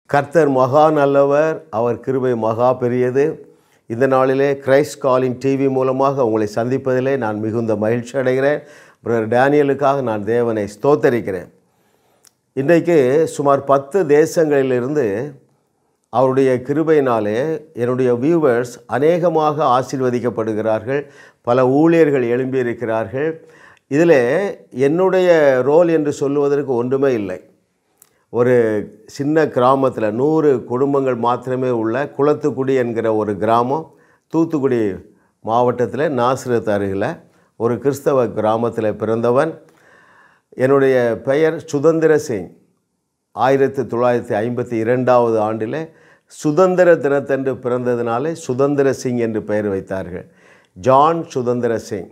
கர்த்தர் மகா நல்லவர், அவர் கிருபை மகா பெரியது. இந்த நாளிலே கிரைஸ்ட் காலிங் டிவி மூலமாக உங்களை சந்திப்பதிலே நான் மிகுந்த மகிழ்ச்சி அடைகிறேன். பிரதர் டேனியலுக்காக நான் தேவனை ஸ்தோத்தரிக்கிறேன். இன்றைக்கு சுமார் 10 தேசங்களிலிருந்து அவருடைய கிருபையினாலே என்னுடைய வியூவர்ஸ் அநேகமாக ஆசீர்வதிக்கப்படுகிறார்கள். பல ஊழியர்கள் எழும்பியிருக்கிறார்கள். இதில் என்னுடைய ரோல் என்று சொல்லுவதற்கு ஒன்றுமே இல்லை. ஒரு சின்ன கிராமத்தில் 100 குடும்பங்கள் மாத்திரமே உள்ள குளத்துக்குடி என்கிற ஒரு கிராமம், தூத்துக்குடி மாவட்டத்தில் நாசரேத் அருகில் ஒரு கிறிஸ்தவ கிராமத்தில் பிறந்தவன். என்னுடைய பெயர் சுதந்திர சிங். 1952 ஆண்டில் சுதந்திர தினத்தன்று பிறந்ததினாலே சுதந்திர சிங் என்று பெயர் வைத்தார்கள். ஜான் சுதந்திர சிங்.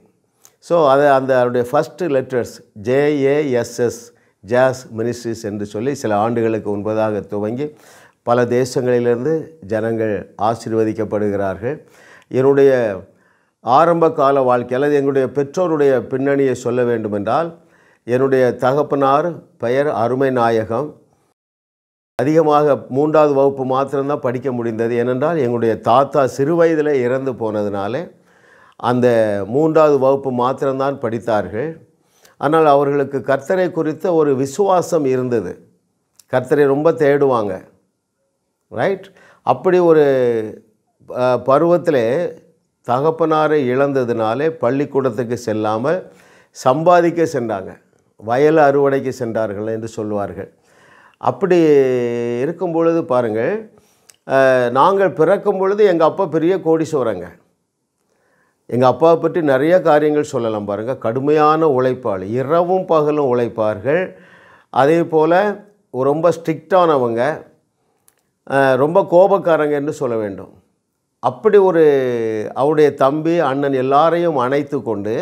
ஸோ அவருடைய ஃபஸ்ட்டு லெட்டர்ஸ் JASS, ஜாஸ் மினிஸ்ட்ரிஸ் என்று சொல்லி சில ஆண்டுகளுக்கு முன்பதாக துவங்கி பல தேசங்களிலிருந்து ஜனங்கள் ஆசீர்வதிக்கப்படுகிறார்கள். என்னுடைய ஆரம்ப கால வாழ்க்கை அல்லது எங்களுடைய பெற்றோருடைய பின்னணியை சொல்ல வேண்டுமென்றால், என்னுடைய தகப்பனார் பெயர் அருமை நாயகம். அதிகமாக 3வது வகுப்பு மாத்திரம்தான் படிக்க முடிந்தது. ஏனென்றால் எங்களுடைய தாத்தா சிறு வயதில் இறந்து போனதுனாலே அந்த 3வது வகுப்பு மாத்திரம்தான் படித்தார்கள். ஆனால் அவர்களுக்கு கர்த்தரை குறித்த ஒரு விசுவாசம் இருந்தது. கர்த்தரை ரொம்ப தேடுவாங்க, ரைட்? அப்படி ஒரு பருவத்தில் தகப்பனாரை இழந்ததினாலே பள்ளிக்கூடத்துக்கு செல்லாமல் சம்பாதிக்க சென்றாங்க. வயல் அறுவடைக்கு சென்றார்கள் என்று சொல்லுவார்கள். அப்படி இருக்கும் பொழுது பாருங்கள், நாங்கள் பிறக்கும் பொழுது எங்கள் அப்பா பெரிய கோடீஸ்வரங்க. எங்கள் அப்பாவை பற்றி நிறைய காரியங்கள் சொல்லலாம் பாருங்கள். கடுமையான உழைப்பாளி, இரவும் பகலும் உழைப்பார்கள். அதே போல் ரொம்ப ஸ்ட்ரிக்டானவங்க, ரொம்ப கோபக்காரங்க என்று சொல்ல வேண்டும். அப்படி ஒரு அவருடைய தம்பி அண்ணன் எல்லாரையும் அணைத்து கொண்டு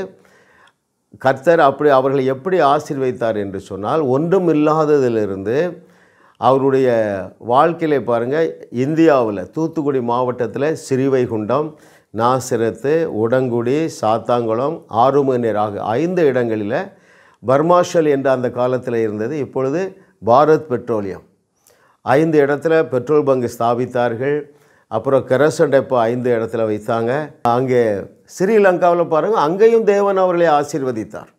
கர்த்தர் அப்படி அவர்களை எப்படி ஆசீர்வதித்தார் என்று சொன்னால், ஒன்றும் இல்லாததிலிருந்து அவருடைய வாழ்க்கையிலே பாருங்கள், இந்தியாவில் தூத்துக்குடி மாவட்டத்தில் ஸ்ரீவைகுண்டம், நாசரத்து, உடங்குடி, சாத்தாங்குளம், ஆறுமணியர் ஆகிய 5 இடங்களில் பர்மாஷல் என்ற அந்த காலத்தில் இருந்தது. இப்பொழுது பாரத் பெட்ரோலியம் 5 இடத்துல பெட்ரோல் பங்கு ஸ்தாபித்தார்கள். அப்புறம் கெரசன் டெப்போ 5 இடத்துல வைத்தாங்க. அங்கே ஸ்ரீலங்காவில் பாருங்கள், அங்கேயும் தேவன் அவர்களை ஆசீர்வதித்தார்.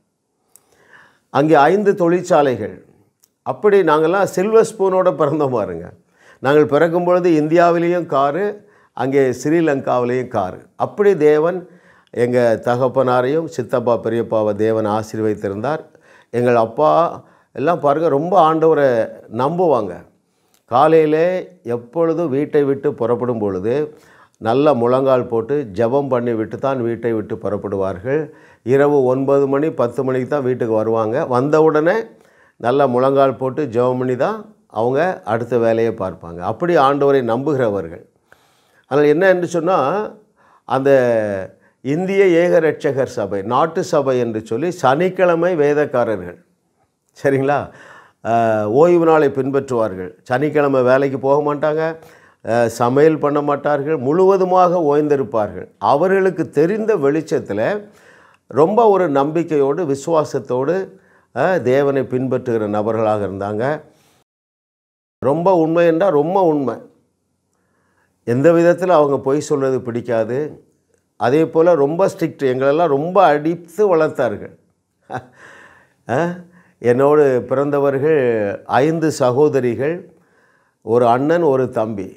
அங்கே 5 தொழிற்சாலைகள். அப்படி நாங்கள்லாம் சில்வர் ஸ்பூனோடு பிறந்தோம் பாருங்க. நாங்கள் பிறக்கும் பொழுது இந்தியாவிலேயும் காரு, அங்கே ஸ்ரீலங்காவிலேயும் காரு. அப்படி தேவன் எங்கள் தகப்பனாரையும் சித்தப்பா பெரியப்பாவை தேவன் ஆசீர்வதித்திருந்தார். எங்கள் அப்பா எல்லாம் பாருங்கள், ரொம்ப ஆண்டவரை நம்புவாங்க. காலையில் எப்பொழுதும் வீட்டை விட்டு புறப்படும் பொழுது நல்ல முழங்கால் போட்டு ஜெபம் பண்ணி விட்டு தான் வீட்டை விட்டு புறப்படுவார்கள். இரவு 9 மணி 10 மணிக்கு தான் வீட்டுக்கு வருவாங்க. வந்தவுடனே நல்ல முழங்கால் போட்டு ஜெபம் பண்ணி தான் அவங்க அடுத்த வேலையை பார்ப்பாங்க. அப்படி ஆண்டவரை நம்புகிறவர்கள். ஆனால் என்ன என்று சொன்னால், அந்த இந்திய ஏக ரட்சகர் சபை, நாட்டு சபை என்று சொல்லி சனிக்கிழமை வேதக்காரர்கள், சரிங்களா, ஓய்வு நாளை பின்பற்றுவார்கள். சனிக்கிழமை வேலைக்கு போக மாட்டாங்க, சமையல் பண்ண மாட்டார்கள், முழுவதுமாக ஓய்ந்திருப்பார்கள். அவர்களுக்கு தெரிந்த வெளிச்சத்தில் ரொம்ப ஒரு நம்பிக்கையோடு விசுவாசத்தோடு தேவனை பின்பற்றுகிற நபர்களாக இருந்தாங்க. ரொம்ப உண்மை என்றால் ரொம்ப உண்மை. எந்த விதத்தில் அவங்க பொய் சொல்கிறது பிடிக்காது. அதே போல் ரொம்ப ஸ்ட்ரிக்ட். எங்களெல்லாம் ரொம்ப அடித்து வளர்த்தார்கள். என்னோடு பிறந்தவர்கள் 5 சகோதரிகள், ஒரு அண்ணன், ஒரு தம்பி.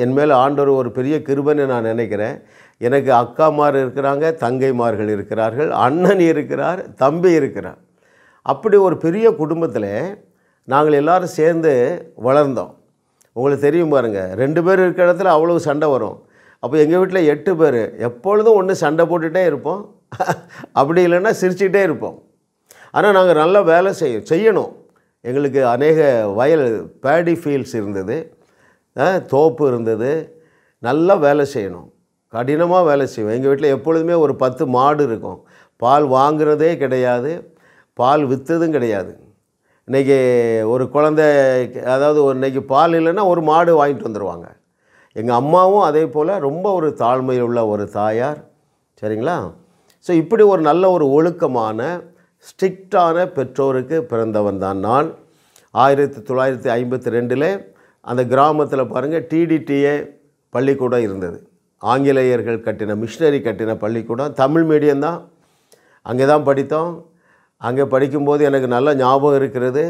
என் மேல் ஆண்டவர் ஒரு பெரிய கிருபைன்னு நான் நினைக்கிறேன். எனக்கு அக்காமார் இருக்கிறாங்க, தங்கைமார்கள் இருக்கிறார்கள், அண்ணன் இருக்கிறார், தம்பி இருக்கிறார். அப்படி ஒரு பெரிய குடும்பத்தில் நாங்கள் எல்லோரும் சேர்ந்து வளர்ந்தோம். உங்களுக்கு தெரியும் பாருங்கள், 2 பேர் இருக்கிற இடத்துல அவ்வளவு சண்டை வரும். அப்போ எங்கள் வீட்டில் 8 பேர் எப்பொழுதும் ஒன்று சண்டை போட்டுகிட்டே இருப்போம், அப்படி இல்லைன்னா சிரிச்சுக்கிட்டே இருப்போம். ஆனால் நாங்கள் நல்லா வேலை செய்யணும். எங்களுக்கு அநேக வயல் பேடி ஃபீல்ட்ஸ் இருந்தது, தோப்பு இருந்தது. நல்லா வேலை செய்யணும், கடினமாக வேலை செய்வோம். எங்கள் வீட்டில் எப்பொழுதுமே ஒரு 10 மாடு இருக்கும். பால் வாங்குறதே கிடையாது, பால் விற்றதும் கிடையாது. இன்றைக்கி ஒரு குழந்தை, அதாவது இன்றைக்கி பால் இல்லைன்னா ஒரு மாடு வாங்கிட்டு வந்துடுவாங்க. எங்கள் அம்மாவும் அதே போல் ரொம்ப ஒரு தாழ்மையுள்ள ஒரு தாயார், சரிங்களா. ஸோ இப்படி ஒரு நல்ல ஒரு ஒழுக்கமான ஸ்ட்ரிக்டான பெற்றோருக்கு பிறந்தவன் தான் நான். 1952 அந்த கிராமத்தில் பாருங்கள் டிடிடிஏ பள்ளிக்கூடம் இருந்தது. ஆங்கிலேயர்கள் கட்டின மிஷினரி கட்டின பள்ளிக்கூடம். தமிழ் மீடியம் தான். அங்கே தான் படித்தோம். அங்கே படிக்கும்போது எனக்கு நல்ல ஞாபகம் இருக்கிறது.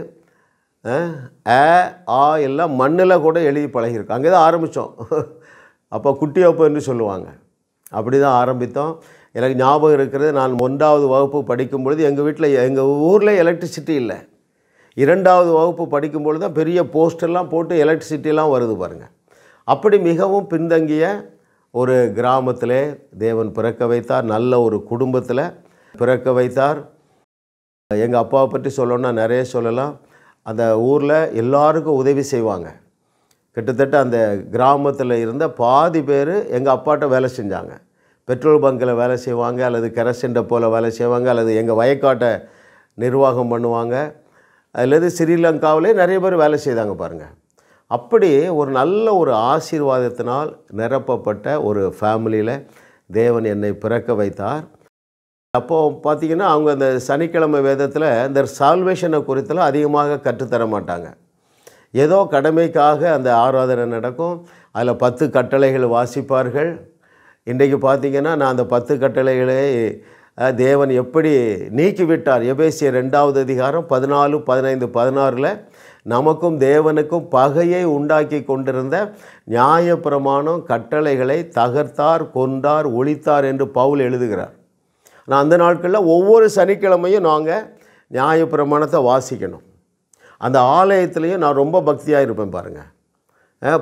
எல்லாம் மண்ணில் கூட எழுதி பழகியிருக்கோம். அங்கே தான் ஆரம்பித்தோம். அப்போ குட்டியப்போ என்று சொல்லுவாங்க. அப்படி தான் ஆரம்பித்தோம். எனக்கு ஞாபகம் இருக்கிறது, நான் 1வது வகுப்பு படிக்கும் பொழுது எங்கள் வீட்டில் எங்கள் ஊரில் எலக்ட்ரிசிட்டி இல்லை. 2வது வகுப்பு படிக்கும் பொழுது தான் பெரிய போஸ்டெல்லாம் போட்டு எலக்ட்ரிசிட்டிலாம் வருது பாருங்கள். அப்படி மிகவும் பின்தங்கிய ஒரு கிராமத்தில் தேவன் பிறக்க வைத்தார். நல்ல ஒரு குடும்பத்தில் பிறக்க வைத்தார். எங்கள் அப்பாவை பற்றி சொல்லணும்னா நிறைய சொல்லலாம். அந்த ஊரில் எல்லாருக்கும் உதவி செய்வாங்க. கிட்டத்தட்ட அந்த கிராமத்தில் இருந்த பாதி பேர் எங்கள் அப்பாட்ட வேலை செஞ்சாங்க. பெட்ரோல் பங்கில் வேலை செய்வாங்க, அல்லது கெரசின் டெப்போவில் வேலை செய்வாங்க, அல்லது எங்கள் வயக்காட்டை நிர்வாகம் பண்ணுவாங்க, அல்லது ஸ்ரீலங்காவிலே நிறைய பேர் வேலை செய்தாங்க பாருங்கள். அப்படி ஒரு நல்ல ஒரு ஆசீர்வாதத்தினால் நிரப்பப்பட்ட ஒரு ஃபேமிலியில் தேவன் என்னை பிறக்க வைத்தார். அப்போது பார்த்திங்கன்னா அவங்க அந்த சனிக்கிழமை வேதத்தில் இந்த சால்வேஷனை குறித்தெல்லாம் அதிகமாக கற்றுத்தர மாட்டாங்க. ஏதோ கடமைக்காக அந்த ஆராதனை நடக்கும். அதில் 10 கட்டளைகள் வாசிப்பார்கள். இன்றைக்கு பார்த்திங்கன்னா நான் அந்த 10 கட்டளைகளை தேவன் எப்படி நீக்கிவிட்டார். எபேசியர் 2வது அதிகாரம் 14, 15, 16 நமக்கும் தேவனுக்கும் பகையை உண்டாக்கி கொண்டிருந்த நியாயப்பிரமாணம் கட்டளைகளை தகர்த்தார், கொன்றார், ஒழித்தார் என்று பவுல் எழுதுகிறார். நான் அந்த நாட்களில் ஒவ்வொரு சனிக்கிழமையும் நாங்கள் நியாயப்பிரமாணத்தை வாசிக்கணும். அந்த ஆலயத்துலேயும் நான் ரொம்ப பக்தியாக இருப்பேன் பாருங்கள்.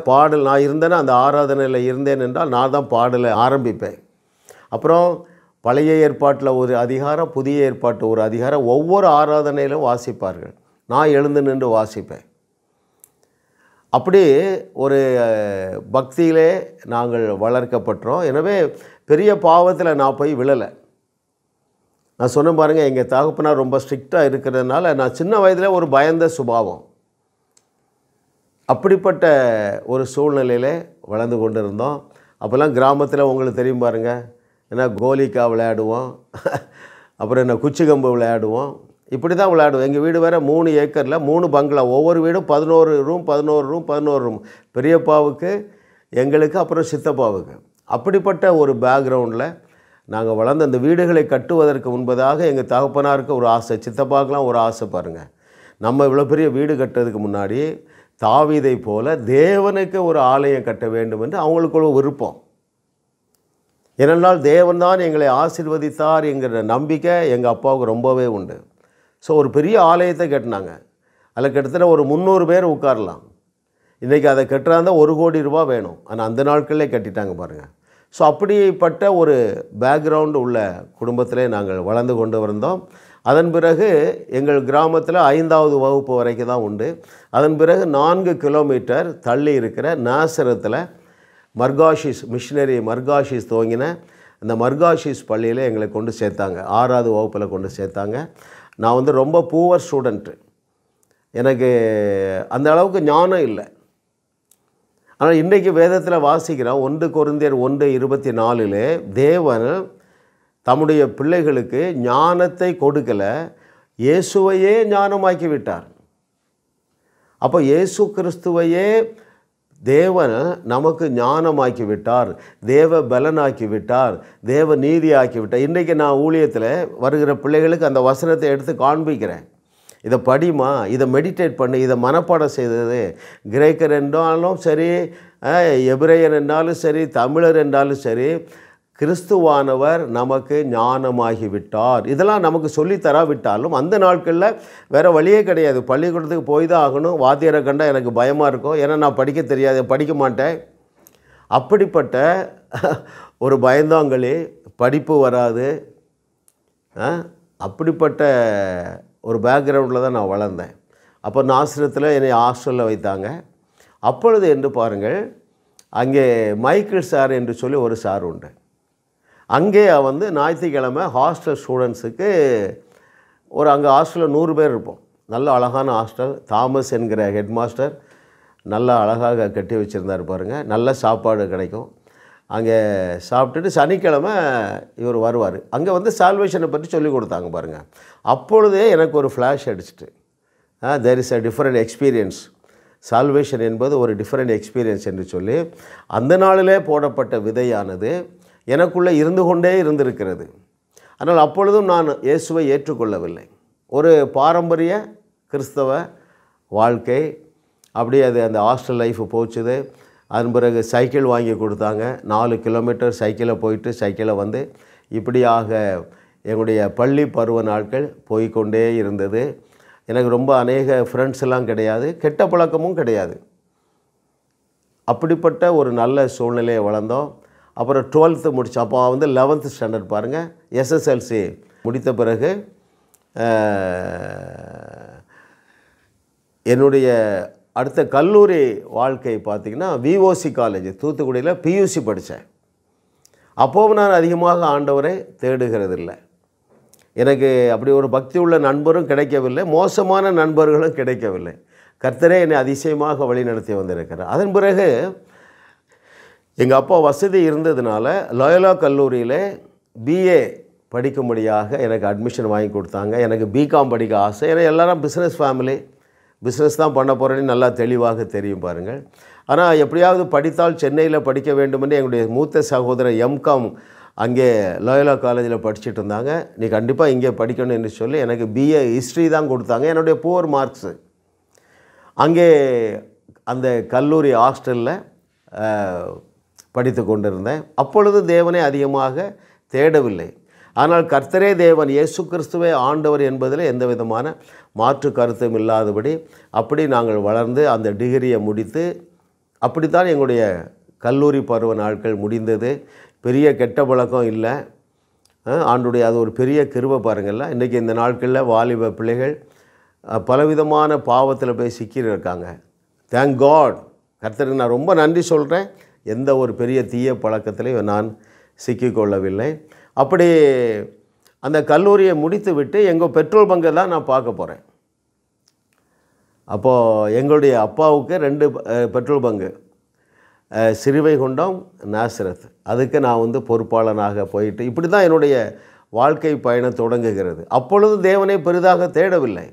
பாடல் நான் இருந்தேன்னா அந்த ஆராதனையில் இருந்தேன் என்றால் நான் தான் பாடலை ஆரம்பிப்பேன். அப்புறம் பழைய ஏற்பாட்டில் ஒரு அதிகாரம், புதிய ஏற்பாட்டு ஒரு அதிகாரம் ஒவ்வொரு ஆராதனையிலும் வாசிப்பார்கள். நான் எழுந்து நின்று வாசிப்பேன். அப்படி ஒரு பக்தியிலே நாங்கள் வளர்க்கப்பட்டோம். எனவே பெரிய பாவத்தில் நான் போய் விழலை. நான் சொன்ன பாருங்கள், எங்கள் தகப்பனார் ரொம்ப ஸ்ட்ரிக்டாக இருக்கிறதுனால நான் சின்ன வயதில் ஒரு பயந்த சுபாவம். அப்படிப்பட்ட ஒரு சூழ்நிலையில் வளர்ந்து கொண்டு இருந்தோம். அப்போல்லாம் கிராமத்தில் உங்களுக்கு தெரியும் பாருங்கள், ஏன்னா கோலிக்கா விளையாடுவோம், அப்புறம் என்ன குச்சிக்கம்பு விளையாடுவோம். இப்படி தான் விளையாடுவோம். எங்கள் வீடு வேறு 3 ஏக்கரில் 3 பங்களா, ஒவ்வொரு வீடும் 11 ரூம் 11 ரூம் 11 ரூம், பெரியப்பாவுக்கு, எங்களுக்கு, அப்புறம் சித்தப்பாவுக்கு. அப்படிப்பட்ட ஒரு பேக்ரவுண்டில் நாங்கள் வளர்ந்து அந்த வீடுகளை கட்டுவதற்கு முன்பதாக எங்கள் தகப்பனாருக்கு ஒரு ஆசை, சித்தப்பாக்கெலாம் ஒரு ஆசை பாருங்கள். நம்ம இவ்வளோ பெரிய வீடு கட்டுறதுக்கு முன்னாடி தாவீதை போல தேவனுக்கு ஒரு ஆலயம் கட்ட வேண்டும் என்று அவங்களுக்குள்ள விருப்பம். ஏனென்றால் தேவன் தான் எங்களை ஆசீர்வதித்தார் என்கிற நம்பிக்கை எங்கள் அப்பாவுக்கு ரொம்பவே உண்டு. ஸோ ஒரு பெரிய ஆலயத்தை கட்டினாங்க. அதில் கிட்டத்தட்ட ஒரு 300 பேர் உட்காரலாம். இன்றைக்கி அதை கட்டுறாந்தா 1 கோடி ரூபா வேணும். ஆனால் அந்த நாட்களிலே கட்டிட்டாங்க பாருங்கள். ஸோ அப்படிப்பட்ட ஒரு பேக்ரவுண்டு உள்ள குடும்பத்திலே நாங்கள் வளர்ந்து கொண்டு வந்தோம். அதன் பிறகு எங்கள் கிராமத்தில் 5வது வகுப்பு வரைக்கும் தான் உண்டு. அதன் பிறகு 4 கிலோமீட்டர் தள்ளி இருக்கிற நாசரத்தில் மர்காஷிஸ் மிஷினரி மர்காஷிஸ் துவங்கின அந்த மர்காஷிஸ் பள்ளியில் எங்களை கொண்டு சேர்த்தாங்க. 6வது வகுப்பில் கொண்டு சேர்த்தாங்க. நான் ரொம்ப பூவர் ஸ்டூடெண்ட்டு. எனக்கு அந்த அளவுக்கு ஞானம் இல்லை. ஆனால் இன்றைக்கு வேதத்தில் வாசிக்கிறோம், 1 கொரிந்தியர் 1:24 தேவன் தம்முடைய பிள்ளைகளுக்கு ஞானத்தை கொடுக்கலை, இயேசுவையே ஞானமாக்கி விட்டார். அப்போ இயேசு கிறிஸ்துவையே தேவன் நமக்கு ஞானமாக்கி விட்டார், தேவ பலனாக்கி விட்டார், தேவ நீதியாக்கி விட்டார். இன்றைக்கி நான் ஊழியத்தில் வருகிற பிள்ளைகளுக்கு அந்த வசனத்தை எடுத்து காண்பிக்கிறேன். இதை படிமா, இதை மெடிடேட் பண்ணு, இதை மனப்பாடம் செய்தது. கிரேக்கர் என்றாலும் சரி, எபிரேயர் என்றாலும் சரி, தமிழர் என்றாலும் சரி, கிறிஸ்துவானவர் நமக்கு ஞானமாகிவிட்டார். இதெல்லாம் நமக்கு சொல்லித்தராவிட்டாலும் அந்த நாட்களில் வேறு வழியே கிடையாது. பள்ளிக்கூடத்துக்கு போய் தான் ஆகணும். வாத்தியாரை கண்டா எனக்கு பயமாக இருக்கும். ஏன்னா நான் படிக்க தெரியாது, படிக்க மாட்டேன். அப்படிப்பட்ட ஒரு பயந்தாங்களே, படிப்பு வராது, அப்படிப்பட்ட ஒரு பேக்ரவுண்டில் தான் நான் வளர்ந்தேன். அப்போ நாசரத்தில் என்னை ஹாஸ்டலில் வைத்தாங்க. அப்பொழுது என்று பாருங்கள், அங்கே மைக்கேல் சார் என்று சொல்லி ஒரு சார் உண்டு. அங்கே ஞாயிற்றுக்கிழமை ஹாஸ்டல் ஸ்டூடெண்ட்ஸுக்கு அங்கே ஹாஸ்டலில் 100 பேர் இருப்போம். நல்ல அழகான ஹாஸ்டல். தாமஸ் என்கிற ஹெட் மாஸ்டர் நல்லா அழகாக கட்டி வச்சுருந்தார் பாருங்கள். நல்ல சாப்பாடு கிடைக்கும். அங்கே சாப்பிட்டுட்டு சனிக்கிழமை இவர் வருவார். அங்கே சால்வேஷனை பற்றி சொல்லி கொடுத்தாங்க பாருங்கள். அப்பொழுதே எனக்கு ஒரு ஃப்ளாஷ் அடிச்சிட்டு, there is a different experience. Salvation என்பது ஒரு டிஃப்ரெண்ட் எக்ஸ்பீரியன்ஸ் என்று சொல்லி அந்த நாளிலே போடப்பட்ட விதையானது எனக்குள்ளே இருந்து கொண்டே இருந்திருக்கிறது. ஆனால் அப்பொழுதும் நான் இயேசுவை ஏற்றுக்கொள்ளவில்லை. ஒரு பாரம்பரிய கிறிஸ்தவ வாழ்க்கை, அப்படியே அது அந்த ஹாஸ்டல் லைஃப் போச்சுது. அதன் பிறகு சைக்கிள் வாங்கி கொடுத்தாங்க. 4 கிலோமீட்டர் சைக்கிளில் போயிட்டு சைக்கிளை வந்து இப்படியாக என்னுடைய பள்ளி பருவ நாட்கள் போய்கொண்டே இருந்தது. எனக்கு ரொம்ப அநேக ஃப்ரெண்ட்ஸ் எல்லாம் கிடையாது, கெட்ட பழக்கமும் கிடையாது. அப்படிப்பட்ட ஒரு நல்ல சூழ்நிலையை வளர்ந்தோம். அப்புறம் 12th முடித்தோம். அப்போ வந்து 11th ஸ்டாண்டர்ட் பாருங்கள். எஸ்எஸ்எல்சி முடித்த பிறகு என்னுடைய அடுத்த கல்லூரி வாழ்க்கை பார்த்திங்கன்னா விஓசி காலேஜ் தூத்துக்குடியில் பியூசி படித்தேன். அப்போவும் நான் அதிகமாக ஆண்டவரை தேடுகிறதில்லை. எனக்கு அப்படி ஒரு பக்தி உள்ள நண்பரும் கிடைக்கவில்லை, மோசமான நண்பர்களும் கிடைக்கவில்லை. கர்த்தரே என்னை அதிசயமாக வழிநடத்தி வந்திருக்கிறார். அதன் பிறகு எங்கள் அப்பா வசதி இருந்ததுனால லயோலா கல்லூரியில் பிஏ படிக்கும்படியாக எனக்கு அட்மிஷன் வாங்கி கொடுத்தாங்க. எனக்கு பிகாம் படிக்க ஆசை. ஏன்னா எல்லாரும் பிஸ்னஸ் ஃபேமிலி, பிஸ்னஸ் தான் பண்ண போகிறேன்னு நல்லா தெளிவாக தெரியும் பாருங்கள். ஆனால் எப்படியாவது படித்தால் சென்னையில் படிக்க வேண்டுமென்று எங்களுடைய மூத்த சகோதரர் எம்காம் அங்கே லயோலா காலேஜில் படிச்சுட்டு இருந்தாங்க. நீ கண்டிப்பாக இங்கே படிக்கணும் என்று சொல்லி எனக்கு பிஏ ஹிஸ்ட்ரி தான் கொடுத்தாங்க. என்னுடைய புவர் மார்க்ஸு அங்கே அந்த கல்லூரி ஹாஸ்டலில் படித்து கொண்டிருந்தேன். அப்பொழுது தேவனை அதிகமாக தேடவில்லை. ஆனால் கர்த்தரே தேவன், இயேசு கிறிஸ்துவே ஆண்டவர் என்பதில் எந்த விதமான மாற்று கருத்தும் இல்லாதபடி அப்படி நாங்கள் வளர்ந்து அந்த டிகிரியை முடித்து அப்படித்தான் எங்களுடைய கல்லூரி பருவ நாட்கள் முடிந்தது. பெரிய கெட்ட பழக்கம் இல்லை. ஆண்டுடைய அது ஒரு பெரிய கிருபை பாருங்கள்ல. இன்றைக்கி இந்த நாட்களில் வாலிப பிள்ளைகள் பலவிதமான பாவத்தில் போய் சிக்கியிருக்காங்க. தேங்க் காட், கர்த்தருக்கு நான் ரொம்ப நன்றி சொல்கிறேன். எந்த ஒரு பெரிய தீய பழக்கத்திலையும் நான் சிக்கிக்கொள்ளவில்லை. அப்படி அந்த கல்லூரியை முடித்து விட்டு எங்கள் பெட்ரோல் பங்கை தான் நான் பார்க்க போகிறேன். அப்போது எங்களுடைய அப்பாவுக்கு 2 பெட்ரோல் பங்கு, சிறுவைகுண்டம், நாசரத். அதுக்கு நான் வந்து பொறுப்பாளனாக போயிட்டு இப்படி தான் என்னுடைய வாழ்க்கை பயணம் தொடங்குகிறது. அப்பொழுது தேவனை பெரிதாக தேடவில்லை.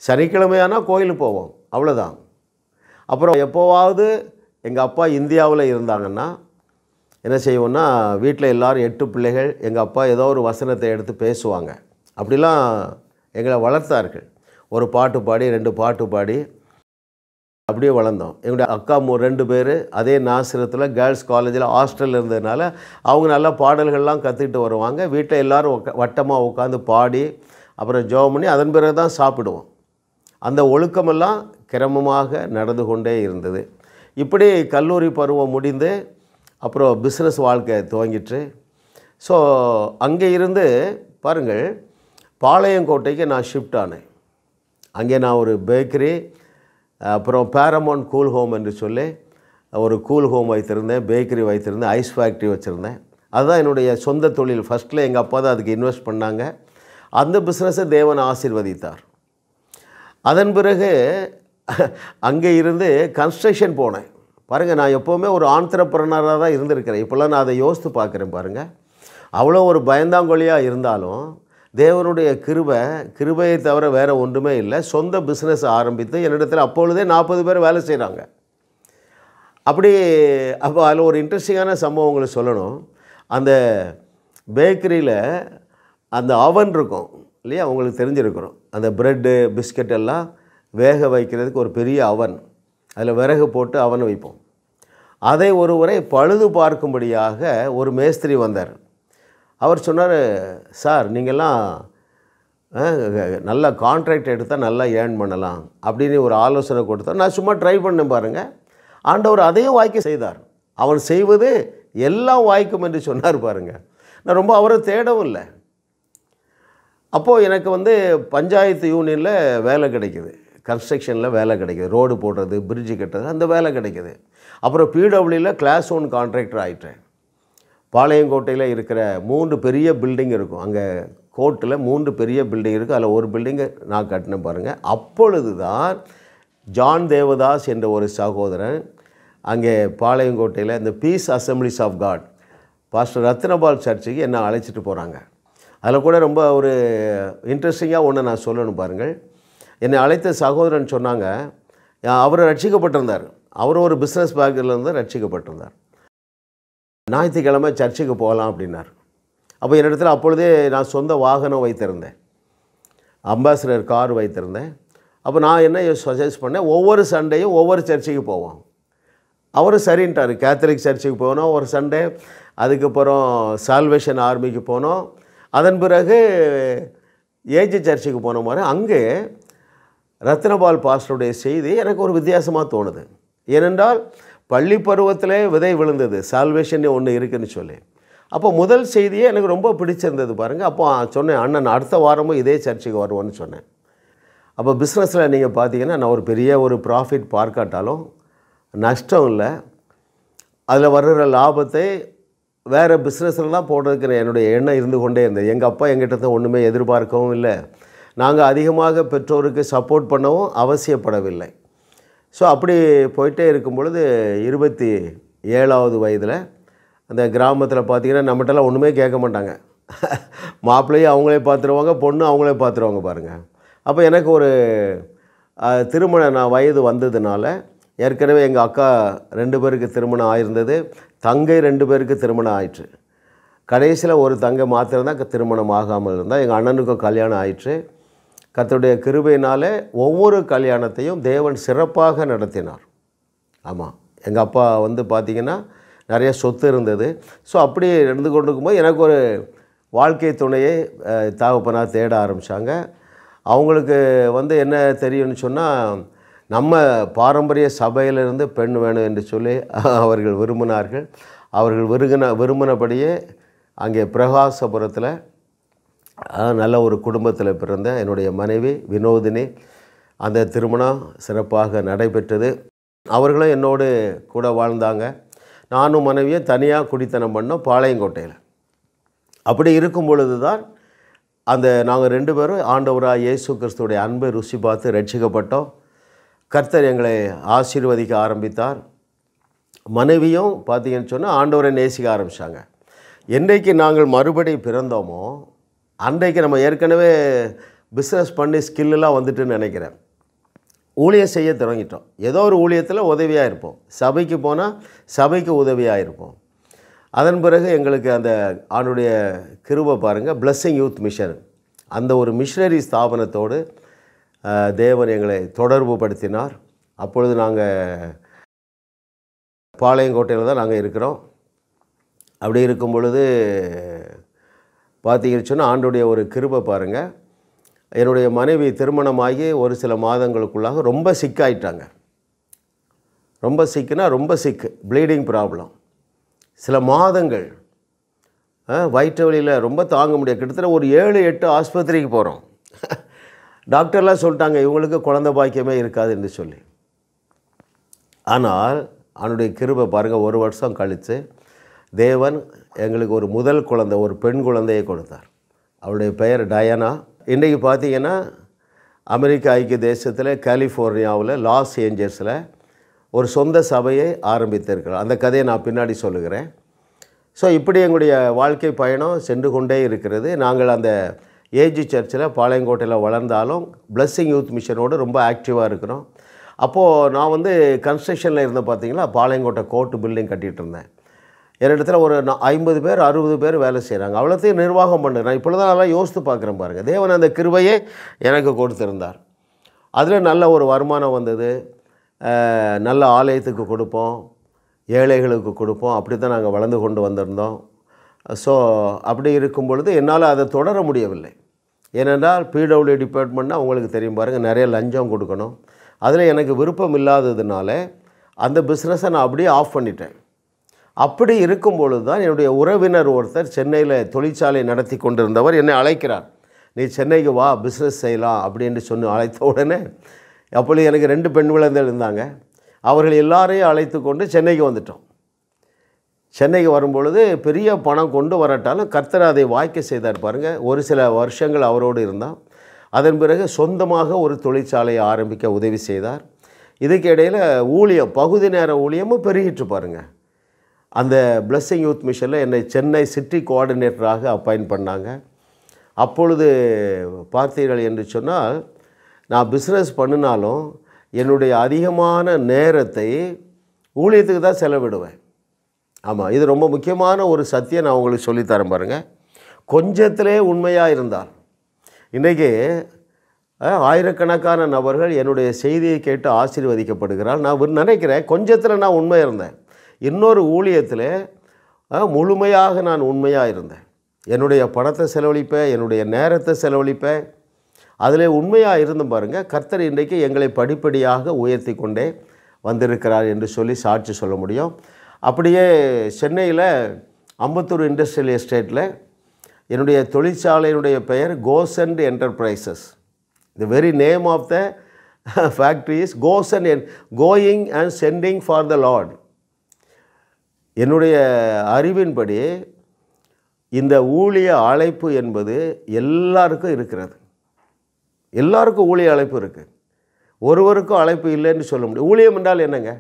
சனிக்கிழமையானால் கோயிலுக்கு போவோம், அவ்வளோதான். அப்புறம் எப்போவாவது எங்கள் அப்பா இந்தியாவில் இருந்தாங்கன்னா என்ன செய்வோன்னா, வீட்டில் எல்லோரும் 8 பிள்ளைகள், எங்கள் அப்பா ஏதோ ஒரு வசனத்தை எடுத்து பேசுவாங்க. அப்படிலாம் எங்களை வளர்த்தார்கள். ஒரு பாட்டு பாடி 2 பாட்டு பாடி அப்படியே வளர்ந்தோம். எங்களுடைய அக்கா 2 பேர் அதே நாசிரத்தில் கேர்ள்ஸ் காலேஜில் ஹாஸ்டலில் இருந்ததுனால அவங்க நல்ல பாடல்கள்லாம் கற்றுக்கிட்டு வருவாங்க. வீட்டில் எல்லோரும் வட்டமாக உட்காந்து பாடி அப்புறம் ஜெபம் பண்ணி அதன் பிறகு தான் சாப்பிடுவோம். அந்த ஒழுக்கமெல்லாம் கிரமமாக நடந்து கொண்டே இருந்தது. இப்படி கல்லூரி பருவம் முடிந்து அப்புறம் பிஸ்னஸ் வாழ்க்கை துவங்கிட்டு, ஸோ அங்கே இருந்து பாருங்கள் பாளையங்கோட்டைக்கு நான் ஷிஃப்ட் ஆனேன். அங்கே நான் ஒரு பேக்கரி, அப்புறம் பேரமௌண்ட் கூல் ஹோம் என்று சொல்லி ஒரு கூல் ஹோம் வைத்திருந்தேன், பேக்கரி வைத்திருந்தேன், ஐஸ் ஃபேக்ட்ரி வச்சுருந்தேன். அதுதான் என்னுடைய சொந்த தொழில். ஃபஸ்ட்டில் எங்கள் அப்பா தான் அதுக்கு இன்வெஸ்ட் பண்ணாங்க. அந்த பிஸ்னஸை தேவன் ஆசீர்வதித்தார். அதன் பிறகு அங்கே இருந்து கன்ஸ்ட்ரக்ஷன் போனேன். பாருங்கள், நான் எப்போவுமே ஒரு ஆண்டர்ப்ரனராக தான் இருந்திருக்கிறேன். இப்போல்லாம் நான் அதை யோசித்து பார்க்குறேன் பாருங்கள். அவ்வளோ ஒரு பயந்தாங்கொழியாக இருந்தாலும் தேவனுடைய கிருபையை தவிர வேறு ஒன்றுமே இல்லை. சொந்த பிஸ்னஸ் ஆரம்பித்து என்னிடத்தில் அப்பொழுதே 40 பேர் வேலை செய்கிறாங்க. அப்போ அதில் ஒரு இன்ட்ரெஸ்டிங்கான சம்பவம் உங்களுக்கு சொல்லணும். அந்த பேக்கரியில் அந்த அவன் இருக்கும் இல்லையா, உங்களுக்கு தெரிஞ்சிருக்கிறோம். அந்த ப்ரெட்டு பிஸ்கட் எல்லாம் வேக வைக்கிறதுக்கு ஒரு பெரிய அவன், அதில் விறகு போட்டு அவன் வைப்போம். அதை ஒருவரை பழுது பார்க்கும்படியாக ஒரு மேஸ்திரி வந்தார். அவர் சொன்னார், சார் நீங்கள்லாம் நல்லா கான்ட்ராக்ட் எடுத்தால் நல்லா ஏர்ன் பண்ணலாம் அப்படின்னு ஒரு ஆலோசனை கொடுத்தார். நான் சும்மா ட்ரை பண்ணேன் பாருங்கள். ஆண்டவர் அதையும் வாய்க்க செய்தார். அவன் செய்வது எல்லாம் வாய்க்கும் என்று சொன்னார் பாருங்கள். நான் ரொம்ப அவரை தேடவும் இல்லை. அப்போது எனக்கு வந்து பஞ்சாயத்து யூனியனில் வேலை கிடைக்குது, கன்ஸ்ட்ரக்ஷனில் வேலை கிடைக்கிது, ரோடு போடுறது, பிரிட்ஜு கட்டுறது, அந்த வேலை கிடைக்கிது. அப்புறம் பிடபிள்யூவில் கிளாஸ் 1 கான்ட்ராக்டர் ஆகிட்டேன். பாளையங்கோட்டையில் இருக்கிற 3 பெரிய பில்டிங் இருக்கும். அங்கே கோர்ட்டில் 3 பெரிய பில்டிங் இருக்குது. அதில் ஒரு பில்டிங்கை நான் கட்டினேன் பாருங்கள். அப்பொழுது தான் ஜான் தேவதாஸ் என்ற ஒரு சகோதரன் அங்கே பாளையங்கோட்டையில் இந்த peace assemblies of God pastor Ratnapal சர்ச்சுக்கு என்னை அழைச்சிட்டு போகிறாங்க. அதில் கூட ரொம்ப ஒரு இன்ட்ரெஸ்டிங்காக ஒன்று நான் சொல்லணும் பாருங்கள். என்னை அழைத்த சகோதரன் சொன்னாங்க, அவர் ரட்சிக்கப்பட்டிருந்தார். அவர் ஒரு பிஸ்னஸ் பேக்ரவுண்ட்லேருந்து ரட்சிக்கப்பட்டிருந்தார். ஞாயிற்றுக்கிழமை சர்ச்சுக்கு போகலாம் அப்படின்னார். அப்போ என்னிடத்தில் அப்பொழுதே நான் சொந்த வாகனம் வைத்திருந்தேன், அம்பாசிடர் கார் வைத்திருந்தேன். அப்போ நான் என்ன சஜஸ்ட் பண்ணேன், ஒவ்வொரு சண்டேயும் ஒவ்வொரு சர்ச்சுக்கு போவோம். அவரும் சரின்ட்டார். கேத்தலிக் சர்ச்சுக்கு போனோம் ஒரு சண்டே, அதுக்கப்புறம் சால்வேஷன் ஆர்மிக்கு போனோம், அதன் பிறகு ஏஜி சர்ச்சுக்கு போன மாதிரி. அங்கே ரத்னபால் பாஸ்டருடைய செய்தி எனக்கு ஒரு வித்தியாசமாக தோணுது. ஏனென்றால் பள்ளி பருவத்திலே விதை விழுந்தது, சால்வேஷன் ஒன்று இருக்குதுன்னு சொல்லி. அப்போ முதல் செய்தியே எனக்கு ரொம்ப பிடிச்சிருந்தது பாருங்கள். அப்போ சொன்னேன், அண்ணன் அடுத்த வாரமும் இதே சர்ச்சுக்கு வருவோன்னு சொன்னேன். அப்போ பிஸ்னஸில் நீங்கள் பார்த்தீங்கன்னா நான் ஒரு பெரிய ஒரு ப்ராஃபிட் பார்க்காட்டாலும் நஷ்டம் இல்லை. அதில் வர்ற லாபத்தை வேறு பிஸ்னஸில் தான் போடுறதுக்கு என்னுடைய எண்ணம் இருந்து கொண்டே இருந்தது. எங்கள் அப்பா எங்கிட்ட தான் ஒன்றுமே எதிர்பார்க்கவும் இல்லை, நாங்கள் அதிகமாக பெற்றோருக்கு சப்போர்ட் பண்ணவும் அவசியப்படவில்லை. ஸோ அப்படி போயிட்டே இருக்கும் பொழுது 27வது வயதில் அந்த கிராமத்தில் பார்த்திங்கன்னா நம்மகிட்டலாம் ஒன்றுமே கேட்க மாட்டாங்க. மாப்பிள்ளையும் அவங்களே பார்த்துருவாங்க, பொண்ணு அவங்களே பார்த்துருவாங்க பாருங்கள். அப்போ எனக்கு ஒரு நான் வயது வந்ததுனால, ஏற்கனவே எங்கள் அக்கா 2 பேருக்கு திருமணம் ஆயிருந்தது, தங்கை 2 பேருக்கு திருமணம் ஆயிற்று. கடைசியில் ஒரு தங்கை மாத்திரம்தான் திருமணம் ஆகாமல் இருந்தால். எங்கள் அண்ணனுக்கும் கல்யாணம் ஆயிற்று. கர்த்தருடைய கிருபையினாலே ஒவ்வொரு கல்யாணத்தையும் தேவன் சிறப்பாக நடத்தினார். ஆமாம், எங்கள் அப்பா பார்த்திங்கன்னா நிறைய சொத்து இருந்தது. ஸோ அப்படி நடந்து கொண்டு இருக்கும்போது எனக்கு ஒரு வாழ்க்கை துணையை தகப்பனார் தேட ஆரம்பித்தாங்க. அவங்களுக்கு என்ன தெரியும்னு சொன்னால், நம்ம பாரம்பரிய சபையிலிருந்து பெண் வேணும் என்று சொல்லி அவர்கள் விரும்பினார்கள். அவர்கள் விரும்பினபடியே அங்கே பிரகாசபுரத்தில் நல்ல ஒரு குடும்பத்தில் பிறந்த என்னுடைய மனைவி வினோதினி, அந்த திருமணம் சிறப்பாக நடைபெற்றது. அவர்களும் என்னோடு கூட வாழ்ந்தாங்க. நானும் மனைவியும் தனியாக குடித்தனம் பண்ணோம் பாளையங்கோட்டையில். அப்படி இருக்கும் பொழுது தான் நாங்கள் 2 பேரும் ஆண்டவராக இயேசு கிறிஸ்துவுடைய அன்பை ருசி பார்த்து ரட்சிக்கப்பட்டோம். கர்த்தர் எங்களை ஆசீர்வதிக்க ஆரம்பித்தார். மனைவியும் பார்த்திங்கன்னு சொன்னால் ஆண்டவரை நேசிக்க ஆரம்பித்தாங்க. என்றைக்கு நாங்கள் மறுபடி பிறந்தோமோ அன்றைக்கு நம்ம ஏற்கனவே பிஸ்னஸ் பண்ணி ஸ்கில்லாம் வந்துட்டுன்னு நினைக்கிறேன். ஊழியம் செய்ய தொடங்கிட்டோம். ஏதோ ஒரு ஊழியத்தில் உதவியாக இருப்போம், சபைக்கு போனால் சபைக்கு உதவியாக இருப்போம். அதன் பிறகு எங்களுக்கு அந்த ஆண்டுடைய கிருபை பாருங்கள், பிளஸ்ஸிங் யூத் மிஷன், அந்த ஒரு மிஷனரி ஸ்தாபனத்தோடு தேவன் எங்களை தொடர்பு படுத்தினார். அப்பொழுது நாங்கள் பாளையங்கோட்டையில் தான் நாங்கள் இருக்கிறோம். அப்படி இருக்கும் பொழுது பார்த்தீங்கன்னு சொன்னால் ஆண்டுடைய ஒரு கிருபை பாருங்கள். என்னுடைய மனைவி திருமணமாகி ஒரு சில மாதங்களுக்குள்ளாக ரொம்ப சிக்காயிட்டாங்க. ரொம்ப சிக்குனா ரொம்ப சிக்கு, ப்ளீடிங் ப்ராப்ளம். சில மாதங்கள் வயிற்று வலியில் ரொம்ப தாங்க முடியாது. கிட்டத்தட்ட ஒரு 7-8 ஆஸ்பத்திரிக்கு போகிறோம். டாக்டர்லாம் சொல்லிட்டாங்க இவங்களுக்கு குழந்தை பாக்கியமே இருக்காது என்று சொல்லி. ஆனால் அவனுடைய கிருபை பாருங்கள், 1 வருஷம் கழித்து தேவன் எங்களுக்கு ஒரு முதல் குழந்தை, ஒரு பெண் குழந்தையை கொடுத்தார். அவளுடைய பெயர் டயானா. இன்றைக்கி பார்த்திங்கன்னா அமெரிக்க ஐக்கிய தேசத்தில் கலிஃபோர்னியாவில் லாஸ் ஏஞ்சல்ஸில் ஒரு சொந்த சபையை ஆரம்பித்திருக்கிறார். அந்த கதையை நான் பின்னாடி சொல்லுகிறேன். ஸோ இப்படி எங்களுடைய வாழ்க்கை பயணம் சென்று கொண்டே இருக்கிறது. நாங்கள் அந்த ஏஜி சர்ச்சில் பாளையங்கோட்டையில் வளர்ந்தாலும் பிளஸ்ஸிங் யூத் மிஷனோடு ரொம்ப ஆக்டிவாக இருக்கிறோம். அப்போது நான் கன்ஸ்ட்ரக்ஷனில் இருந்தேன். பார்த்திங்களா, பாளையங்கோட்டை கோர்ட்டு பில்டிங் கட்டிகிட்டு இருந்தேன். என்னிடத்தில் ஒரு 50 பேர் 60 பேர் வேலை செய்கிறாங்க. அவ்வளோத்தையும் நிர்வாகம் பண்ணுறேன். நான் இப்பொழுது தான் நல்லா யோசித்து பார்க்குறேன் பாருங்கள். தேவன் அந்த கிருபையை எனக்கு கொடுத்திருந்தார். அதில் நல்ல ஒரு வருமானம் வந்தது. நல்ல ஆலயத்துக்கு கொடுப்போம், ஏழைகளுக்கு கொடுப்போம். அப்படி தான் நாங்கள் வளர்ந்து கொண்டு வந்திருந்தோம். ஸோ அப்படி இருக்கும் பொழுது என்னால் அதை தொடர முடியவில்லை. ஏனென்றால் பிடபிள்யூ டிபார்ட்மெண்ட்னால் உங்களுக்கு தெரியும் பாருங்கள், நிறைய லஞ்சம் கொடுக்கணும். அதில் எனக்கு விருப்பம் இல்லாததுனால அந்த பிஸ்னஸை நான் அப்படியே ஆஃப் பண்ணிட்டேன். அப்படி இருக்கும் பொழுது தான் என்னுடைய உறவினர் ஒருத்தர் சென்னையில் தொழிற்சாலை நடத்தி கொண்டிருந்தவர் என்னை அழைக்கிறார். நீ சென்னைக்கு வா, பிஸ்னஸ் செய்யலாம் அப்படின்னு சொல்லி அழைத்த உடனே, அப்பொழுது எனக்கு 2 பெண் குழந்தைகள் இருந்தாங்க. அவர்கள் எல்லாரையும் அழைத்து கொண்டு சென்னைக்கு வந்துட்டோம். சென்னைக்கு வரும்பொழுது பெரிய பணம் கொண்டு வரட்டாலும் கர்த்தர் அதை வாய்க்க செய்தார் பாருங்கள். ஒரு சில வருஷங்கள் அவரோடு இருந்தான். அதன் பிறகு சொந்தமாக ஒரு தொழிற்சாலையை ஆரம்பிக்க உதவி செய்தார். இதுக்கு இடையில் ஊழியம், பகுதி நேர ஊழியமும் பெருகிட்டு பாருங்கள். அந்த பிளஸ்ஸிங் யூத் மிஷனில் என்னை சென்னை சிட்டி கோஆர்டினேட்டராக அப்பாயின்ட் பண்ணாங்க. அப்பொழுது பார்த்தீர்கள் என்று சொன்னால், நான் பிஸ்னஸ் பண்ணினாலும் என்னுடைய அதிகமான நேரத்தை ஊழியத்துக்கு தான் செலவிடுவேன். ஆமாம், இது ரொம்ப முக்கியமான ஒரு சத்தியம். நான் உங்களுக்கு சொல்லித்தரேன் பாருங்கள். கொஞ்சத்திலே உண்மையாக இருந்தால், இன்றைக்கி ஆயிரக்கணக்கான நபர்கள் என்னுடைய செய்தியை கேட்டு ஆசீர்வதிக்கப்படுகிறாள். நான் நினைக்கிறேன் கொஞ்சத்தில் நான் உண்மையாக இருந்தேன். இன்னொரு ஊழியத்தில் முழுமையாக நான் உண்மையாக இருந்தேன். என்னுடைய பணத்தை செலவழிப்பேன், என்னுடைய நேரத்தை செலவழிப்பேன். அதில் உண்மையாக இருந்தும் பாருங்கள், கர்த்தர் இன்றைக்கு எங்களை படிப்படியாக உயர்த்தி கொண்டே வந்திருக்கிறார் என்று சொல்லி சாட்சி சொல்ல முடியும். அப்படியே சென்னையில் அம்பத்தூர் இண்டஸ்ட்ரியல் எஸ்டேட்டில் என்னுடைய தொழிற்சாலையினுடைய பெயர் Gosent enterprises. The very name of the factory is Gosent and going and sending for the Lord. என்னுடைய அறிவின்படி இந்த ஊழிய அழைப்பு என்பது எல்லாருக்கும் இருக்கிறது. எல்லாருக்கும் ஊழிய அழைப்பு இருக்குது. ஒருவருக்கும் அழைப்பு இல்லைன்னு சொல்ல முடியும். ஊழியம் என்றால் என்னங்க?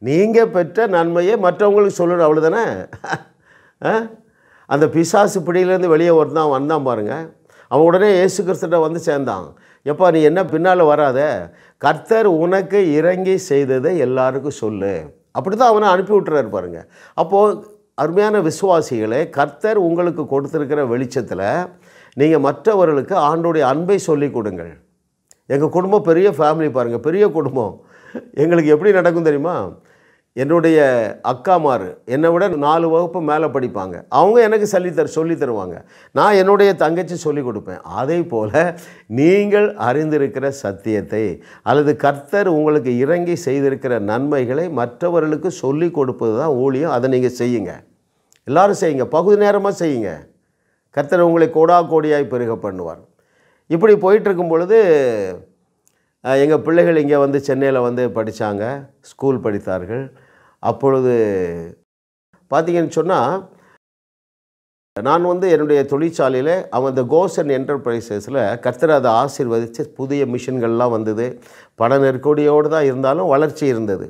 நீங்கள் பெற்ற நன்மையை மற்றவங்களுக்கு சொல்லணும், அவ்வளோதானே? அந்த பிசாசு பிடியிலேருந்து வெளியே ஒருத்தான் வந்தான் பாருங்கள். அவன் உடனே இயேசு கிறிஸ்துட்ட வந்து சேர்ந்தான். எப்பா நீ என்ன பின்னால் வராத, கர்த்தர் உனக்கு இறங்கி செய்ததை எல்லாருக்கும் சொல்லு. அப்படி தான் அவனை அனுப்பி விட்டுறாரு பாருங்க. அப்போது அருமையான விசுவாசிகளே, கர்த்தர் உங்களுக்கு கொடுத்துருக்கிற வெளிச்சத்தில் நீங்கள் மற்றவர்களுக்கு ஆண்டோடைய அன்பை சொல்லி கொடுங்கள். எங்கள் குடும்பம் பெரிய ஃபேமிலி பாருங்கள், பெரிய குடும்பம். எங்களுக்கு எப்படி நடக்கும் தெரியுமா? என்னுடைய அக்காமார் என்னை விட 4 வகுப்பு மேலே படிப்பாங்க. அவங்க எனக்கு சொல்லி தருவாங்க. நான் என்னுடைய தங்கச்சி சொல்லிக் கொடுப்பேன். அதே போல் நீங்கள் அறிந்திருக்கிற சத்தியத்தை அல்லது கர்த்தர் உங்களுக்கு இறங்கி செய்திருக்கிற நன்மைகளை மற்றவர்களுக்கு சொல்லிக் கொடுப்பது தான் ஊழியம். அதை நீங்கள் செய்யுங்க. எல்லோரும் செய்யுங்க, பகுதி நேரமாக செய்யுங்க. கர்த்தர் உங்களை கோடாய் பெருக பண்ணுவார். இப்படி போயிட்டுருக்கும் பொழுது எங்கள் பிள்ளைகள் இங்கே வந்து சென்னையில் வந்து படித்தாங்க, ஸ்கூல் படித்தார்கள். அப்பொழுது பார்த்தீங்கன்னு சொன்னால், நான் வந்து என்னுடைய தொழிற்சாலையில் அவன் இந்த கோசன் என்டர்பிரைசஸில் கர்த்தர் அதை ஆசீர்வதித்து புதிய மிஷின்கள்லாம் வந்தது. பண நெருக்கடியோடு தான் இருந்தாலும் வளர்ச்சி இருந்தது.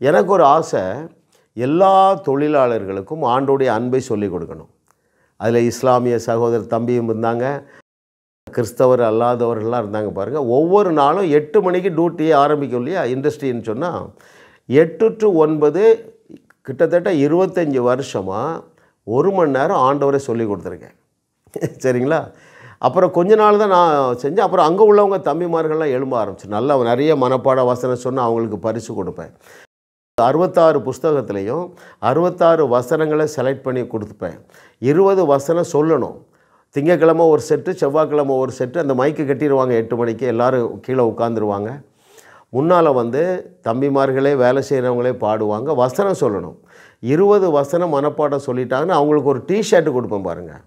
எனக்கு ஒரு ஆசை, எல்லா தொழிலாளர்களுக்கும் ஆண்டோடைய அன்பை சொல்லிக் கொடுக்கணும். அதில் இஸ்லாமிய சகோதரர் தம்பியும் இருந்தாங்க, கிறிஸ்தவர் அல்லாதவர்கள்லாம் இருந்தாங்க பாருங்கள். ஒவ்வொரு நாளும் 8 மணிக்கு டியூட்டியை ஆரம்பிக்கும் இல்லையா இண்டஸ்ட்ரின்னு சொன்னால், 8 to 9 கிட்டத்தட்ட 25 வருஷமாக 1 மணி நேரம் ஆண்டவரை சொல்லி கொடுத்துருக்கேன். சரிங்களா? அப்புறம் கொஞ்ச நாள் தான் நான் செஞ்சேன். அப்புறம் அங்கே உள்ளவங்க தம்பிமார்கள்லாம் எழும்ப ஆரம்பிச்சு. நல்லா நிறைய மனப்பாட வசனம் சொன்னால் அவங்களுக்கு பரிசு கொடுப்பேன். 66 புஸ்தகத்துலேயும் 66 வசனங்களை செலக்ட் பண்ணி கொடுத்துப்பேன். 20 வசனம் சொல்லணும். திங்கக்கிழமை ஒரு செட்டு, செவ்வாய்க்கிழமை ஒரு செட்டு. அந்த மைக்கு கட்டிடுவாங்க 8 மணிக்கு. எல்லோரும் கீழே உட்காந்துருவாங்க. முன்னால் வந்து தம்பிமார்களே வேலை செய்கிறவங்களே பாடுவாங்க, வசனம் சொல்லணும். 20 வசனம் மனப்பாடம் சொல்லிட்டாங்கன்னா அவங்களுக்கு ஒரு டிஷர்ட்டு கொடுப்பேன் பாருங்கள்.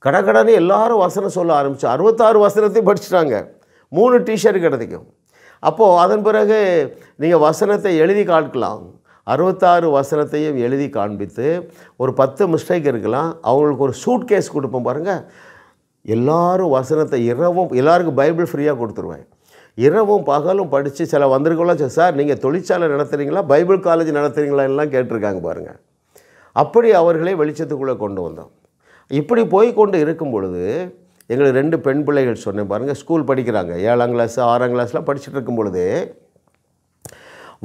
கடன்னு எல்லாரும் வசனம் சொல்ல ஆரம்பிச்சு 66 வசனத்தையும் படிச்சுட்டாங்க. 3 டிஷர்ட் கிடைக்கும். அப்போது அதன் பிறகு நீங்கள் வசனத்தை எழுதி காட்டலாம். 66 வசனத்தையும் எழுதி காண்பித்து ஒரு 10 மிஸ்டேக் இருக்கலாம். அவங்களுக்கு ஒரு சூட் கேஸ் கொடுப்போம் பாருங்கள். எல்லோரும் வசனத்தை இரவும், எல்லாருக்கும் பைபிள் ஃப்ரீயாக கொடுத்துருவேன். இரவும் பகலும் படித்து சில வந்திருக்கலாம். சார் நீங்கள் தொழிற்சாலை நடத்துகிறீங்களா, பைபிள் காலேஜ் நடத்துகிறீங்களா எல்லாம் கேட்டிருக்காங்க பாருங்கள். அப்படி அவர்களே வெளிச்சத்துக்குள்ளே கொண்டு வந்தோம். இப்படி போய் கொண்டு இருக்கும் பொழுது எங்களுக்கு 2 பெண் பிள்ளைகள் சொன்னேன் பாருங்கள், ஸ்கூல் படிக்கிறாங்க. 7ஆம் கிளாஸ் 6ஆம் கிளாஸ்லாம் படிச்சுட்டு இருக்கும் பொழுது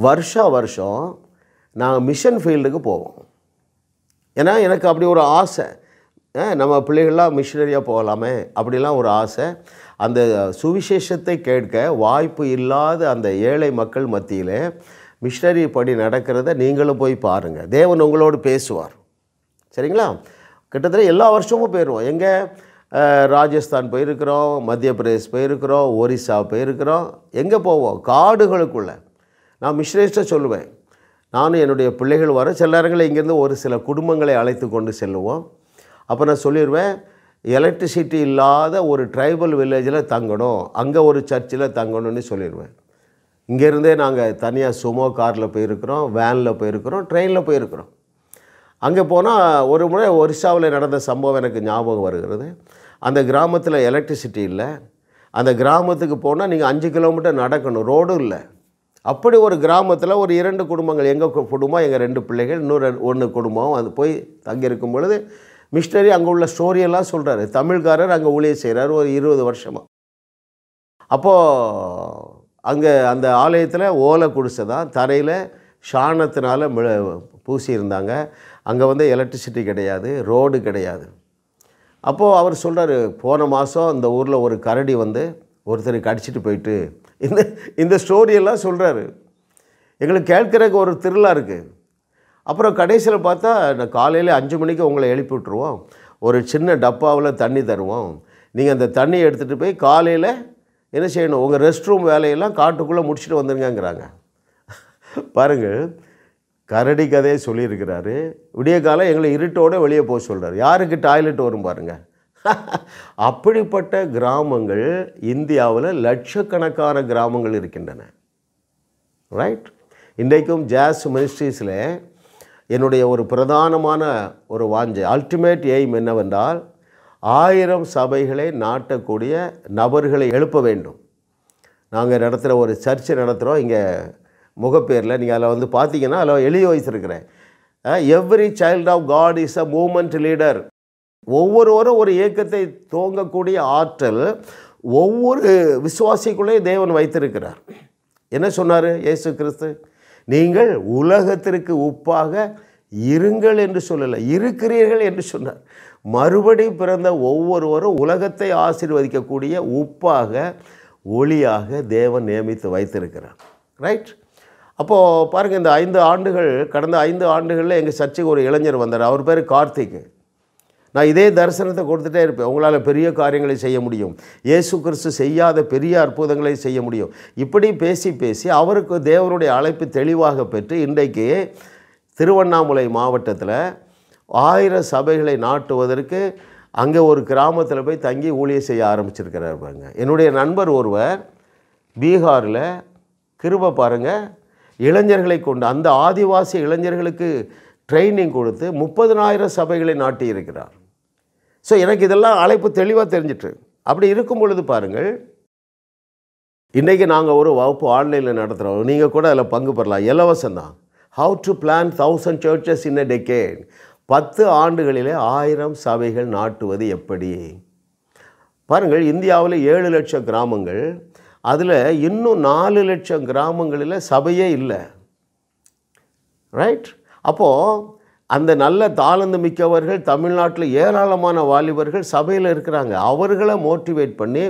வருஷம் நாங்கள் மிஷன் ஃபீல்டுக்கு போவோம். ஏன்னா எனக்கு அப்படி ஒரு ஆசை, நம்ம பிள்ளைகள்லாம் மிஷினரியாக போகலாமே அப்படிலாம் ஒரு ஆசை. அந்த சுவிசேஷத்தை கேட்க வாய்ப்பு இல்லாத அந்த ஏழை மக்கள் மத்தியில் மிஷினரி படி நடக்கிறத நீங்களும் போய் பாருங்கள். தேவன் உங்களோடு பேசுவார். சரிங்களா? கிட்டத்தட்ட எல்லா வருஷமும் போயிடுவோம். எங்கே ராஜஸ்தான் போயிருக்கிறோம், மத்திய பிரதேஷ் போயிருக்கிறோம், ஒரிசா போயிருக்கிறோம். எங்கே போவோம்? காடுகளுக்குள்ளே. நான் மிஷினரிஸ்ட்டை சொல்லுவேன், நானும் என்னுடைய பிள்ளைகள் வர சில நேரங்களில் இங்கேருந்து ஒரு சில குடும்பங்களை அழைத்து கொண்டு செல்லுவோம். அப்போ நான் சொல்லிடுவேன், எலக்ட்ரிசிட்டி இல்லாத ஒரு ட்ரைபல் வில்லேஜில் தங்கணும், அங்கே ஒரு சர்ச்சில் தங்கணும்னு சொல்லிடுவேன். இங்கேருந்தே நாங்கள் தனியாக சுமோ காரில் போயிருக்கிறோம், வேனில் போயிருக்கிறோம், ட்ரெயினில் போயிருக்கிறோம். அங்கே போனால் ஒரு முறை ஒரிசாவில் நடந்த சம்பவம் எனக்கு ஞாபகம் வருகிறது. அந்த கிராமத்தில் எலக்ட்ரிசிட்டி இல்லை. அந்த கிராமத்துக்கு போனால் நீங்கள் 5 கிலோமீட்டர் நடக்கணும், ரோடும் இல்லை. அப்படி ஒரு கிராமத்தில் ஒரு 2 குடும்பங்கள், எங்கள் குடும்பம், எங்கள் 2 பிள்ளைகள், இன்னொரு 1 குடும்பம் அது போய் தங்கியிருக்கும் பொழுது மிஷினரி அங்கே உள்ள ஸ்டோரியெல்லாம் சொல்கிறாரு. தமிழ்காரர் அங்கே ஊழியர் செய்கிறார் ஒரு 20 வருஷமாக. அப்போது அங்கே அந்த ஆலயத்தில் ஓலை குடிசை தான், தரையில் சாணத்தினால் பூசியிருந்தாங்க. அங்கே வந்து எலக்ட்ரிசிட்டி கிடையாது, ரோடு கிடையாது. அப்போது அவர் சொல்கிறார், போன மாதம் இந்த ஊரில் ஒரு கரடி வந்து ஒருத்தருக்கு அடிச்சிட்டு போயிட்டு இந்த ஸ்டோரியெல்லாம் சொல்கிறாரு. எங்களுக்கு கேட்குறதுக்கு ஒரு திருளா இருக்குது. அப்புறம் கடைசியில் பார்த்தா காலையில் 5 மணிக்கு உங்களை எழுப்பி விட்ருவோம், ஒரு சின்ன டப்பாவில் தண்ணி தருவோம், நீங்கள் அந்த தண்ணியை எடுத்துகிட்டு போய் காலையில் என்ன செய்யணும், உங்கள் ரெஸ்ட் ரூம் வேலையெல்லாம் காட்டுக்குள்ளே முடிச்சுட்டு வந்துருங்கிறாங்க. பாருங்கள், கரடி கதையை சொல்லியிருக்கிறாரு. விடிய காலம் எங்களை இருட்டோடு வெளியே போக சொல்கிறார். யாருக்கு டாய்லெட் வரும் பாருங்கள். அப்படிப்பட்ட கிராமங்கள் இந்தியாவில் லட்சக்கணக்கான கிராமங்கள் இருக்கின்றன. ரைட். இன்றைக்கும் ஜாஸ் மினிஸ்ட்ரீஸில் என்னுடைய ஒரு பிரதானமான ஒரு வாஞ்சை, அல்டிமேட் எய்ம் என்னவென்றால் 1000 சபைகளை நாட்டக்கூடிய நபர்களை எழுப்ப வேண்டும். நாங்கள் நடத்துகிற ஒரு சர்ச்சு நடத்துகிறோம். இங்கே முகப்பேரில் நீங்கள் அதில் வந்து பார்த்தீங்கன்னா அதில் எழுதி வைத்திருக்கிறேன், every child of God is a movement leader. ஒவ்வொருவரும் ஒரு இயக்கத்தை துவங்கக்கூடிய ஆற்றல் ஒவ்வொரு விசுவாசிக்குள்ளே தேவன் வைத்திருக்கிறார். என்ன சொன்னார் இயேசு கிறிஸ்து? நீங்கள் உலகத்திற்கு உப்பாக இருங்கள் என்று சொல்லலை, இருக்கிறீர்கள் என்று சொன்னார். மறுபடி பிறந்த ஒவ்வொருவரும் உலகத்தை ஆசீர்வதிக்கக்கூடிய உப்பாக, ஒளியாக தேவன் நியமித்து வைத்திருக்கிறார். ரைட். அப்போது பாருங்கள், இந்த 5 ஆண்டுகள், கடந்த 5 ஆண்டுகளில் எங்கள் சர்ச்சுக்கு ஒரு இளைஞர் வந்தார். அவர் பேர் கார்த்திக். நான் இதே தரிசனத்தை கொடுத்துட்டே இருப்பேன். உங்களால் பெரிய காரியங்களை செய்ய முடியும், இயேசு கிறிஸ்து செய்யாத பெரிய அற்புதங்களை செய்ய முடியும். இப்படி பேசி பேசி அவருக்கு தேவனுடைய அழைப்பு தெளிவாக பெற்று இன்றைக்கு திருவண்ணாமலை மாவட்டத்தில் 1000 சபைகளை நாட்டுவதற்கு அங்கே ஒரு கிராமத்தில் போய் தங்கி ஊழியம் செய்ய ஆரம்பிச்சிருக்கிறார். பாருங்க, என்னுடைய நண்பர் ஒருவர் பீகாரில் கிருபை பாருங்கள், இளைஞர்களை கொண்டு அந்த ஆதிவாசி இளைஞர்களுக்கு ட்ரைனிங் கொடுத்து 30,000 சபைகளை நாட்டி இருக்கிறார். ஸோ எனக்கு இதெல்லாம் அழைப்பு தெளிவாக தெரிஞ்சிட்டு. அப்படி இருக்கும் பொழுது பாருங்கள், இன்றைக்கி நாங்கள் ஒரு வகுப்பு ஆன்லைனில் நடத்துகிறோம். நீங்கள் கூட அதில் பங்கு பெறலாம், இலவசம் தான். How to plan 1000 churches in a decade. 10 ஆண்டுகளிலே 1000 சபைகள் நாட்டுவது எப்படி? பாருங்கள், இந்தியாவில் 7 லட்சம் கிராமங்கள், அதில் இன்னும் 4 லட்சம் கிராமங்களில் சபையே இல்லை. ரைட். அப்போது அந்த நல்ல தாளந்து மிக்கவர்கள் தமிழ்நாட்டில் ஏராளமான வாலிபர்கள் சபையில் இருக்கிறாங்க. அவர்களை மோட்டிவேட் பண்ணி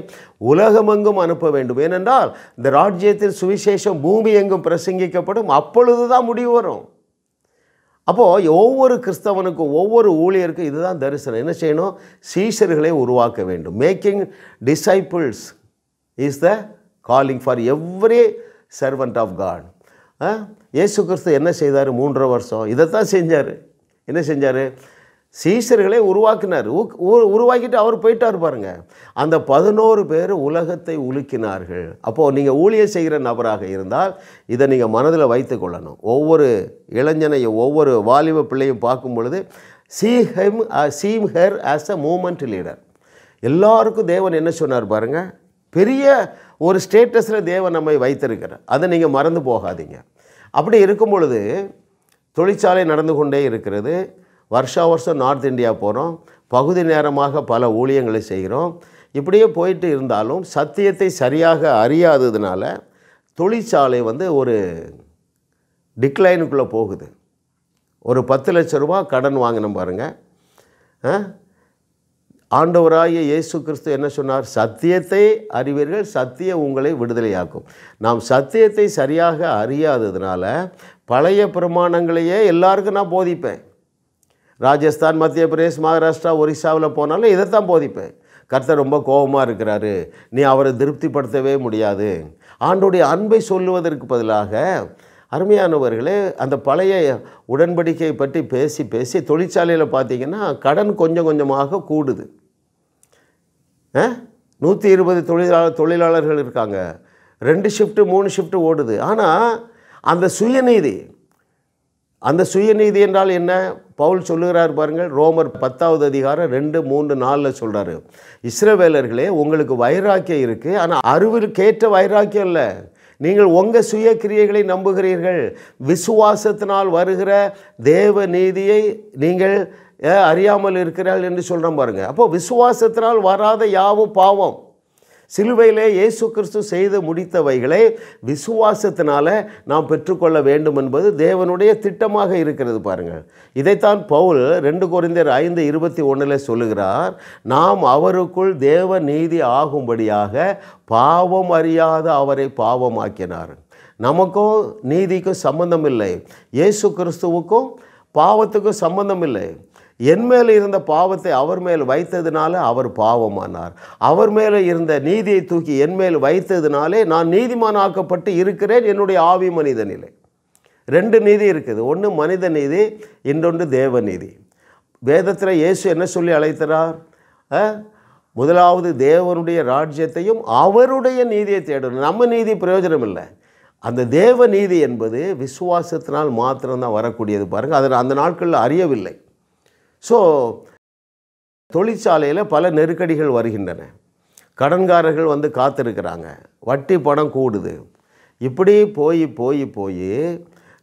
உலகமெங்கும் அனுப்ப வேண்டும். ஏனென்றால் இந்த ராஜ்யத்தில் சுவிசேஷம் பூமி எங்கும் பிரசங்கிக்கப்படும், அப்பொழுது தான் முடிவு வரும். அப்போது ஒவ்வொரு கிறிஸ்தவனுக்கும் ஒவ்வொரு ஊழியருக்கும் இதுதான் தரிசனம். என்ன செய்யணும்? சீஷர்களை உருவாக்க வேண்டும். Making disciples is the calling for every servant of God. இயேசு கிறிஸ்து என்ன செய்தார்? 3.5 வருஷம் இதைத்தான் செஞ்சார். என்ன செஞ்சார்? சீஷர்களை உருவாக்கினார். உருவாக்கிட்டு அவர் போயிட்டார். பாருங்கள், அந்த 11 பேர் உலகத்தை உலுக்கினார்கள். அப்போது நீங்கள் ஊழியம் செய்கிற நபராக இருந்தால் இதை நீங்கள் மனதில் வைத்து கொள்ளணும். ஒவ்வொரு இளைஞனையும் ஒவ்வொரு வாலிப பிள்ளையும் பார்க்கும் பொழுது see her as a movement leader. எல்லாருக்கும் தேவன் என்ன சொன்னார் பாருங்கள், பெரிய ஒரு ஸ்டேட்டஸில் தேவன் நம்மை வைத்திருக்கிறார். அதை நீங்கள் மறந்து போகாதீங்க. அப்படி இருக்கும் பொழுது தொழிற்சாலை நடந்து கொண்டே இருக்கிறது. வருஷம் நார்த் இந்தியா போகிறோம், பகுதி நேரமாக பல ஊழியங்களை செய்கிறோம். இப்படியே போயிட்டு இருந்தாலும் சத்தியத்தை சரியாக அறியாததுனால தொழிற்சாலை வந்து ஒரு டிக்ளைனுக்குள்ளே போகுது. ஒரு 10 லட்ச ரூபா கடன் வாங்கினோம் பாருங்கள். ஆண்டவராகிய இயேசு கிறிஸ்து என்ன சொன்னார்? சத்தியத்தை அறிவீர்கள், சத்தியம் உங்களை விடுதலையாக்கும். நாம் சத்தியத்தை சரியாக அறியாததுனால பழைய பிரமாணங்களையே எல்லாருக்கும் நான் போதிப்பேன். ராஜஸ்தான், மத்திய பிரதேஷ், மகாராஷ்டிரா, ஒரிசாவில் போனாலும் இதைத்தான் போதிப்பேன். கர்த்தர் ரொம்ப கோபமாக இருக்கிறாரு, நீ அவரை திருப்திப்படுத்தவே முடியாது. ஆண்டோடைய அன்பை சொல்லுவதற்கு பதிலாக அருமையானவர்களே, அந்த பழைய உடன்படிக்கையை பற்றி பேசி பேசி தொழிற்சாலையில் பார்த்திங்கன்னா கடன் கொஞ்சம் கொஞ்சமாக கூடுது. 120 தொழிலாளர்கள் இருக்காங்க, 2 ஷிஃப்ட்டு 3 ஷிஃப்ட்டு ஓடுது. ஆனால் அந்த சுயநீதி என்றால் என்ன? பவுல் சொல்லுகிறார் பாருங்கள், ரோமர் 10வது அதிகாரம் 2, 3, 4 சொல்கிறாரு, இஸ்ரவேலர்களே உங்களுக்கு வைராக்கியம் இருக்குது, ஆனால் அறிவிற்கேற்ற வைராக்கியம் இல்லை. நீங்கள் உங்கள் சுய கிரியைகளை நம்புகிறீர்கள். விசுவாசத்தினால் வருகிற தேவ நீதியை நீங்கள் அறியாமல் இருக்கிறார்கள் என்று சொல்கிறோம் பாருங்கள். அப்போது விசுவாசத்தினால் வராத யாவும் பாவம். சிலுவையிலே இயேசு கிறிஸ்து செய்து முடித்தவைகளை விசுவாசத்தினால நாம் பெற்றுக்கொள்ள வேண்டும் என்பது தேவனுடைய திட்டமாக இருக்கிறது. பாருங்கள், இதைத்தான் பவுல் 2 கொரிந்தியர் 5:21 சொல்லுகிறார், நாம் அவருக்குள் தேவ நீதி ஆகும்படியாக பாவம் அறியாத அவரை பாவமாக்கினார். நமக்கும் நீதிக்கும் சம்பந்தம் இல்லை, இயேசு கிறிஸ்துவுக்கும் பாவத்துக்கும் சம்பந்தம் இல்லை. என் மேலே இருந்த பாவத்தை அவர் மேல் வைத்ததினால அவர் பாவமானார். அவர் மேலே இருந்த நீதியை தூக்கி என் மேல் வைத்ததினாலே நான் நீதிமானாக்கப்பட்டு இருக்கிறேன் என்னுடைய ஆவி மனிதனிலே. 2 நீதி இருக்குது, ஒன்று மனித நீதி, இன்னொன்று தேவ நீதி. வேதத்தில் இயேசு என்ன சொல்லி அழைத்தார்? முதலாவது தேவனுடைய ராஜ்யத்தையும் அவருடைய நீதியை தேடணும். நம்ம நீதி பிரயோஜனம் இல்லை. அந்த தேவ நீதி என்பது விசுவாசத்தினால் மாத்திரம்தான் வரக்கூடியது. பாருங்கள், அதை அந்த நாட்களில் அறியவில்லை. ஸோ தொழிற்சாலையில் பல நெருக்கடிகள் வருகின்றன. கடன்காரர்கள் வந்து காத்திருக்கிறாங்க, வட்டி பணம் கூடுது. இப்படி போய் போய் போய்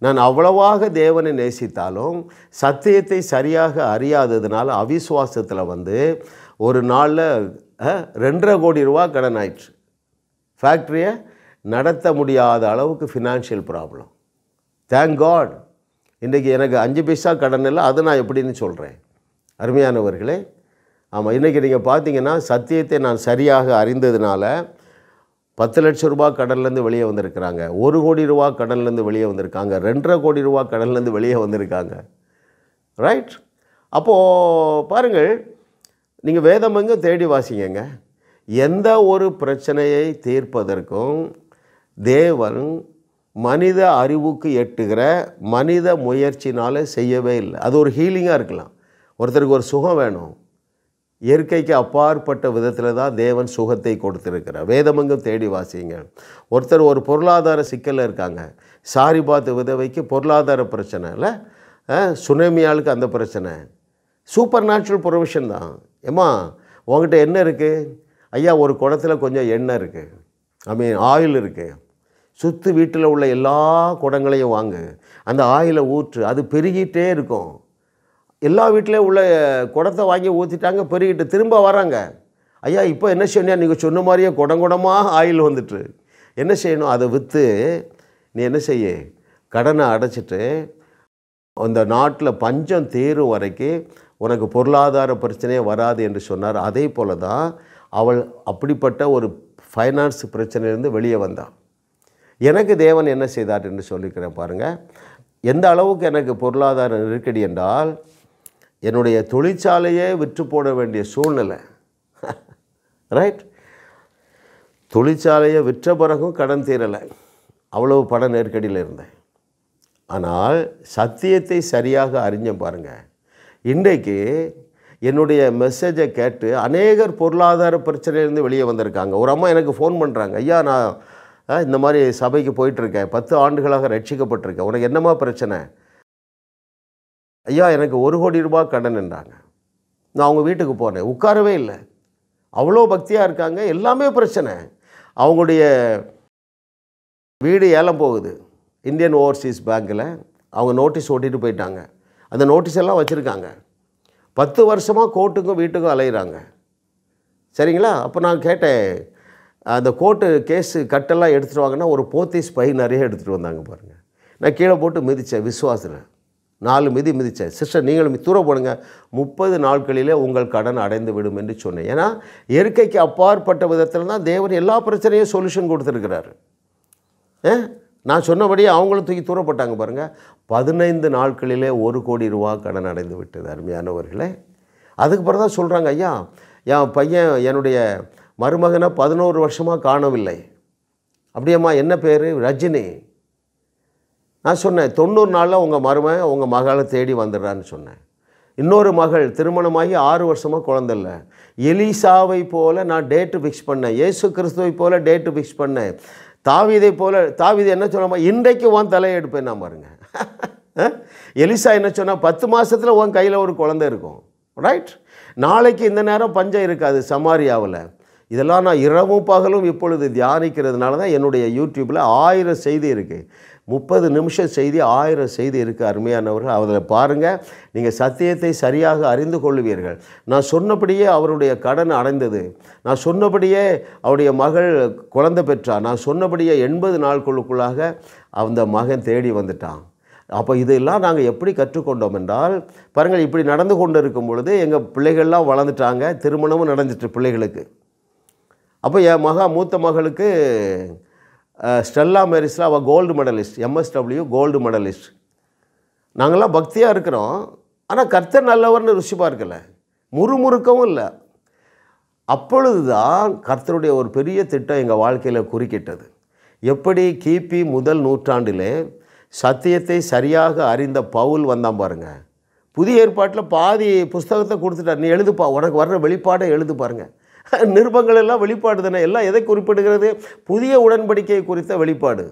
நான் அவ்வளவாக தேவனை நேசித்தாலும் சத்தியத்தை சரியாக அறியாததுனால அவிசுவாசத்தில் வந்து ஒரு நாளில் 2.5 கோடி ரூபா கடன் ஆயிடுச்சு. ஃபேக்ட்ரியை நடத்த முடியாத அளவுக்கு ஃபினான்ஷியல் ப்ராப்ளம். தேங்க் காட் இன்றைக்கி எனக்கு 5 பைசா கடன் இல்லை. அது நான் எப்படின்னு சொல்கிறேன் அருமையானவர்களே. ஆமாம், இன்றைக்கி நீங்கள் பார்த்தீங்கன்னா சத்தியத்தை நான் சரியாக அறிந்ததுனால 10 லட்சம் ரூபா கடன்லேருந்து வெளியே வந்திருக்கிறாங்க, 1 கோடி ரூபா கடன்லேருந்து வெளியே வந்திருக்காங்க, 2.5 கோடி ரூபா கடன்லேருந்து வெளியே வந்திருக்காங்க. ரைட்? அப்போது பாருங்கள், நீங்கள் வேதம் எங்கும் தேடி வாசிங்கங்க. எந்த ஒரு பிரச்சனையை தீர்ப்பதற்கும் தேவன் மனித அறிவுக்கு எட்டுகிற மனித முயற்சினால் செய்யவே இல்லை. அது ஒரு ஹீலிங்காக இருக்கலாம், ஒருத்தருக்கு ஒரு சுகம் வேணும், இயற்கைக்கு அப்பாற்பட்ட விதத்தில் தான் தேவன் சுகத்தை கொடுத்துருக்கிறார். வேதமெங்கும் தேடி வாசிங்க. ஒருத்தர் ஒரு பொருளாதார சிக்கலில் இருக்காங்க, சாரிபாத் விதவைக்கு பொருளாதார பிரச்சனை இல்லை, சுனேமியாளுக்கு அந்த பிரச்சனை. சூப்பர் நேச்சுரல் ப்ரொவிஷன் தான். ஏம்மா உங்கள்கிட்ட என்ன இருக்குது? ஐயா ஒரு குடத்தில் கொஞ்சம் எண்ணெய் இருக்குது, ஆயில் இருக்குது, சுற்று வீட்டில் உள்ள எல்லா குடங்களையும் வாங்கு, அந்த ஆயிலை ஊற்று, அது பெருகிட்டே இருக்கும். எல்லா வீட்டிலையும் உள்ள குடத்தை வாங்கி ஊற்றிட்டாங்க, பெருகிட்டு திரும்ப வராங்க. ஐயா இப்போ என்ன செய்யணும்? நீங்கள் சொன்ன மாதிரியே குடங்குடமாக ஆயில் வந்துட்டு என்ன செய்யணும்? அதை விற்று நீ என்ன செய்ய, கடனை அடைச்சிட்டு அந்த நாட்டில் பஞ்சம் தீரும் வரைக்கும் உனக்கு பொருளாதார பிரச்சனையே வராது என்று சொன்னார். அதே போல் தான் அவள் அப்படிப்பட்ட ஒரு ஃபைனான்ஸ் பிரச்சனையிலேருந்து வெளியே வந்தாள். எனக்கு தேவன் என்ன செய்தார் என்று சொல்லிக்கிறேன் பாருங்கள். எந்த அளவுக்கு எனக்கு பொருளாதார நெருக்கடி என்றால் என்னுடைய தொழிற்சாலையே விற்று போட வேண்டிய சூழ்நிலை. ரைட்? தொழிற்சாலையை விற்ற பிறகும் கடன் தீரலை, அவ்வளவு பண நெருக்கடியில் இருந்தேன். ஆனால் சத்தியத்தை சரியாக அறிஞ்சேன் பாருங்கள். இன்றைக்கு என்னுடைய மெசேஜை கேட்டு அநேகர் பொருளாதார பிரச்சனையிலேருந்து வெளியே வந்திருக்காங்க. ஒரு அம்மா எனக்கு ஃபோன் பண்ணுறாங்க, ஐயா நான் இந்த மாதிரி சபைக்கு போயிட்டுருக்கேன், 10 ஆண்டுகளாக ரட்சிக்கப்பட்டிருக்கேன், உனக்கு என்னம்மா பிரச்சனை? ஐயா எனக்கு 1 கோடி ரூபா கடன் என்றாங்க. நான் அவங்க வீட்டுக்கு போனேன், உட்காரவே இல்லை, அவ்வளோ பக்தியாக இருக்காங்க, எல்லாமே பிரச்சனை. அவங்களுடைய வீடு ஏலம் போகுது, இந்தியன் ஓவர்சீஸ் பேங்க்கில். அவங்க நோட்டீஸ் ஓட்டிகிட்டு போயிட்டாங்க, அந்த நோட்டீஸ் எல்லாம் வச்சுருக்காங்க. 10 வருஷமாக கோர்ட்டுக்கும் வீட்டுக்கும் அலையிறாங்க. சரிங்களா? அப்போ நான் கேட்டேன், அந்த கோர்ட்டு கேஸு கட்டெல்லாம் எடுத்துகிட்டு வாங்கன்னா ஒரு போத்தீஸ் பை நிறைய எடுத்துகிட்டு வந்தாங்க பாருங்கள். நான் கீழே போட்டு மிதித்தேன், விசுவாசத்தில் 4 மிதி மிதித்தேன். சிஸ்டர் நீங்களும் தூர போடுங்க, 30 நாட்களிலே உங்கள் கடன் அடைந்து விடும் என்று சொன்னேன். ஏன்னா இயற்கைக்கு அப்பாற்பட்ட விதத்தில் தான் தேவன் எல்லா பிரச்சனையும் சொல்யூஷன் கொடுத்துருக்கிறாரு. நான் சொன்னபடியே அவங்களும் தூக்கி தூரப்பட்டாங்க பாருங்கள். 15 நாட்களிலே 1 கோடி ரூபா கடன் அடைந்து விட்டது அருமையானவர்களே. அதுக்கு பிறகு தான் சொல்கிறாங்க, ஐயா என் பையன் என்னுடைய மருமகனை 11 வருஷமாக காணவில்லை. அப்படியம்மா என்ன பேர்? ரஜினி. நான் சொன்னேன் 90 நாளில் உங்கள் மருமகன் உங்கள் மகளை தேடி வந்துடுறான்னு சொன்னேன். இன்னொரு மகள் திருமணமாகி 6 வருஷமாக குழந்தை இல்லை. எலிசாவை போல் நான் டேட்டு ஃபிக்ஸ் பண்ணேன், இயேசு கிறிஸ்துவை போல் டேட்டு ஃபிக்ஸ் பண்ணேன், தாவீதை போல். தாவீது என்ன சொன்னாமா, இன்றைக்கு உன் தலையை எடுப்பேன் நான் பாருங்க. எலிசா என்ன சொன்னால் 10 மாதத்தில் உன் கையில் ஒரு குழந்தை இருக்கும். ரைட்? நாளைக்கு இந்த நேரம் பஞ்சம் இருக்காது சமாரியாவில். இதெல்லாம் நான் இரவும் பகலும் இப்பொழுது தியானிக்கிறதுனால தான் என்னுடைய யூடியூப்பில் 1000 செய்தி இருக்குது. 30 நிமிஷம் செய்தி 1000 செய்தி இருக்குது அருமையானவர்கள். அதில் பாருங்கள், நீங்கள் சத்தியத்தை சரியாக அறிந்து கொள்வீர்கள். நான் சொன்னபடியே அவருடைய கடன் அடைந்தது. நான் சொன்னபடியே அவருடைய மகள் குழந்தை பெற்றார். நான் சொன்னபடியே 80 நாட்களுக்குள்ளாக அந்த மகன் தேடி வந்துட்டான். அப்போ இதெல்லாம் நாங்கள் எப்படி கற்றுக்கொண்டோம் என்றால், பாருங்கள், இப்படி நடந்து கொண்டு இருக்கும் பொழுது எங்கள் பிள்ளைகள்லாம் வளர்ந்துட்டாங்க, திருமணமும் நடந்துட்டு பிள்ளைகளுக்கு. அப்போ என் மூத்த மகளுக்கு ஸ்டெல்லா மேரிஸில் அவள் gold medalist, MSW gold medalist. நாங்கள்லாம் பக்தியாக இருக்கிறோம், ஆனால் கர்த்தர் நல்லவர்னு ருசி பார்க்கலை, முறுமுறுக்கவும் இல்லை. அப்பொழுது தான் கர்த்தருடைய ஒரு பெரிய திட்டம் எங்கள் வாழ்க்கையில் குறுக்கிட்டது. எப்படி கிபி முதல் நூற்றாண்டிலே சத்தியத்தை சரியாக அறிந்த பவுல் வந்தான் பாருங்கள். புதிய ஏற்பாட்டில் பாதி புஸ்தகத்தை கொடுத்துட்டார், நீ எழுதுப்பா, உனக்கு வர்ற வெளிப்பாடை எழுது பாருங்கள். நிருபங்கள் எல்லாம் வெளிப்பாடு தானே, எல்லாம் எதை குறிப்பிடுகிறது? புதிய உடன்படிக்கை குறித்த வெளிப்பாடு.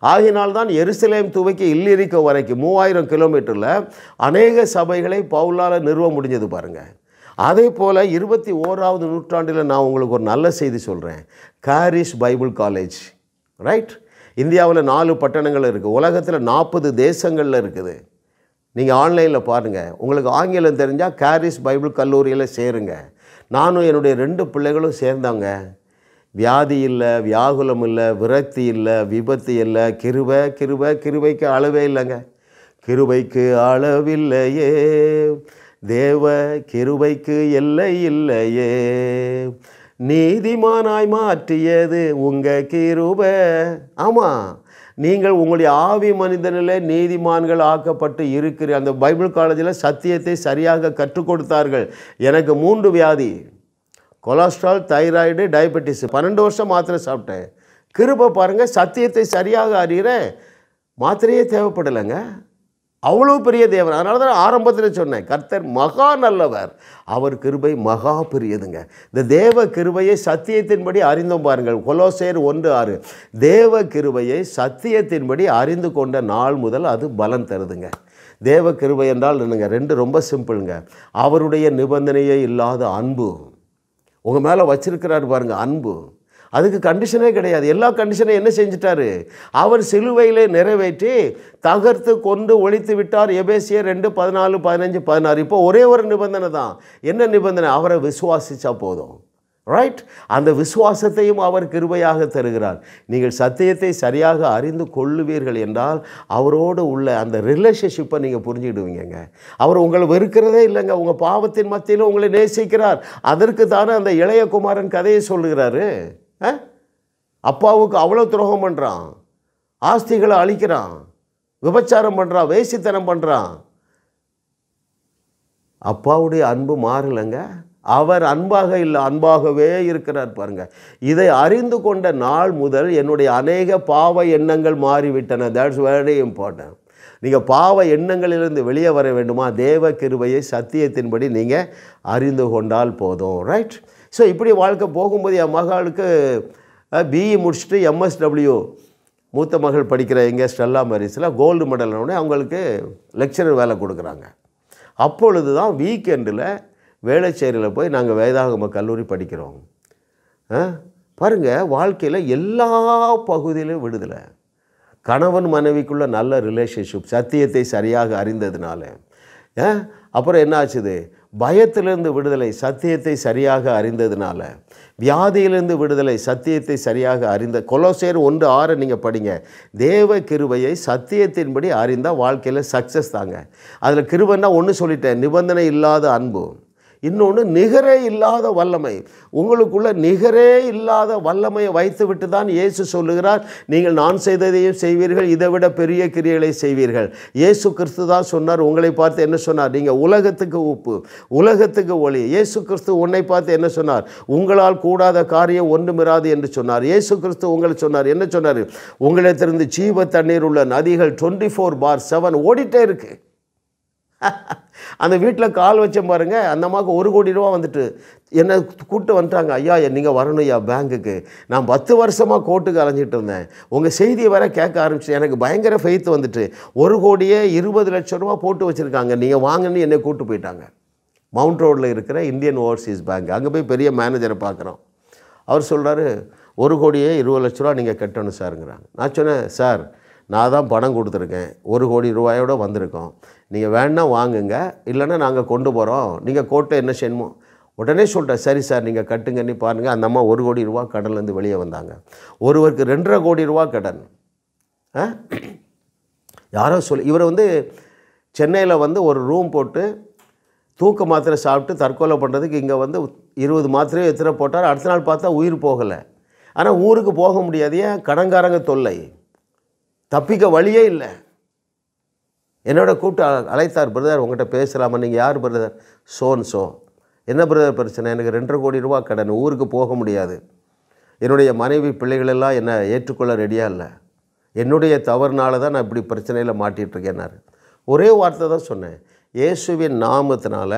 ஆகினால்தான் எருசலேம் துவக்கி இல்லிரிக்கோ வரைக்கும் 3000 கிலோமீட்டரில் அநேக சபைகளை பவுலால் நிறுவ முடிஞ்சது பாருங்கள். அதே போல் 21ஆவது நூற்றாண்டில் நான் உங்களுக்கு ஒரு நல்ல செய்தி சொல்கிறேன். காரிஸ் பைபிள் காலேஜ், ரைட்? இந்தியாவில் 4 பட்டணங்கள் இருக்குது, உலகத்தில் 40 தேசங்களில் இருக்குது. நீங்கள் ஆன்லைனில் பாருங்கள், உங்களுக்கு ஆங்கிலம் தெரிஞ்சால் காரிஸ் பைபிள் கல்லூரியில் சேருங்க. நானும் என்னுடைய 2 பிள்ளைகளும் சேர்ந்தாங்க. வியாதி இல்லை, வியாகுலம் இல்லை, விரக்தி இல்லை, விபத்து இல்லை. கிருபைக்கு அளவே இல்லைங்க. கிருபைக்கு அளவில்லையே, தேவ கிருபைக்கு எல்லை இல்லையே, நீதிமானாய் மாற்றியது உங்கள் கிருபை. ஆமாம், நீங்கள் உங்களுடைய ஆவி மனிதனிலே நீதிமான்கள் ஆக்கப்பட்டு இருக்கிற அந்த பைபிள் காலேஜில் சத்தியத்தை சரியாக கற்றுக் கொடுத்தார்கள். எனக்கு 3 வியாதி, கொலஸ்ட்ரால், தைராய்டு, டயபெட்டிஸ். 12 வருஷம் மாத்திரை சாப்பிட்டேன். கிருபை பாருங்கள், சத்தியத்தை சரியாக அறிகிறேன், மாத்திரையே தேவைப்படலைங்க. அவ்வளோ பெரிய தேவன். அதனால தான் ஆரம்பத்தில் சொன்னேன், கர்த்தர் மகா நல்லவர், அவர் கிருபை மகா பெரியதுங்க. இந்த தேவ கிருபையை சத்தியத்தின்படி அறிந்தோம் பாருங்கள். கொலோசையர் 1:6, தேவ கிருபையை சத்தியத்தின்படி அறிந்து கொண்ட நாள் முதல் அது பலன் தருதுங்க. தேவ கிருபை என்றால் என்னங்க? 2 ரொம்ப சிம்பிளுங்க. அவருடைய நிபந்தனையே இல்லாத அன்பு உங்கள் மேலே வச்சிருக்கிறார் பாருங்கள், அன்பு. அதுக்கு கண்டிஷனே கிடையாது. எல்லா கண்டிஷனையும் என்ன செஞ்சிட்டாரு? அவர் சிலுவையிலே நிறைவேற்றி தகர்த்து கொண்டு ஒழித்து விட்டார். எபேசியர் 2:14, 15, 16. இப்போ ஒரே ஒரு நிபந்தனை தான். என்ன நிபந்தனை? அவரை விசுவாசிச்சா போதும், ரைட்? அந்த விசுவாசத்தையும் அவர் கிருபையாக தருகிறார். நீங்கள் சத்தியத்தை சரியாக அறிந்து கொள்ளுவீர்கள் என்றால் அவரோடு உள்ள அந்த ரிலேஷன்ஷிப்பை நீங்கள் புரிஞ்சுக்கிடுவீங்க. அவர் உங்களை வெறுக்கிறதே இல்லைங்க, உங்கள் பாவத்தின் மத்தியில் உங்களை நேசிக்கிறார். அதற்கு தானே அந்த இளைய குமாரன் கதையை சொல்லுகிறாரு. அப்பாவுக்கு அவ்வளோ துரோகம் பண்ணுறான், ஆஸ்திகளை அழிக்கிறான், விபச்சாரம் பண்ணுறான், வேசித்தனம் பண்ணுறான். அப்பாவுடைய அன்பு மாறலைங்க. அவர் அன்பாக இல்லை, அன்பாகவே இருக்கிறார் பாருங்கள். இதை அறிந்து கொண்ட நாள் முதல் என்னுடைய அநேக பாவ எண்ணங்கள் மாறிவிட்டன. That's very important. நீங்கள் பாவ எண்ணங்களிலிருந்து வெளியே வர வேண்டுமா? தேவ கிருபையை சத்தியத்தின்படி நீங்கள் அறிந்து கொண்டால் போதும், ரைட்? ஸோ இப்படி வாழ்க்கை போகும்போது என் மகளுக்கு BE முடிச்சுட்டு MSW மூத்த மகள் படிக்கிற எங்கள் ஸ்டெல்லா மேரிஸில் கோல்டு மெடல்னோடனே அவங்களுக்கு லெக்சரர் வேலை கொடுக்குறாங்க. அப்பொழுது தான் வீக்கெண்டில் வேளச்சேரியில் போய் நாங்கள் வேதாகம கல்லூரி படிக்கிறோம். பாருங்கள், வாழ்க்கையில் எல்லா பகுதியிலும் விடுதலை. கணவன் மனைவிக்குள்ள நல்ல ரிலேஷன்ஷிப் சத்தியத்தை சரியாக அறிந்ததுனால. அப்புறம் என்ன ஆச்சுது? பயத்திலிருந்து விடுதலை சத்தியத்தை சரியாக அறிந்ததுனால. வியாதியிலிருந்து விடுதலை சத்தியத்தை சரியாக அறிந்த. கொலோசையர் 1:6 நீங்கள் படிங்க. தேவ கிருபையை சத்தியத்தின்படி அறிந்தால் வாழ்க்கையில் சக்ஸஸ் தாங்க. அதில் கிருபைன்னா ஒன்று சொல்லிட்டேன், நிபந்தனை இல்லாத அன்பு. இன்னொன்று நிகரே இல்லாத வல்லமை. உங்களுக்குள்ள நிகரே இல்லாத வல்லமையை வைத்து விட்டு தான் இயேசு சொல்லுகிறார், நீங்கள் நான் செய்ததையும் செய்வீர்கள், இதை விட பெரிய கிரியைகளை செய்வீர்கள். இயேசு கிறிஸ்து தான் சொன்னார். உங்களை பார்த்து என்ன சொன்னார்? நீங்கள் உலகத்துக்கு உப்பு, உலகத்துக்கு ஒளி. இயேசு கிறிஸ்து உன்னை பார்த்து என்ன சொன்னார்? உங்களால் கூடாத காரியம் ஒன்றுமிராது என்று சொன்னார். இயேசு கிறிஸ்து உங்களை சொன்னார், என்ன சொன்னார்? உங்களிடத்திலிருந்து ஜீவ தண்ணீர் உள்ள நதிகள் 24/7 ஓடிட்டே இருக்கு. அந்த வீட்டில் கால் வச்சேன் பாருங்க, அந்த அம்மாவுக்கு 1 கோடி ரூபா வந்துட்டு என்னை கூப்பிட்டு வந்துட்டாங்க. ஐயா, நீங்கள் வரணும் ஐயா பேங்க்குக்கு. நான் 10 வருஷமாக கோர்ட்டுக்கு அலைஞ்சிட்டு இருந்தேன், உங்கள் செய்தியை வர கேட்க ஆரம்பிச்சேன். எனக்கு பயங்கர ஃபெய்த் வந்துட்டு 1 கோடியே 20 லட்சம் ரூபா போட்டு வச்சுருக்காங்க, நீங்கள் வாங்கன்னு என்னை கூப்பிட்டு போயிட்டாங்க. மவுண்ட் ரோடில் இருக்கிற இந்தியன் ஓவர்சீஸ் பேங்க். அங்கே போய் பெரிய மேனேஜரை பார்க்குறோம். அவர் சொல்கிறாரு, 1 கோடியே 20 லட்ச ரூபா நீங்கள் கட்டணும் சாருங்கிறாங்க. நான் சொன்னேன், சார் நான் தான் பணம் கொடுத்துருக்கேன், 1 கோடி ரூபாயோடு வந்திருக்கோம், நீங்கள் வேணா வாங்குங்க, இல்லைன்னா நாங்கள் கொண்டு போகிறோம், நீங்கள் கோர்ட்டை என்ன செய்யணுமோ. உடனே சொல்லிட்டேன், சரி சார் நீங்கள் கட்டுங்கன்னு பாருங்கள். அந்த அம்மா 1 கோடி ரூபா கடன்லேருந்து வெளியே வந்தாங்க. ஒருவருக்கு 2.5 கோடி ரூபா கடன். யாரோ இவர் சென்னையில் ஒரு ரூம் போட்டு தூக்க மாத்திரை சாப்பிட்டு தற்கொலை பண்ணுறதுக்கு இங்கே 20 மாத்திரையோ எத்தனை போட்டார். அடுத்த நாள் பார்த்தா உயிர் போகலை. ஆனால் ஊருக்கு போக முடியாது. ஏன்? கடன்காரங்க தொல்லை, தப்பிக்க வழியே இல்லை. என்னோட கூப்பிட்டு அழைத்தார், பிரதர் உங்கள்கிட்ட பேசலாமா? நீங்கள் யார் பிரதர்? சோ. என்ன பிரதர் பிரச்சனை? எனக்கு 2.5 கோடி ரூபா கடன், ஊருக்கு போக முடியாது, என்னுடைய மனைவி பிள்ளைகளெல்லாம் என்னை ஏற்றுக்கொள்ள ரெடியாக இல்லை, என்னுடைய தவறுனால தான் நான் இப்படி பிரச்சனையில் மாட்டிகிட்ருக்கேன்னாரு. ஒரே வார்த்தை தான் சொன்னேன், இயேசுவின் நாமத்தினால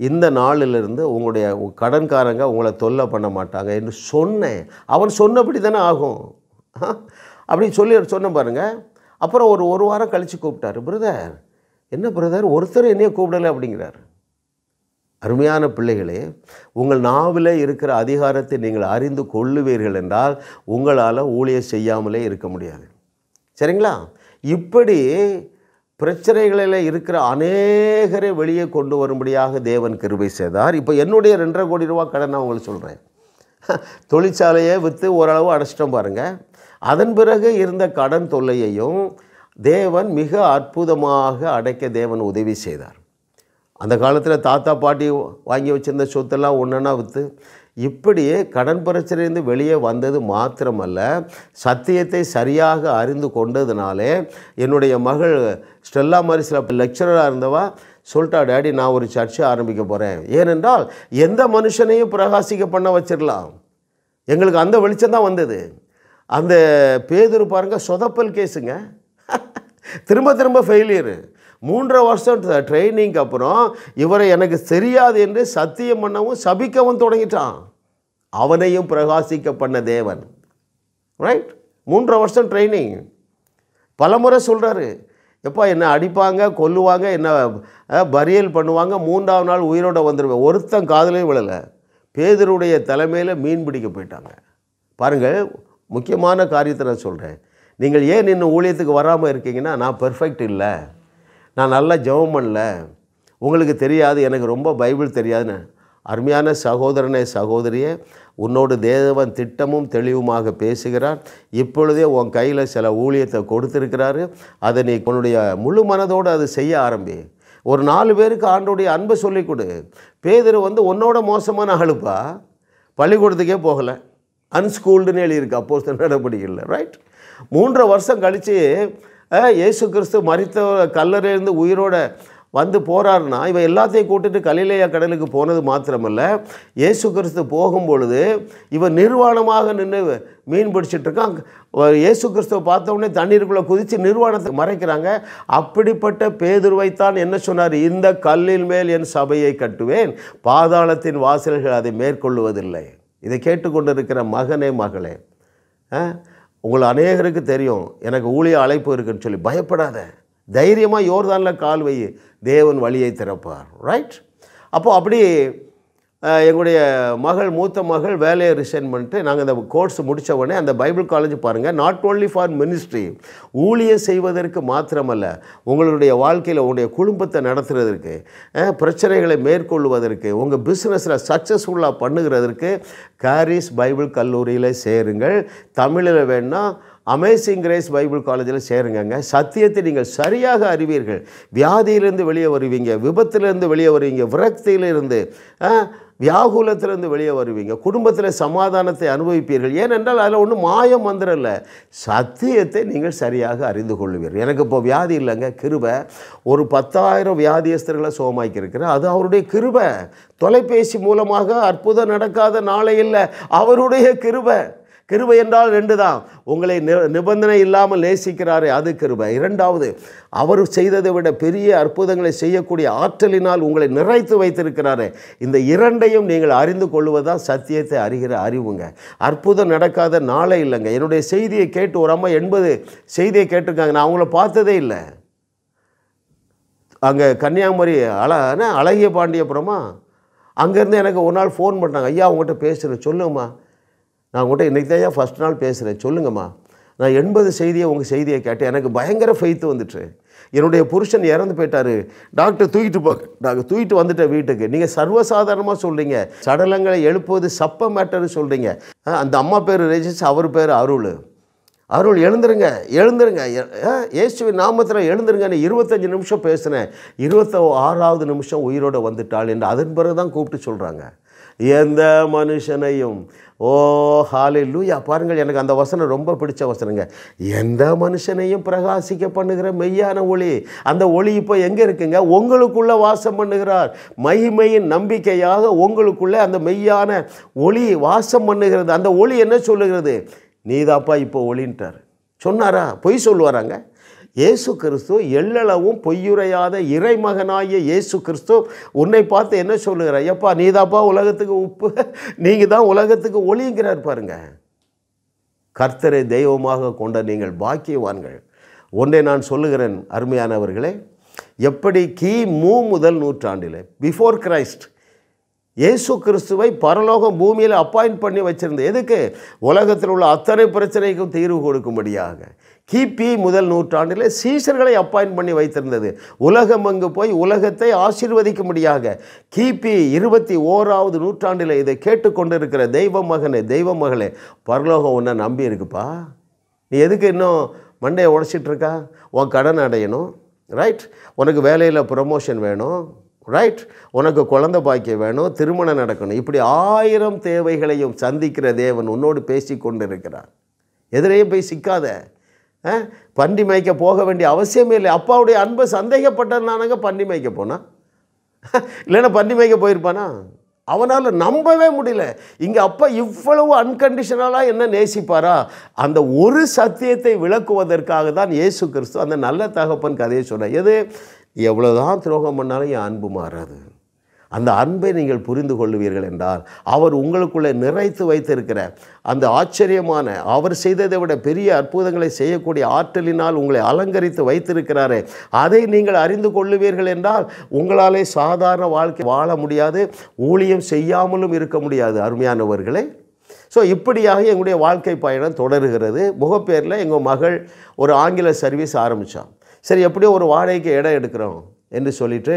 இந்த நாளிலிருந்து உங்களுடைய கடன்காரங்க உங்களை தொல்லை பண்ண மாட்டாங்க என்று சொன்னேன். அவன் சொன்னபடி தானே ஆகும். அப்படி சொன்ன பாருங்கள். அப்புறம் ஒரு வாரம் கழித்து கூப்பிட்டாரு, பிரதர் என்ன பிரதர் ஒருத்தர் என்னையே கூப்பிடலை அப்படிங்கிறார். அருமையான பிள்ளைகளே, உங்கள் நாவில் இருக்கிற அதிகாரத்தை நீங்கள் அறிந்து கொள்ளுவீர்கள் என்றால் உங்களால் ஊழியம் செய்யாமலே இருக்க முடியாது. சரிங்களா? இப்படி பிரச்சனைகளில் இருக்கிற அநேகரை வெளியே கொண்டு வரும்படியாக தேவன் கிருபை செய்தார். இப்போ என்னுடைய 2.5 கோடி ரூபா கடன் நான் உங்களுக்கு சொல்கிறேன். தொழிற்சாலையை விற்று ஓரளவு அடைச்சிட்டோம் பாருங்கள். அதன் பிறகு இருந்த கடன் தொல்லையையும் தேவன் மிக அற்புதமாக அடைக்க தேவன் உதவி செய்தார். அந்த காலத்தில் தாத்தா பாட்டி வாங்கி வச்சுருந்த சொத்தெல்லாம் ஒன்றா விற்று இப்படியே கடன் பிரச்சனையிலிருந்து வெளியே வந்தது மாத்திரமல்ல, சத்தியத்தை சரியாக அறிந்து கொண்டதுனாலே என்னுடைய மகள் ஸ்டெல்லா மாரிஸில் லெக்சரராக இருந்தவா சொல்லிட்டா, டேடி நான் ஒரு சர்ச்சை ஆரம்பிக்க போகிறேன். ஏனென்றால் எந்த மனுஷனையும் பிரகாசிக்க பண்ண வச்சிடலாம். எங்களுக்கு அந்த வெளிச்சம் தான் வந்தது. அந்த பேதுரு பாருங்கள், சொதப்பல் கேஸுங்க, திரும்ப ஃபெயிலியரு. 3 வருஷம் ட்ரைனிங்க்கு அப்புறம் இவரை எனக்கு தெரியாது என்று சத்தியம் பண்ணவும் சபிக்கவும் தொடங்கிட்டான். அவனையும் பிரகாசிக்க பண்ண தேவன். ரைட்? 3 வருஷம் ட்ரைனிங். பலமுறை சொல்கிறாரு, எப்பா என்னை அடிப்பாங்க, கொல்லுவாங்க, என்ன பரியல் பண்ணுவாங்க, 3ஆவது நாள் உயிரோடு வந்துடுவேன். ஒருத்தன் காதலே விழலை. பேதுருடைய தலைமையில் மீன் பிடிக்க போயிட்டாங்க. பாருங்கள், முக்கியமான காரியத்தை நான் சொல்கிறேன். நீங்கள் ஏன் இன்னும் ஊழியத்துக்கு வராமல் இருக்கீங்கன்னா, நான் பெர்ஃபெக்ட் இல்லை, நான் நல்லா ஜெபம் பண்ணல, உங்களுக்கு தெரியாது, எனக்கு ரொம்ப பைபிள் தெரியாதுன்னு. அருமையான சகோதரனே சகோதரியே, உன்னோடு தேவன் திட்டமும் தெளிவுமாக பேசுகிறார். இப்பொழுதே உன் கையில் சில ஊழியத்தை கொடுத்துருக்கிறாரு. அதை நீ உன்னுடைய முழு மனதோடு அதை செய்ய ஆரம்பி. ஒரு 4 பேருக்கு ஆண்டோடைய அன்பை சொல்லிக் கொடு. பேதுரு உன்னோட மோசமான ஆளுப்பா, பள்ளிக்கூடத்துக்கே போகலை, அன்ஸ்கூல்டுன்னு எழுதியிருக்கு அப்போஸ்தலர் நடபடிகளில். ரைட்? 3 வருஷம் கழித்து இயேசு கிறிஸ்து மரித்த கல்லறையிலிருந்து உயிரோட போகிறாருன்னா, இவன் எல்லாத்தையும் கூட்டிட்டு கலிலேயா கடலுக்கு போனது மாத்திரமல்ல, இயேசு கிறிஸ்து போகும்பொழுது இவன் நிர்வாணமாக நின்று மீன் பிடிச்சிட்டு இருக்கான். இயேசு கிறிஸ்துவை பார்த்தோடனே தண்ணீருக்குள்ளே குதித்து நிர்வாணத்தை மறைக்கிறாங்க. அப்படிப்பட்ட பேதுருவைத்தான் என்ன சொன்னார்? இந்த கல்லின் மேல் என் சபையை கட்டுவேன், பாதாளத்தின் வாசல்கள் அதை மேற்கொள்ளுவதில்லை. இதை கேட்டுக்கொண்டிருக்கிற மகனே மகளே, உங்களை அநேகருக்கு தெரியும் எனக்கு ஊழிய அழைப்பு இருக்குன்னு சொல்லி பயப்படாத, தைரியமாக யோர்தானில் கால் வை, தேவன் வழியை திறப்பார். ரைட்? அப்போது அப்படி எங்களுடைய மூத்த மகள் வேலையை ரிசைன் பண்ணிட்டு நாங்கள் இந்த கோர்ஸ் முடித்த உடனே அந்த பைபிள் காலேஜ் பாருங்கள், நாட் ஓன்லி ஃபார் மினிஸ்ட்ரி, ஊழியம் செய்வதற்கு மாத்திரமல்ல, உங்களுடைய வாழ்க்கையில் உங்களுடைய குடும்பத்தை நடத்துகிறதற்கு, பிரச்சனைகளை மேற்கொள்வதற்கு, உங்கள் பிஸ்னஸில் சக்ஸஸ்ஃபுல்லாக பண்ணுகிறதற்கு காரிஸ் பைபிள் கல்லூரியில் சேருங்கள். தமிழில் வேணால் அமேசிங் கிரேஸ் பைபிள் காலேஜில் சேருங்க. சத்தியத்தை நீங்கள் சரியாக அறிவீர்கள். வியாதியிலிருந்து வெளியே வருவீங்க, விபத்திலிருந்து வெளியே வருவீங்க, விரக்தியிலிருந்து, வியாகுலத்திலிருந்து வெளியே வருவீங்க, குடும்பத்தில் சமாதானத்தை அனுபவிப்பீர்கள். ஏனென்றால் அதில் ஒன்றும் மாயம் மந்திரம் இல்லை, சத்தியத்தை நீங்கள் சரியாக அறிந்து கொள்ளுவீர்கள். எனக்கு இப்போ வியாதி இல்லைங்க, கிருபை. ஒரு 10,000 வியாதியஸ்தர்களை சுகமாக்கியிருக்கிறேன், அது அவருடைய கிருபை. தொலைபேசி மூலமாக அற்புதம் நடக்காத நாளே இல்லை, அவருடைய கிருபை. கிருபை என்றால் 2 தான். உங்களை நிபந்தனை இல்லாமல் நேசிக்கிறாரே, அது கிருபை. 2வது, அவர் செய்ததை விட பெரிய அற்புதங்களை செய்யக்கூடிய ஆற்றலினால் உங்களை நிறைத்து வைத்திருக்கிறாரே. இந்த 2ஐயும் நீங்கள் அறிந்து கொள்வதுதான் சத்தியத்தை அறிகிற அறிவுங்க. அற்புதம் நடக்காத நாளே இல்லைங்க. என்னுடைய செய்தியை கேட்டு ஒரு அம்மா 80 செய்தியை கேட்டிருக்காங்க. நான் அவங்கள பார்த்ததே இல்லை. அங்கே கன்னியாகுமரி அழகிய பாண்டியபுரமா, அங்கேருந்து எனக்கு ஒரு நாள் ஃபோன் பண்ணாங்க, ஐயா உங்கள்கிட்ட பேசுகிறேன், சொல்லுங்கம்மா. நான் உங்கள்கிட்ட இன்றைக்கி தான் ஃபஸ்ட் நாள் பேசுகிறேன், சொல்லுங்கம்மா. நான் 80 செய்தியை உங்கள் செய்தியை கேட்டேன், எனக்கு பயங்கர ஃபெய்த்து வந்துட்டு. என்னுடைய புருஷன் இறந்து போயிட்டார், டாக்டர் தூக்கிட்டு வந்துட்டேன் வீட்டுக்கு. நீங்கள் சர்வசாதாரணமாக சொல்கிறீங்க, சடலங்களை எழுப்புவது சப்ப மேட்டர்னு சொல்கிறீங்க. அந்த அம்மா பேர் ரெஜிஸ், அவர் பேர் அருள் எழுந்துருங்க இயேசுவின் நாமத்தில் எழுந்துருங்கன்னு 25 நிமிஷம் பேசினேன். 26வது நிமிஷம் உயிரோடு வந்துட்டாள் என்று அதன் பிறகு தான் கூப்பிட்டு சொல்கிறாங்க. எந்த மனுஷனையும், ஓ ஹல்லேலூயா, பாருங்கள், எனக்கு அந்த வசனம் ரொம்ப பிடிச்ச வசனங்க. எந்த மனுஷனையும் பிரகாசிக்க பண்ணுகிற மெய்யான ஒளி, அந்த ஒளி இப்போ எங்கே இருக்குங்க? உங்களுக்குள்ளே வாசம் பண்ணுகிறார். மகிமையின் நம்பிக்கையாக உங்களுக்குள்ளே அந்த மெய்யான ஒளி வாசம் பண்ணுகிறது. அந்த ஒளி என்ன சொல்லுகிறது? நீதாப்பா இப்போ ஒளின்ட்டார். சொன்னாரா? பொய் சொல்லுவாராங்க? இயேசு கிறிஸ்து எள்ளளவும் பொய்யுரையாத இறைமகனாகிய இயேசு கிறிஸ்து உன்னை பார்த்து என்ன சொல்லுகிறார்? எப்பா நீதாப்பா உலகத்துக்கு உப்பு, நீங்கள் தான் உலகத்துக்கு ஒளிங்கிறார். பாருங்க, கர்த்தரை தெய்வமாக கொண்ட நீங்கள் பாக்கியவான்கள். ஒன்றை நான் சொல்லுகிறேன் அருமையானவர்களே, எப்படி கிமு முதல் நூற்றாண்டில், பிஃபோர் கிரைஸ்ட், இயேசு கிறிஸ்துவை பரலோகம் பூமியில் அப்பாயிண்ட் பண்ணி வச்சிருந்தது. எதுக்கு? உலகத்தில் உள்ள அத்தனை பிரச்சனைக்கும் தீர்வு கொடுக்கும்படியாக. கிபி முதல் நூற்றாண்டில் சீசர்களை அப்பாயிண்ட் பண்ணி வைத்திருந்தது, உலகம் அங்கு போய் உலகத்தை ஆசீர்வதிக்கும்படியாக. கிபி 21வது நூற்றாண்டில் இதை கேட்டுக்கொண்டிருக்கிற தெய்வ மகனே, தெய்வ மகளே, பரலோகம் உன்னை நம்பி இருக்குப்பா. நீ எதுக்கு இன்னும் மண்டையை உடைச்சிட்ருக்கா? உன் கடன் அடையணும், ரைட்? உனக்கு வேலையில் ப்ரமோஷன் வேணும், ரைட்? உனக்கு குழந்தை பாக்கியம் வேணும், திருமணம் நடக்கணும். இப்படி 1000 தேவைகளையும் சந்திக்கிற தேவன் உன்னோடு பேசி கொண்டு இருக்கிறார். எதிரையும் போய் சிக்காத. பண்டி மேய்க்க போக வேண்டிய அவசியமே இல்லை. அப்பாவுடைய அன்பை சந்தேகப்பட்டனானங்க பண்டி மேய்க்க போனா, இல்லைன்னா பண்டி மேய்க்க போயிருப்பானா? அவனால் நம்பவே முடியல. இங்கே அப்பா இவ்வளவு அன்கண்டிஷனலாக என்ன நேசிப்பாரா? அந்த ஒரு சத்தியத்தை விளக்குவதற்காக தான் இயேசு கிறிஸ்து அந்த நல்ல தகப்பன் கதையை சொன்னார். எது? எவ்வளோதான் துரோகம் பண்ணாலும் என் அன்பு மாறாது. அந்த அன்பை நீங்கள் புரிந்து கொள்வீர்கள் என்றால், அவர் உங்களுக்குள்ளே நிறைத்து வைத்திருக்கிற அந்த ஆச்சரியமான, அவர் செய்ததை விட பெரிய அற்புதங்களை செய்யக்கூடிய ஆற்றலினால் உங்களை அலங்கரித்து வைத்திருக்கிறாரே, அதை நீங்கள் அறிந்து கொள்ளுவீர்கள் என்றால் உங்களாலே சாதாரண வாழ்க்கை வாழ முடியாது, ஊழியம் செய்யாமலும் இருக்க முடியாது. அருமையானவர்களே, ஸோ இப்படியாக எங்களுடைய வாழ்க்கை பயணம் தொடருகிறது. முகப்பேரில் எங்கள் மகள் ஒரு ஆங்கில சர்வீஸ் ஆரம்பித்தான். சரி, எப்படியோ ஒரு வாடகைக்கு இடம் எடுக்கிறோம் என்று சொல்லிவிட்டு,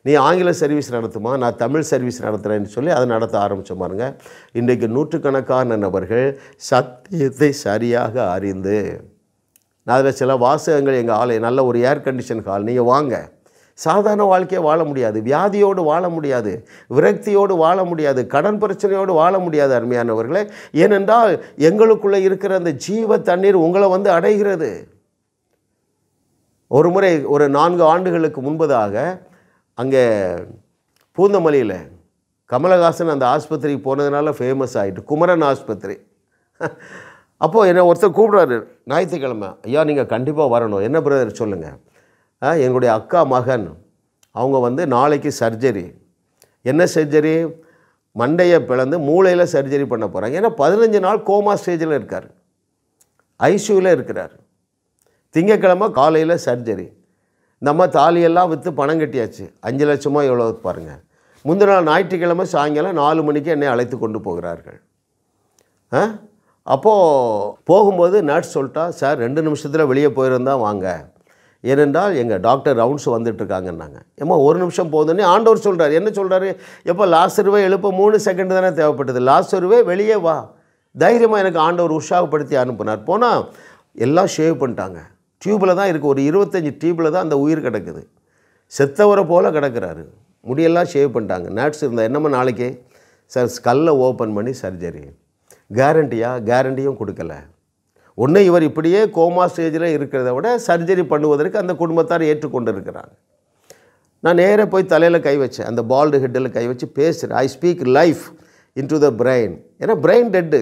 நீ ஆங்கில சர்வீஸ் நடத்துமா, நான் தமிழ் சர்வீஸ் நடத்துகிறேன்னு சொல்லி அதை நடத்த ஆரம்பித்தோம். பாருங்க, இன்றைக்கு நூற்றுக்கணக்கான நபர்கள் சத்தியத்தை சரியாக அறிந்து, அதில் சில வாசகங்கள் எங்கள் ஆலை நல்ல ஒரு ஏர் கண்டிஷன் ஹால், நீங்கள் வாங்க. சாதாரண வாழ்க்கையை வாழ முடியாது, வியாதியோடு வாழ முடியாது, விரக்தியோடு வாழ முடியாது, கடன் பிரச்சனையோடு வாழ முடியாது அருமையானவர்களே. ஏனென்றால் எங்களுக்குள்ளே இருக்கிற அந்த ஜீவ தண்ணீர் உங்களை வந்து அடைகிறது. ஒரு முறை ஒரு 4 ஆண்டுகளுக்கு முன்பதாக அங்கே பூந்தமல்லியில் கமலஹாசன் அந்த ஆஸ்பத்திரிக்கு போனதுனால ஃபேமஸ் ஆகிட்டு, குமரன் ஆஸ்பத்திரி. அப்போது என்னை ஒருத்தர் கூப்பிட்றாரு ஞாயிற்றுக்கிழமை, ஐயா நீங்கள் கண்டிப்பாக வரணும். என்ன பிரதர் சொல்லுங்கள்? எங்களுடைய அக்கா மகன் அவங்க வந்து நாளைக்கு சர்ஜரி. என்ன சர்ஜரி? மண்டையை பிளந்து மூளையில் சர்ஜரி பண்ண போகிறாங்க. ஏன்னா 15 நாள் கோமா ஸ்டேஜில் இருக்கார், ஐசியூவில் இருக்கிறார். திங்கக்கிழமை காலையில் சர்ஜரி. நம்ம தாலியெல்லாம் விற்று பணம் கட்டியாச்சு, 5 லட்சமோ எவ்வளோ பாருங்கள். முந்தின நாள் ஞாயிற்றுக்கிழமை சாயங்காலம் 4 மணிக்கு என்னை அழைத்து கொண்டு போகிறார்கள். அப்போது போகும்போது நர்ஸ் சொல்லிட்டா, சார் 2 நிமிஷத்தில் வெளியே போயிருந்தால் வாங்க, ஏனென்றால் எங்கள் டாக்டர் ரவுண்ட்ஸ் வந்துட்டுருக்காங்கன்னாங்க. ஏம்மா 1 நிமிஷம் போதுன்னே ஆண்டவர் சொல்கிறார். என்ன சொல்கிறாரு? எப்போ லாசருவே எழுப்ப 3 செகண்ட் தானே தேவைப்பட்டது, லாசருவே வெளியே வா. தைரியமாக எனக்கு ஆண்டவர் உற்சாகப்படுத்தி அனுப்புனார். போனால் எல்லாம் ஷேவ் பண்ணிட்டாங்க, டியூப்பில் தான் இருக்குது, ஒரு 25 டியூப்பில் தான் அந்த உயிர் கிடக்குது. செத்தவரை போல் கிடக்கிறாரு, முடியெல்லாம் ஷேவ் பண்ணிட்டாங்க. நர்ஸ் இருந்தால் என்னம்மா நாளைக்கு? சார் ஸ்கல்லை ஓப்பன் பண்ணி சர்ஜரி. கேரண்டியா? கேரண்டியும் கொடுக்கல. ஒன்று இவர் இப்படியே கோமா ஸ்டேஜில் இருக்கிறத விட சர்ஜரி பண்ணுவதற்கு அந்த குடும்பத்தார் ஏற்றுக்கொண்டு இருக்கிறாங்க. நான் நேராக போய் தலையில் கை வச்சேன், அந்த பால்டு ஹெட்டில் கை வச்சு பேசுகிறேன். I speak life into the brain. ஏன்னா பிரெயின் டெட்டு.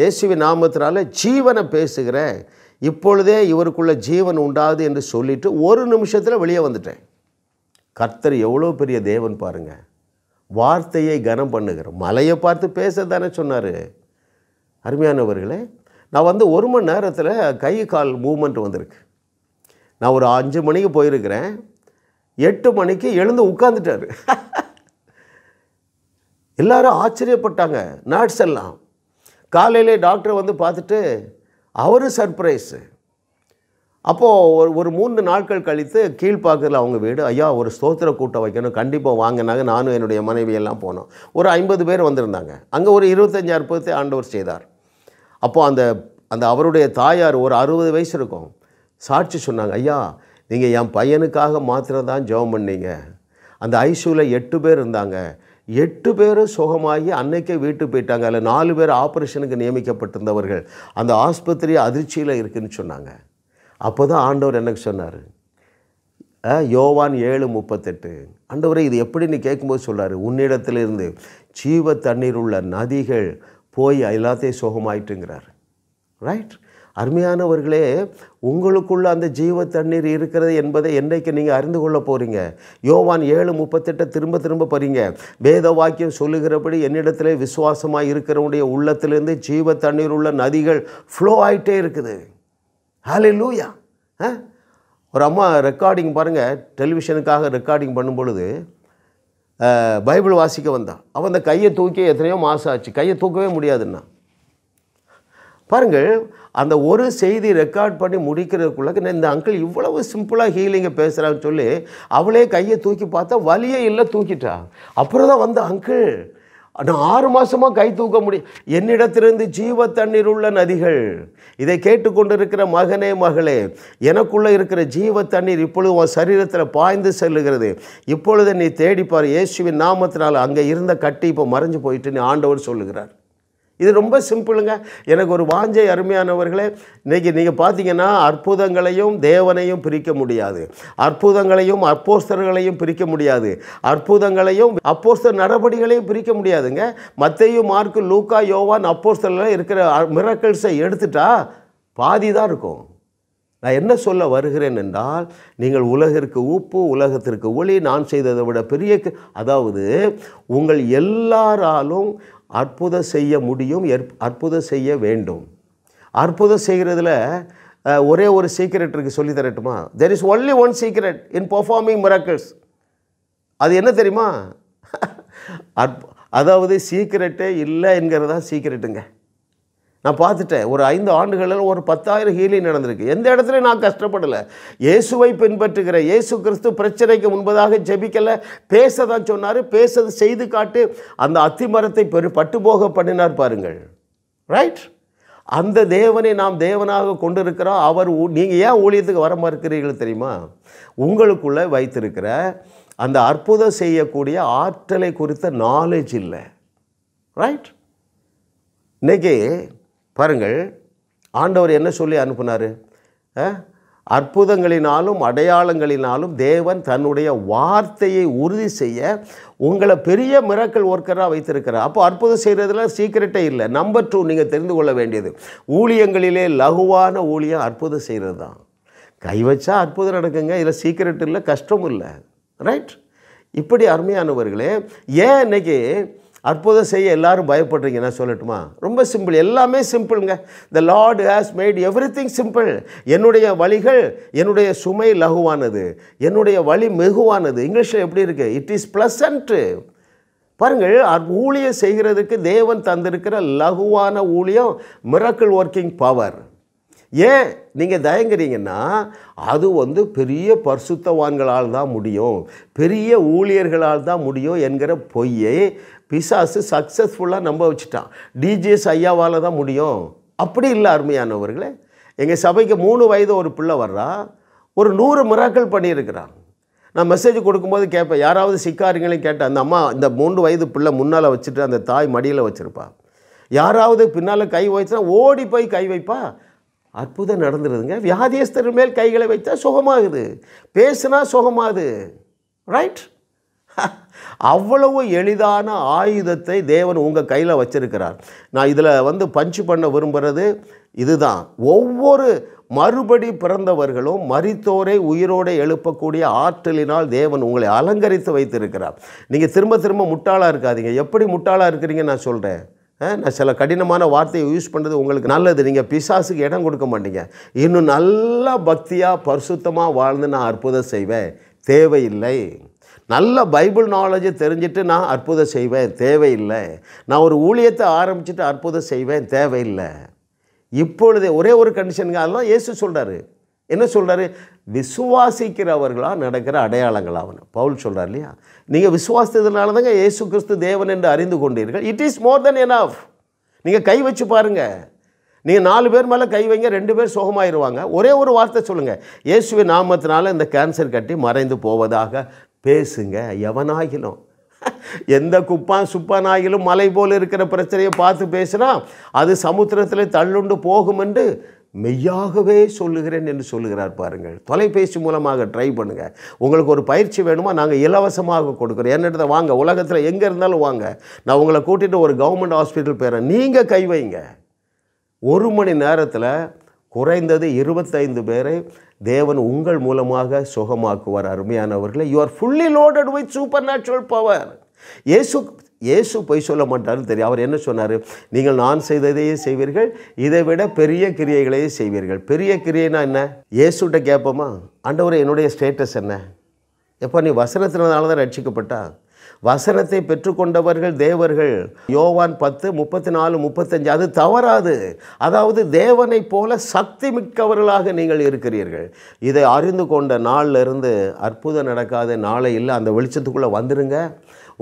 இயேசுவின் நாமத்தினால ஜீவனை பேசுகிறேன், இப்பொழுதே இவருக்குள்ள ஜீவன் உண்டாது என்று சொல்லிவிட்டு 1 நிமிஷத்தில் வெளியே வந்துட்டேன். கர்த்தர் எவ்வளோ பெரிய தேவன் பாருங்கள். வார்த்தையை கனம் பண்ணுகிறோம். மலையை பார்த்து பேச தானே சொன்னார். அருமையானவர்களே, நான் வந்து 1 மணி நேரத்தில் கை கால் மூமெண்ட் வந்திருக்கு. நான் ஒரு 5 மணிக்கு போயிருக்கிறேன், 8 மணிக்கு எழுந்து உட்காந்துட்டார். எல்லாரும் ஆச்சரியப்பட்டாங்க, நர்ஸ் எல்லாம். காலையிலே டாக்டர் வந்து பார்த்துட்டு, அவர் சர்ப்ரைஸு. அப்போது ஒரு 3 நாட்கள் கழித்து கீழ்ப்பாக்கத்தில் அவங்க வீடு, ஐயா ஒரு ஸ்தோத்திர கூட்டம் வைக்கணும், கண்டிப்பாக வாங்கினாங்க. நானும் என்னுடைய மனைவியெல்லாம் போனோம். ஒரு 50 பேர் வந்திருந்தாங்க. அங்கே ஒரு 25 அற்புதத்தை ஆண்டவர் செய்தார். அப்போது அந்த அவருடைய தாயார் ஒரு 60 வயசு இருக்கும், சாட்சி சொன்னாங்க, ஐயா நீங்கள் என் பையனுக்காக மாத்திரம் தான் ஜெபம் பண்ணீங்க. அந்த ஐசியூவில் 8 பேர் இருந்தாங்க, 8 பேரும் சுகமாகி அன்னைக்கே வீட்டுக்கு போயிட்டாங்க. அதில் 4 பேர் ஆப்ரேஷனுக்கு நியமிக்கப்பட்டிருந்தவர்கள். அந்த ஆஸ்பத்திரி அதிர்ச்சியில் இருக்குதுன்னு சொன்னாங்க. அப்போ தான் ஆண்டவர் எனக்கு சொன்னார், யோவான் 7:38, ஆண்டவரே இது எப்படின்னு கேட்கும்போது சொல்கிறார், உன்னிடத்திலிருந்து ஜீவ தண்ணீர் உள்ள நதிகள் போய் எல்லாத்தையும் சுகமாயிட்டுங்கிறார். ரைட்? அருமையானவர்களே, உங்களுக்குள்ள அந்த ஜீவ தண்ணீர் இருக்கிறது என்பதை என்றைக்கு நீங்கள் அறிந்து கொள்ள போகிறீங்க? யோவான் 7:38 திரும்ப திரும்ப படிங்க. வேத வாக்கியம் சொல்லுகிறபடி என்னிடத்திலே விசுவாசமாக இருக்கிறவனுடைய உள்ளத்திலேருந்து ஜீவ தண்ணீர் உள்ள நதிகள் ஃப்ளோ ஆகிட்டே இருக்குது. ஹல்லேலூயா. ஒரு அம்மா ரெக்கார்டிங் பாருங்கள், டெலிவிஷனுக்காக ரெக்கார்டிங் பண்ணும் பொழுது பைபிள் வாசிக்க வந்தான். அவன் அந்த கையை தூக்கி எத்தனையோ மாதம் ஆச்சு, கையை தூக்கவே முடியாதுன்னா பாருங்கள். அந்த ஒரு செய்தி ரெக்கார்ட் பண்ணி முடிக்கிறதுக்குள்ள இந்த அங்கிள் இவ்வளவு சிம்பிளாக ஹீலிங்கை பேசுகிறான்னு சொல்லி அவளே கையை தூக்கி பார்த்தா வலியே இல்லை, தூக்கிட்டா. அப்புறம் தான் வந்த அங்கிள், நான் 6 மாதமாக கை தூக்க முடியும், என்னிடத்திலிருந்து ஜீவ தண்ணீர் உள்ள நதிகள். இதை கேட்டுக்கொண்டிருக்கிற மகனே மகளே, எனக்குள்ளே இருக்கிற ஜீவ தண்ணீர் இப்பொழுது உன் சரீரத்தில் பாய்ந்து செல்லுகிறது. இப்பொழுது நீ தேடிப்பார், இயேசுவின் நாமத்தினால் அங்கே இருந்த கட்டி இப்போ மறைஞ்சு போயிட்டுன்னு ஆண்டவர் சொல்லுகிறார். இது ரொம்ப சிம்பிளுங்க. எனக்கு ஒரு வாஞ்சை, அருமையானவர்களே, இன்றைக்கி நீங்கள் பார்த்தீங்கன்னா அற்புதங்களையும் தேவனையும் பிரிக்க முடியாது, அற்புதங்களையும் அப்போஸ்தலர்களையும் பிரிக்க முடியாது, அற்புதங்களையும் அப்போஸ்தலர் நடபடிகளையும் பிரிக்க முடியாதுங்க. மத்தேயு, மார்க்கு, லூக்கா, யோவான் அப்போஸ்தலர்கள் இருக்கிற மிரக்கிள்ஸை எடுத்துட்டா பாதி தான் இருக்கும். நான் என்ன சொல்ல வருகிறேன் என்றால், நீங்கள் உலகிற்கு உப்பு, உலகத்திற்கு ஒளி, நான் செய்ததை விட பெரிய, அதாவது உங்கள் எல்லாராலும் அற்புதம் செய்ய முடியும், அற்புதம் செய்ய வேண்டும். அற்புதம் செய்கிறதுல ஒரே ஒரு சீக்ரெட் இருக்குது, சொல்லி தரட்டுமா? There is only one secret in performing miracles. அது என்ன தெரியுமா? அதாவது சீக்ரெட்டே இல்லை என்கிறதா சீக்ரெட்டுங்க. நான் பார்த்துட்டேன், ஒரு 5 ஆண்டுகளில் ஒரு 10,000 ஹீலிங் நடந்திருக்கு. எந்த இடத்துல நான் கஷ்டப்படலை. இயேசுவை பின்பற்றுகிற இயேசு கிறிஸ்து பிரச்சனைக்கு முன்பதாக ஜெபிக்கலை, பேச தான் சொன்னார், பேச செய்து காட்டு அந்த அத்திமரத்தை பட்டுபோக பண்ணினார் பாருங்கள். ரைட்? அந்த தேவனை நாம் தேவனாக கொண்டிருக்கிறோம். அவர் நீங்கள் ஏன் ஊழியத்துக்கு வர மறுக்கிறீர்கள் தெரியுமா? உங்களுக்குள்ளே வைத்திருக்கிற அந்த அற்புதம் செய்யக்கூடிய ஆற்றலை குறித்த நாலேஜ் இல்லை. ரைட்? இன்றைக்கி பாருங்கள், ஆண்டவர் என்ன சொல்லி அனுப்புனார்? அற்புதங்களினாலும் அடையாளங்களினாலும் தேவன் தன்னுடைய வார்த்தையை உறுதி செய்ய உங்களை பெரிய மிராக்கிள் ஒர்க்கராக வைத்திருக்கிறார். அப்போ அற்புதம் செய்கிறதுல சீக்கிரட்டே இல்லை. நம்பர் 2 நீங்கள் தெரிந்து கொள்ள வேண்டியது, ஊழியங்களிலே லகுவான ஊழியம் அற்புதம் செய்கிறது தான். கை வச்சா அற்புதம் நடக்குங்க, இதில் சீக்கிரட் இல்லை, கஷ்டம் இல்லை. ரைட்? இப்படி அருமையானவர்களே, ஏன் இன்னைக்கு அற்புதம் செய்ய எல்லாரும் பயப்படுறீங்க? நான் சொல்லட்டுமா? ரொம்ப சிம்பிள், எல்லாமே சிம்பிளுங்க. The Lord has made everything simple. என்னுடைய வழிகள், என்னுடைய சுமை லகுவானது, என்னுடைய வழி மிகுவானது. இங்கிலீஷில் எப்படி இருக்குது? It is pleasant. பாருங்கள், ஊழியம் செய்கிறதுக்கு தேவன் தந்திருக்கிற லகுவான ஊழியம் மிராக்கிள் ஒர்க்கிங் பவர். ஏன் நீங்கள் தயங்குறீங்கன்னா, அது பெரிய பரிசுத்தவான்களால் தான் முடியும், பெரிய ஊழியர்களால் தான் முடியும் என்கிற பொய்யை பிசாசு சக்ஸஸ்ஃபுல்லாக நம்ப வச்சுட்டான். டிஜிஎஸ் ஐயாவால் தான் முடியும். அப்படி இல்லை அருமையானவர்களே. எங்கள் சபைக்கு 3 வயது ஒரு பிள்ளை வர்றா, ஒரு 100 மிராக்கிள் பண்ணியிருக்கிறான். நான் மெசேஜ் கொடுக்கும்போது கேட்பேன், யாராவது சிக்காரிங்களையும் கேட்டேன். அந்த அம்மா இந்த 3 வயது பிள்ளை முன்னால் வச்சுட்டு அந்த தாய் மடியில் வச்சுருப்பா. யாராவது பின்னால் கை வைச்சுனா ஓடி போய் கை வைப்பா. அற்புதம் நடந்துருதுங்க. வியாதியஸ்தர் மேல் கைகளை வைத்தா சுகமாகுது, பேசுனா சுகமாகுது. ரைட்? அவ்வளவு எளிதான ஆயுதத்தை தேவன் உங்கள் கையில் வச்சிருக்கிறார். நான் இதில் பஞ்சு பண்ண விரும்புகிறது இதுதான். ஒவ்வொரு மறுபடி பிறந்தவர்களும் மரித்தோரை உயிரோடு எழுப்பக்கூடிய ஆற்றலினால் தேவன் உங்களை அலங்கரித்து வைத்திருக்கிறார். நீங்கள் திரும்ப திரும்ப முட்டாளாக இருக்காதீங்க. எப்படி முட்டாளாக இருக்கிறீங்க நான் சொல்கிறேன். நான் சில கடினமான வார்த்தையை யூஸ் பண்ணுறது உங்களுக்கு நல்லது. நீங்கள் பிசாசுக்கு இடம் கொடுக்க மாட்டீங்க. இன்னும் நல்லா பக்தியாக பரிசுத்தமாக வாழ்ந்து நான் அற்புதம் செய்வேன், தேவையில்லை. நல்ல பைபிள் நாலேஜை தெரிஞ்சுட்டு நான் அற்புதம் செய்வேன், தேவையில்லை. நான் ஒரு ஊழியத்தை ஆரம்பிச்சுட்டு அற்புதம் செய்வேன், தேவையில்லை. இப்பொழுதே ஒரே ஒரு கண்டிஷனுங்க, அதெல்லாம் இயேசு சொல்கிறாரு. என்ன சொல்கிறாரு? விசுவாசிக்கிறவர்களாக நடக்கிற அடையாளங்களாக பவுல் சொல்கிறார் இல்லையா? நீங்கள் விசுவாசித்ததுனால தாங்க இயேசு கிறிஸ்து தேவன் என்று அறிந்து கொண்டீர்கள். It is more then enough. நீங்கள் கை வச்சு பாருங்கள். நீங்கள் 4 பேர் மேலே கை வைங்க, 2 பேர் சுகமாயிருவாங்க. ஒரே ஒரு வார்த்தை சொல்லுங்கள், இயேசுவின் நாமத்தினால இந்த கேன்சர் கட்டி மறைந்து போவதாக பேசுங்க. எவனாகிலும், எந்த குப்பான் சுப்பானாகிலும் மலை போல் இருக்கிற பிரச்சனையை பார்த்து பேசுனா அது சமுத்திரத்தில் தள்ளுண்டு போகும் என்று மெய்யாகவே சொல்லுகிறேன் என்று சொல்லுகிறார் பாருங்கள். தொலைபேசி மூலமாக ட்ரை பண்ணுங்கள். உங்களுக்கு ஒரு பயிற்சி வேணுமா? நாங்கள் இலவசமாக கொடுக்குறோம். என்னிடத்த வாங்க, உலகத்தில் எங்கே இருந்தாலும் வாங்க, நான் உங்களை கூட்டிகிட்டு ஒரு கவர்மெண்ட் ஹாஸ்பிட்டல் போயிடுறேன். நீங்கள் கை வைங்க. 1 மணி நேரத்தில் குறைந்தது 25 பேரை தேவன் உங்கள் மூலமாக சுகமாக்குவார். அருமையானவர்களே, you are fully loaded with super natural power. இயேசு பொய் சொல்ல மாட்டாருன்னு தெரியும். அவர் என்ன சொன்னார்? நீங்கள் நான் செய்ததையே செய்வீர்கள், இதை விட பெரிய கிரியைகளையே செய்வீர்கள். பெரிய கிரியைனா என்ன? இயேசுகிட்ட கேட்போமா, ஆண்டவரே என்னுடைய ஸ்டேட்டஸ் என்ன? எப்போ நீ வசனத்தினால தான் ரட்சிக்கப்பட்டா? வசனத்தை பெற்றுக்கொண்டவர்கள் தேவர்கள். யோவான் 10:34-35 அது தவறாது. அதாவது தேவனை போல சக்தி மிக்கவர்களாக நீங்கள் இருக்கிறீர்கள். இதை அறிந்து கொண்ட நாளிலிருந்து அற்புதம் நடக்காத நாளை இல்லை. அந்த வெளிச்சத்துக்குள்ளே வந்துடுங்க.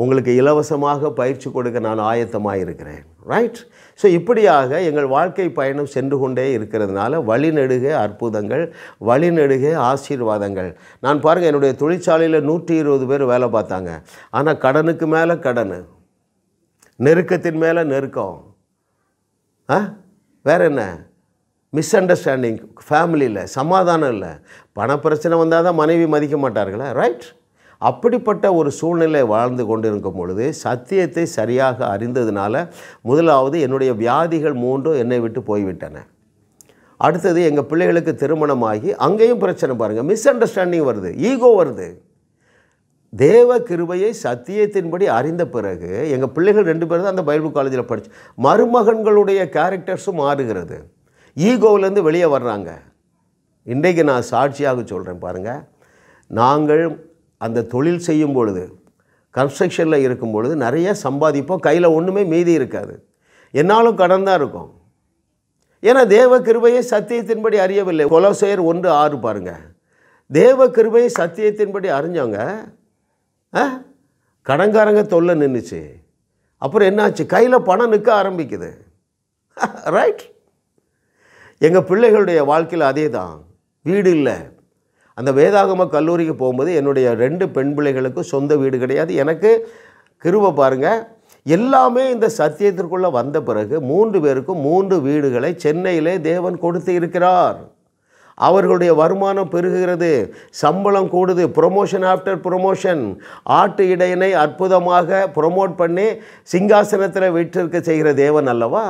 உங்களுக்கு இலவசமாக பயிற்சி கொடுக்க நான் ஆயத்தமாக இருக்கிறேன். ரைட்? ஸோ இப்படியாக எங்கள் வாழ்க்கை பயணம் சென்று கொண்டே இருக்கிறதுனால வழிநெடுக அற்புதங்கள், வழிநெடுக ஆசீர்வாதங்கள். நான் பாருங்கள், என்னுடைய தொழிற்சாலையில் 120 பேர் வேலை பார்த்தாங்க. ஆனால் கடனுக்கு மேலே கடன், நெருக்கத்தின் மேலே நெருக்கம், வேறு என்ன, மிஸ் அண்டர்ஸ்டாண்டிங், ஃபேமிலியில் சமாதானம் இல்லை. பணப்பிரச்சனை வந்தால் தான் மனைவி மதிக்க மாட்டார்களா? ரைட்? அப்படிப்பட்ட ஒரு சூழ்நிலை வாழ்ந்து கொண்டிருக்கும் பொழுது சத்தியத்தை சரியாக அறிந்ததுனால முதலாவது என்னுடைய வியாதிகள் 3 என்னை விட்டு போய்விட்டன. அடுத்தது எங்கள் பிள்ளைகளுக்கு திருமணமாகி அங்கேயும் பிரச்சனை பாருங்கள், மிஸ் அண்டர்ஸ்டாண்டிங் வருது, ஈகோ வருது. தேவ கிருபையை சத்தியத்தின்படி அறிந்த பிறகு எங்கள் பிள்ளைகள் 2 பேர் தான் அந்த பைபிள் காலேஜில் படிச்சு, மருமகன்களுடைய கேரக்டர்ஸும் மாறுகிறது. ஈகோவிலேருந்து வெளியே வர்றாங்க. இன்றைக்கு நான் சாட்சியாக சொல்கிறேன் பாருங்கள். நாங்கள் அந்த தொழில் செய்யும் பொழுது, கன்ஸ்ட்ரக்ஷனில் இருக்கும் பொழுது நிறைய சம்பாதிப்போம், கையில் ஒன்றுமே மீதி இருக்காது. என்னாலும் கடன் தான் இருக்கும். ஏன்னா தேவ கிருபையை சத்தியத்தின்படி அறியவில்லை. கொலோசையர் 1:6 பாருங்கள். தேவ கிருபையை சத்தியத்தின்படி அறிஞ்சவங்க கடன்காரங்க தொல்லை நின்றுச்சு. அப்புறம் என்னாச்சு? கையில் பணம் நிற்க ஆரம்பிக்குது. ரைட்? எங்கள் பிள்ளைகளுடைய வாழ்க்கையில் அதே தான். வீடு இல்லை. அந்த வேதாகம கல்லூரிக்கு போகும்போது என்னுடைய 2 பெண் பிள்ளைகளுக்கும் சொந்த வீடு கிடையாது. எனக்கு கிருபை பாருங்கள், எல்லாமே இந்த சத்தியத்திற்குள்ளே வந்த பிறகு 3 பேருக்கும் 3 வீடுகளை சென்னையிலே தேவன் கொடுத்து இருக்கிறார். அவர்களுடைய வருமானம் பெருகுகிறது, சம்பளம் கூடுது, ப்ரொமோஷன் ஆஃப்டர் ப்ரொமோஷன். ஆட்டு இடையனை அற்புதமாக ப்ரொமோட் பண்ணி சிங்காசனத்தில் வீட்டிற்கு செய்கிற தேவன் அல்லவா?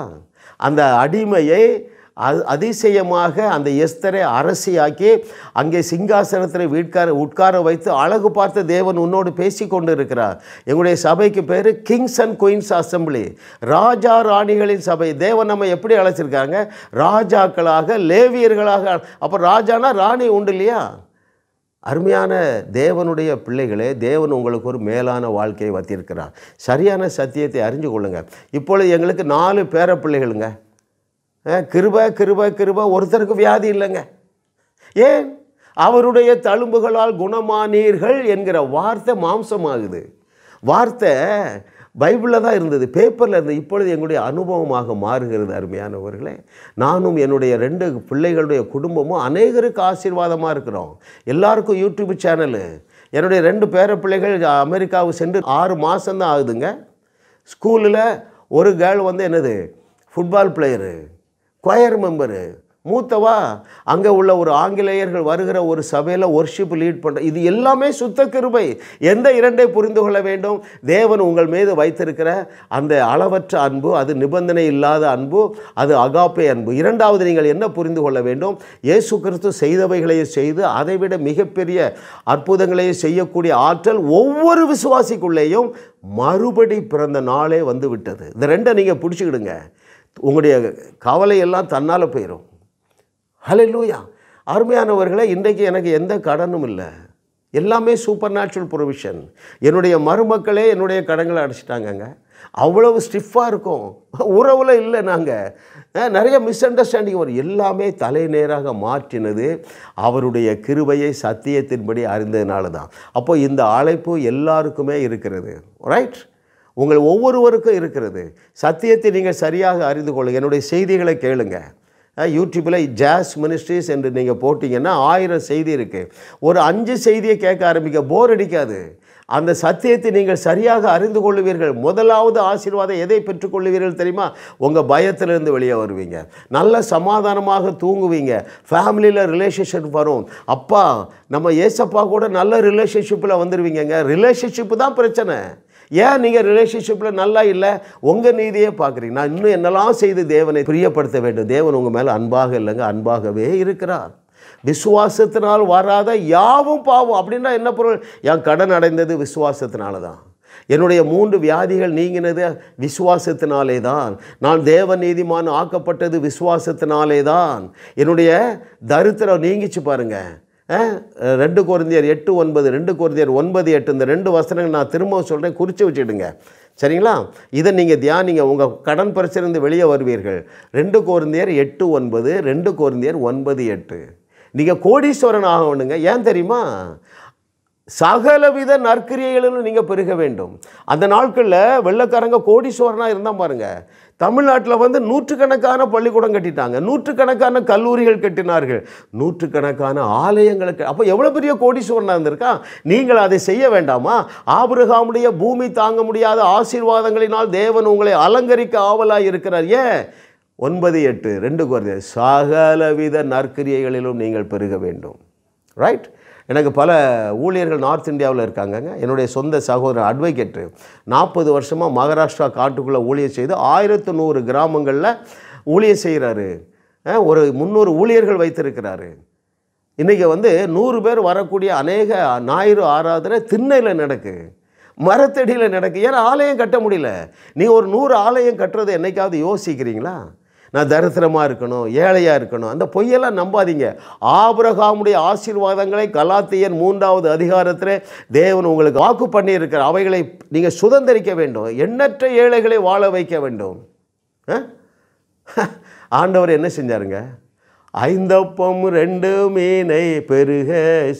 அந்த அடிமையை அதிசயமாக அந்த எஸ்தரை அரசியாக்கி அங்கே சிங்காசனத்தில் உட்கார வைத்து அழகு பார்த்த தேவன் உன்னோடு பேசி கொண்டு இருக்கிறார். எங்களுடைய சபைக்கு பேர் கிங்ஸ் அண்ட் குயின்ஸ் அசம்பிளி, ராஜா ராணிகளின் சபை. தேவன் நம்ம எப்படி அழைச்சிருக்காங்க? ராஜாக்களாக, லேவியர்களாக. அப்போ ராஜானா ராணி உண்டு இல்லையா? அருமையான தேவனுடைய பிள்ளைகளே, தேவன் உங்களுக்கு ஒரு மேலான வாழ்க்கையை வைத்திருக்கிறார். சரியான சத்தியத்தை அறிஞ்சு கொள்ளுங்கள். இப்பொழுது எங்களுக்கு 4 பேர பிள்ளைகளுங்க. கிருபை கிருபை கிருபை. ஒருத்தருக்கு வியாதி இல்லைங்க. ஏன்? அவருடைய தழும்புகளால் குணமானீர்கள் என்கிற வார்த்தை மாம்சமாகுது. வார்த்தை பைபிளில் தான் இருந்தது, பேப்பரில் இருந்தது. இப்பொழுது எங்களுடைய அனுபவமாக மாறுகிறது. அருமையானவர்களே, நானும் என்னுடைய 2 பிள்ளைகளுடைய குடும்பமும் அநேகருக்கு ஆசீர்வாதமாக இருக்கிறோம். எல்லாருக்கும் யூடியூப் சேனலு. என்னுடைய 2 பேர பிள்ளைகள் அமெரிக்காவுக்கு சென்று 6 மாதம்தான் ஆகுதுங்க. ஸ்கூலில் ஒரு கேர்ள் என்னது, ஃபுட்பால் பிளேயரு, கொயர் மெம்பரு. மூத்தவா அங்கே உள்ள ஒரு ஆங்கிலேயர்கள் வருகிற ஒரு சபையில் ஒர்ஷிப் லீட் பண்ணுற. இது எல்லாமே சுத்த கிருபை. எந்த 2ஐ புரிந்து கொள்ள வேண்டும்? தேவன் உங்கள் மீது வைத்திருக்கிற அந்த அளவற்ற அன்பு, அது நிபந்தனை இல்லாத அன்பு, அது அகாப்பே அன்பு. 2வது நீங்கள் என்ன புரிந்து கொள்ள வேண்டும்? இயேசு கிறிஸ்து செய்தவைகளையே செய்து அதைவிட மிகப்பெரிய அற்புதங்களையே செய்யக்கூடிய ஆற்றல் ஒவ்வொரு விசுவாசிக்குள்ளேயும் மறுபடி பிறந்த நாளே வந்து விட்டது. இந்த 2ஐ நீங்கள் பிடிச்சிக்கிடுங்க. உங்களுடைய கவலையெல்லாம் தன்னால் போயிடும். ஹல்லேலூயா. அருமையானவர்களே, இன்றைக்கு எனக்கு எந்த கடனும் இல்லை. எல்லாமே சூப்பர் நேச்சுரல் ப்ரொவிஷன். என்னுடைய மருமக்களே என்னுடைய கடன்களை அடைச்சிட்டாங்கங்க. அவ்வளவு ஸ்டிஃபாக இருக்கும். உறவில் இல்லை. நாங்கள் நிறைய மிஸ் அண்டர்ஸ்டாண்டிங் வரும். எல்லாமே தலைநேராக மாற்றினது அவருடைய கிருபையை சத்தியத்தின்படி அறிந்ததுனால தான். அப்போ இந்த அழைப்பு எல்லாருக்குமே இருக்கிறது. ரைட்? உங்கள் ஒவ்வொருவருக்கும் இருக்கிறது. சத்தியத்தை நீங்கள் சரியாக அறிந்து கொள்ளுங்கள். என்னுடைய செய்திகளை கேளுங்க. யூடியூப்பில் ஜாஸ் மினிஸ்ட்ரிஸ் என்று நீங்கள் போட்டிங்கன்னா 1000 செய்தி இருக்குது. ஒரு 5 செய்தியை கேட்க ஆரம்பிக்க போர் அடிக்காது. அந்த சத்தியத்தை நீங்கள் சரியாக அறிந்து கொள்ளுவீர்கள். முதலாவது ஆசீர்வாதம் எதை பெற்றுக்கொள்ளுவீர்கள் தெரியுமா? உங்கள் பயத்திலிருந்து வெளியே வருவீங்க. நல்ல சமாதானமாக தூங்குவீங்க. ஃபேமிலியில் ரிலேஷன்ஷிப் வரும். அப்பா நம்ம ஏசப்பா கூட நல்ல ரிலேஷன்ஷிப்பில் வந்துடுவீங்க. ரிலேஷன்ஷிப்பு தான் பிரச்சனை. ஏன் நீங்கள் ரிலேஷன்ஷிப்பில் நல்லா இல்லை? உங்கள் நீதியே பார்க்குறீங்க. நான் இன்னும் என்னெல்லாம் செய்து தேவனை பிரியப்படுத்த வேண்டும். தேவன் உங்கள் மேலே அன்பாக இல்லைங்க, அன்பாகவே இருக்கிறார். விசுவாசத்தினால் வராத யாவும் பாவம். அப்படின்னா என்ன பொருள்? என் கடன் அடைந்தது விசுவாசத்தினால தான். என்னுடைய 3 வியாதிகள் நீங்கினது விசுவாசத்தினாலே தான். நான் தேவ நீதிமான் ஆக்கப்பட்டது விசுவாசத்தினாலே தான். என்னுடைய தரித்திரம் நீங்கிச்சு பாருங்கள். 2 கொரிந்தியர் 8:9, 2 கொரிந்தியர் 9:8 இந்த 2 வசனங்கள் நான் திரும்ப சொல்கிறேன், குறித்து வச்சுடுங்க. சரிங்களா? இதை நீங்கள் தியானிங்க. உங்கள் கடன் பிரச்சனை வெளியே வருவீர்கள். 2 கொரிந்தியர் 8:9, 2 கொரிந்தியர் 9:8. நீங்கள் கோடீஸ்வரன் ஆக வேண்டுங்க. ஏன் தெரியுமா? சகலவித நற்கிரியைகளும் நீங்கள் பெருக வேண்டும். அந்த நாட்களில் வெள்ளைக்காரங்க கோடீஸ்வரனாக இருந்தால் பாருங்கள். தமிழ்நாட்டில் நூற்றுக்கணக்கான பள்ளிக்கூடம் கட்டிட்டாங்க, நூற்றுக்கணக்கான கல்லூரிகள் கட்டினார்கள், நூற்றுக்கணக்கான ஆலயங்களுக்கு. அப்போ எவ்வளோ பெரிய கோடீஸ்வரனாக இருந்திருக்கா? நீங்கள் அதை செய்ய வேண்டாமா? ஆபிரகாமுடைய பூமி தாங்க முடியாத ஆசீர்வாதங்களினால் தேவன் உங்களை அலங்கரிக்க ஆவலாக இருக்கிறார். ஏன்? 9:8 2 கொரிந்தியர், சகலவித நற்கிரியைகளிலும் நீங்கள் பெருக வேண்டும். ரைட்? எனக்கு பல ஊழியர்கள் நார்த் இந்தியாவில் இருக்காங்கங்க. என்னுடைய சொந்த சகோதரர் அட்வொகேட்டு 40 வருஷமாக மகாராஷ்டிரா காட்டுக்குள்ளே ஊழியர் செய்து 1100 கிராமங்களில் ஊழியர் செய்கிறாரு. ஒரு 300 ஊழியர்கள் வைத்திருக்கிறாரு. இன்றைக்கி 100 பேர் வரக்கூடிய அநேக ஞாயிறு ஆராதனை திண்ணையில் நடக்கு, மரத்தடியில் நடக்கு. ஏன்னா ஆலயம் கட்ட முடியல. நீ ஒரு 100 ஆலயம் கட்டுறது என்னைக்காவது யோசிக்கிறீங்களா? நான் தரித்திரமாக இருக்கணும், ஏழையாக இருக்கணும், அந்த பொய்யெல்லாம் நம்பாதீங்க. ஆபிரகாமுடைய ஆசீர்வாதங்களை கலாத்தியர் 3வது அதிகாரத்தில் தேவன் உங்களுக்கு வாக்கு பண்ணியிருக்கிற அவைகளை நீங்கள் சுதந்திரிக்க வேண்டும். எண்ணற்ற ஏழைகளை வாழ வைக்க வேண்டும். ஆண்டவர் என்ன செஞ்சாருங்க? 5 அப்பம் 2 மீனை பெருக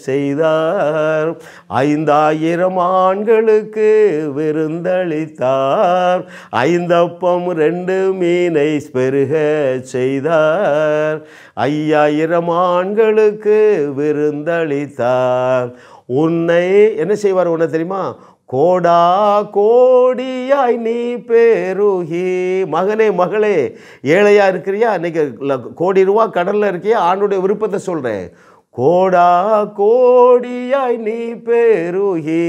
செய்தார். 5000 ஆண்களுக்கு விருந்தளித்தார். 5 அப்பம் 2 மீனை பெருக செய்தார். 5000 ஆண்களுக்கு விருந்தளித்தார். உன்னை என்ன செய்வார்? உன்னை தெரியுமா? கோடா கோடியாய் நீ பெருகி. மகனே மகளே, ஏழையாக இருக்கிறியா? இன்றைக்கி கோடி ரூபா கடலில் இருக்கியா? ஆண்டுடைய விருப்பத்தை சொல்கிறேன். கோடா கோடியாய் நீ பெருகி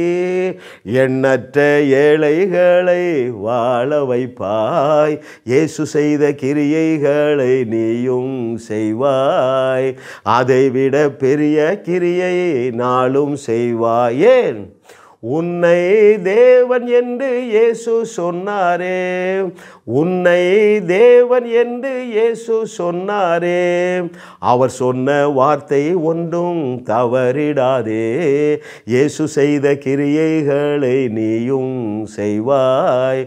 எண்ணற்ற ஏழைகளை வாழ வைப்பாய். இயேசு செய்த கிரியைகளை நீயும் செய்வாய். அதைவிட பெரிய கிரியை நாளும் செய்வாய். ஏன்? உன்னை தேவன் என்று இயேசு சொன்னாரே. உன்னை தேவன் என்று இயேசு சொன்னாரே. அவர் சொன்ன வார்த்தை ஒன்றும் தவறிடாதே. இயேசு செய்த கிரியைகளை நீயும் செய்வாய்.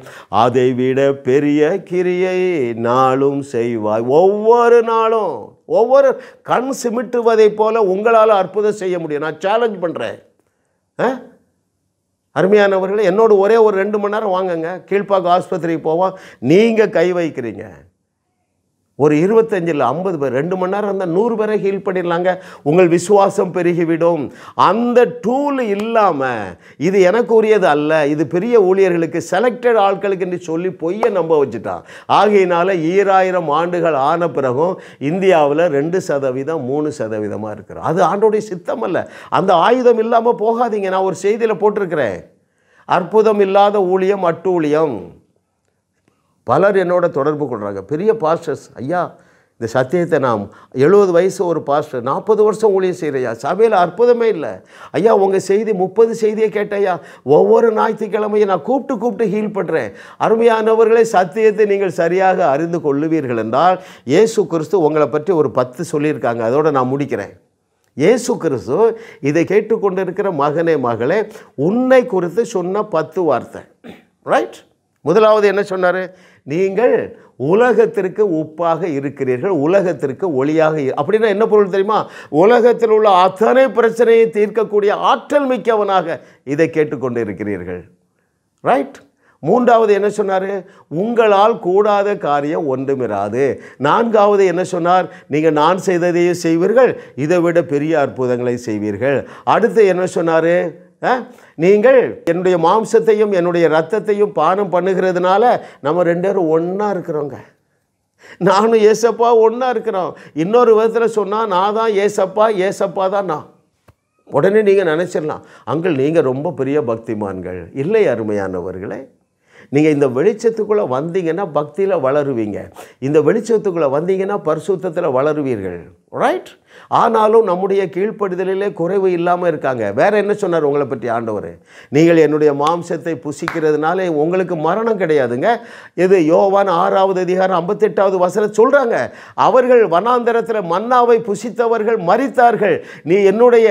அதைவிட பெரிய கிரியை நாளும் செய்வாய். ஒவ்வொரு நாளும் ஒவ்வொரு கண் சிமிட்டுவதை போல உங்களால் அற்புதம் செய்ய முடியும். நான் சேலஞ்ச் பண்ணுறேன். அருமையானவர்களே, என்னோட ஒரே ஒரு 2 மணி நேரம் வாங்குங்க. கீழ்ப்பாக்கு ஆஸ்பத்திரிக்கு போவோம். நீங்கள் கை வைக்கிறீங்க. ஒரு 25 இல்லை 50 பேர் 2 மணி நேரம் இருந்தால் 100 பேரை ஹீல் பண்ணிடலாங்க. உங்கள் விசுவாசம் பெருகிவிடும். அந்த டூல் இல்லாமல் இது எனக்கு உரியது அல்ல, இது பெரிய ஊழியர்களுக்கு, செலக்டட் ஆட்களுக்கு என்று சொல்லி பொய்யை நம்ப வச்சுட்டான். ஆகையினால 2000 ஆண்டுகள் ஆன பிறகும் இந்தியாவில் 2% 3% இருக்கிறோம். அது ஆண்டோடைய சித்தம் அல்ல. அந்த ஆயுதம் இல்லாமல் போகாதீங்க. நான் ஒரு செய்தியில் போட்டிருக்கிறேன், அற்புதம் இல்லாத ஊழியம் அட்டூழியம். பலர் என்னோட தொடர்பு கொள்கிறாங்க, பெரிய பாஸ்டர்ஸ். ஐயா, இந்த சத்தியத்தை நாம் 70 வயசு ஒரு பாஸ்டர் 40 வருஷம் ஊழியம் செய்கிறையா, சபையில் அற்புதமே இல்லை. ஐயா, உங்கள் செய்தி 30 செய்தியை கேட்டையா, ஒவ்வொரு ஞாயிற்றுக்கிழமையும் நான் கூப்பிட்டு ஹீல் பண்ணுறேன். அருமையானவர்களே, சத்தியத்தை நீங்கள் சரியாக அறிந்து கொள்ளுவீர்கள் என்றால், இயேசு கிறிஸ்து உங்களை பற்றி ஒரு 10 சொல்லியிருக்காங்க. அதோடு நான் முடிக்கிறேன். இயேசு கிறிஸ்து இதை கேட்டுக்கொண்டிருக்கிற மகனே மகளே, உன்னை குறித்து சொன்ன 10 வார்த்தை. ரைட்? முதலாவது என்ன சொன்னார்? நீங்கள் உலகத்திற்கு உப்பாக இருக்கிறீர்கள், உலகத்திற்கு ஒளியாக. அப்படின்னா என்ன பொருள் தெரியுமா? உலகத்தில் உள்ள அத்தனை பிரச்சனையை தீர்க்கக்கூடிய ஆற்றல் மிக்கவனாக இதை கேட்டுக்கொண்டு இருக்கிறீர்கள். ரைட். மூன்றாவது என்ன சொன்னார்? உங்களால் கூடாத காரியம் ஒன்றுமிராது. நான்காவது என்ன சொன்னார்? நீங்கள் நான் செய்ததையே செய்வீர்கள், இதை விட பெரிய அற்புதங்களை செய்வீர்கள். அடுத்து என்ன சொன்னார்? நீங்கள் என்னுடைய மாம்சத்தையும் என்னுடைய இரத்தத்தையும் பானம் பண்ணுகிறதுனால நம்ம ரெண்டு பேரும் ஒன்றா இருக்கிறோங்க. நானும் ஏசப்பா ஒன்றா இருக்கிறோம். இன்னொரு விதத்தில் சொன்னால் நான் தான் ஏசப்பா, ஏசப்பா தான் நான். உடனே நீங்கள் நினச்சிடலாம், அங்கிள் நீங்கள் ரொம்ப பெரிய பக்திமான்கள். இல்லை அருமையானவர்களே, நீங்கள் இந்த வெளிச்சத்துக்குள்ளே வந்தீங்கன்னா பக்தியில் வளருவீங்க. இந்த வெளிச்சத்துக்குள்ளே வந்தீங்கன்னா பரிசுத்தத்தில் வளருவீர்கள். ரைட். ஆனாலும் நம்முடைய கீழ்ப்படுதலிலே குறைவு இல்லாமல் இருக்காங்க. வேறு என்ன சொன்னார் உங்களை பற்றி ஆண்டவர்? நீங்கள் என்னுடைய மாம்சத்தை புசிக்கிறதுனால உங்களுக்கு மரணம் கிடையாதுங்க. இது யோவான் 6வது அதிகாரம் 58வது வசனம் சொல்கிறாங்க. அவர்கள் வனாந்தரத்தில் மன்னாவை புசித்தவர்கள் மரித்தார்கள். நீ என்னுடைய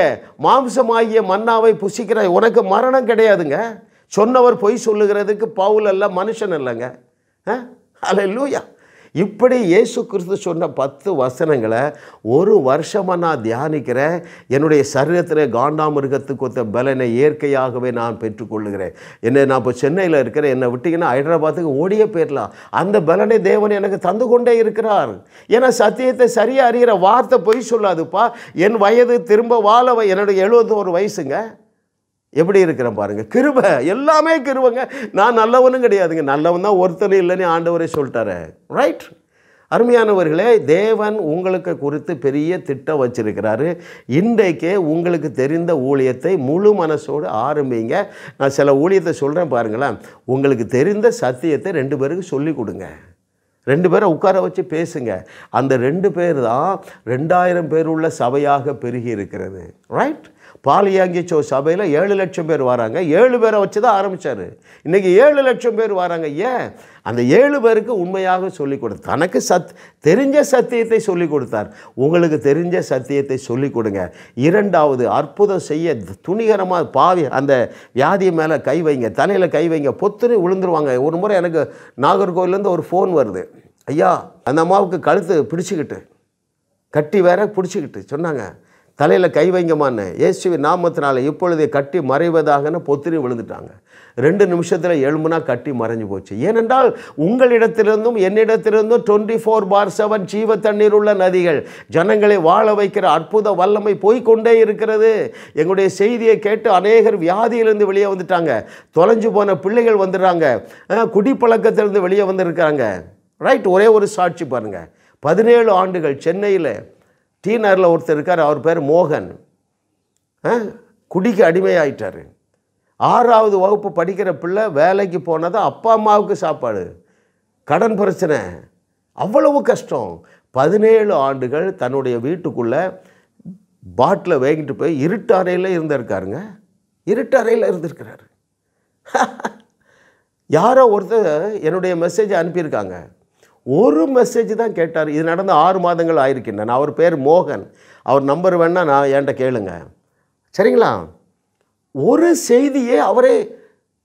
மாம்சமாகிய மன்னாவை புசிக்கிறாய், உனக்கு மரணம் கிடையாதுங்க. சொன்னவர் பொய் சொல்லுகிறதுக்கு பவுல் அல்ல, மனுஷன் இல்லைங்க. அல்லேலூயா. இப்படி இயேசு கிறிஸ்து சொன்ன 10 வசனங்களை ஒரு வருஷமாக நான் தியானிக்கிறேன். என்னுடைய சரீரத்தில் காண்டாமிருகத்துக்கு ஒத்த பலனை இயற்கையாகவே நான் பெற்றுக்கொள்ளுகிறேன். நான் இப்போ சென்னையில் இருக்கிறேன், என்னை விட்டிங்கன்னா ஹைதராபாத்துக்கு ஓடியே போயிடலாம். அந்த பலனை தேவன் எனக்கு தந்து கொண்டே இருக்கிறார். ஏன்னா சத்தியத்தை சரியாக அறிகிற வார்த்தை பொய் சொல்லாதுப்பா. என் வயது திரும்ப வாழ என்னுடைய 71 வயசுங்க. எப்படி இருக்கிறேன் பாருங்கள். கிருபை, எல்லாமே கிருபைங்க. நான் நல்லவனும் கிடையாதுங்க. நல்லவன் தான் ஒருத்தர் இல்லைன்னு ஆண்டவரே சொல்லிட்டாரு. ரைட். அருமையானவர்களே, தேவன் உங்களுக்கு குறித்து பெரிய திட்டம் வச்சிருக்கிறாரு. இன்றைக்கே உங்களுக்கு தெரிந்த ஊழியத்தை முழு மனசோடு ஆரம்பிங்க. நான் சில ஊழியத்தை சொல்கிறேன் பாருங்களேன். உங்களுக்கு தெரிந்த சத்தியத்தை 2 பேருக்கு சொல்லிக் கொடுங்க. 2 பேரை உட்கார வச்சு பேசுங்க. அந்த 2 பேர் தான் 2000 பேர் உள்ள சபையாக பெருகி இருக்கிறது. ரைட். பாலியாங்கிச்சோ சபையில் 7 லட்சம் பேர் வராங்க. 7 பேரை வச்சு தான் ஆரம்பித்தார். இன்றைக்கி 7 லட்சம் பேர் வராங்க. ஏன்? அந்த 7 பேருக்கு உண்மையாக சொல்லிக் கொடுத்தார். தனக்கு தெரிஞ்ச சத்தியத்தை சொல்லிக் கொடுத்தார். உங்களுக்கு தெரிஞ்ச சத்தியத்தை சொல்லிக் கொடுங்க. 2வது, அற்புதம் செய்ய துணிகரமாக பாவி அந்த வியாதி மேலே கை வைங்க, தலையில் கை வைங்க, பொத்துன்னு விழுந்துருவாங்க. ஒரு முறை எனக்கு நாகர்கோவிலேருந்து ஒரு ஃபோன் வருது. ஐயா, அந்த அம்மாவுக்கு கழுத்து பிடிச்சிக்கிட்டு, கட்டி வேற பிடிச்சிக்கிட்டு சொன்னாங்க, தலையில் கை வைங்கம்மான்னு. இயேசுவின் நாமத்தினால இப்பொழுதே கட்டி மறைவதாகன்னு பொத்திரி விழுந்துட்டாங்க. 2 நிமிஷத்தில் எழும்புனா கட்டி மறைஞ்சு போச்சு. ஏனென்றால் உங்களிடத்திலிருந்தும் என்னிடத்திலிருந்தும் 24/7 ஜீவ தண்ணீர் உள்ள நதிகள் ஜனங்களை வாழ வைக்கிற அற்புத வல்லமை போய்கொண்டே இருக்கிறது. எங்களுடைய செய்தியை கேட்டு அநேகர் வியாதியிலிருந்து வெளியே வந்துட்டாங்க. தொலைஞ்சு போன பிள்ளைகள் வந்துடுறாங்க. குடிப்பழக்கத்திலிருந்து வெளியே வந்திருக்காங்க. ரைட். ஒரே ஒரு சாட்சி பாருங்கள். 17 ஆண்டுகள் சென்னையில் டீனரில் ஒருத்தர் இருக்கார். அவர் பேர் மோகன். குடிக்கு அடிமையாயிட்டார். 6வது வகுப்பு படிக்கிற பிள்ளை வேலைக்கு போனது அப்பா அம்மாவுக்கு சாப்பாடு, கடன் பிரச்சனை, அவ்வளவு கஷ்டம். 17 ஆண்டுகள் தன்னுடைய வீட்டுக்குள்ளே பாட்டில் வாங்கிட்டு போய் இருட்டு அறையில் இருந்திருக்காருங்க. இருட்டு அறையில் இருந்திருக்கிறாரு. யாரோ ஒருத்தர் என்னுடைய மெசேஜை அனுப்பியிருக்காங்க. ஒரு மெசேஜ் தான் கேட்டார். இது நடந்து 6 மாதங்கள் ஆயிருக்கின்றன. அவர் பேர் மோகன். அவர் நம்பர் வேணால் நான் என்கிட்ட கேளுங்க, சரிங்களா? ஒரு செய்தியே அவரே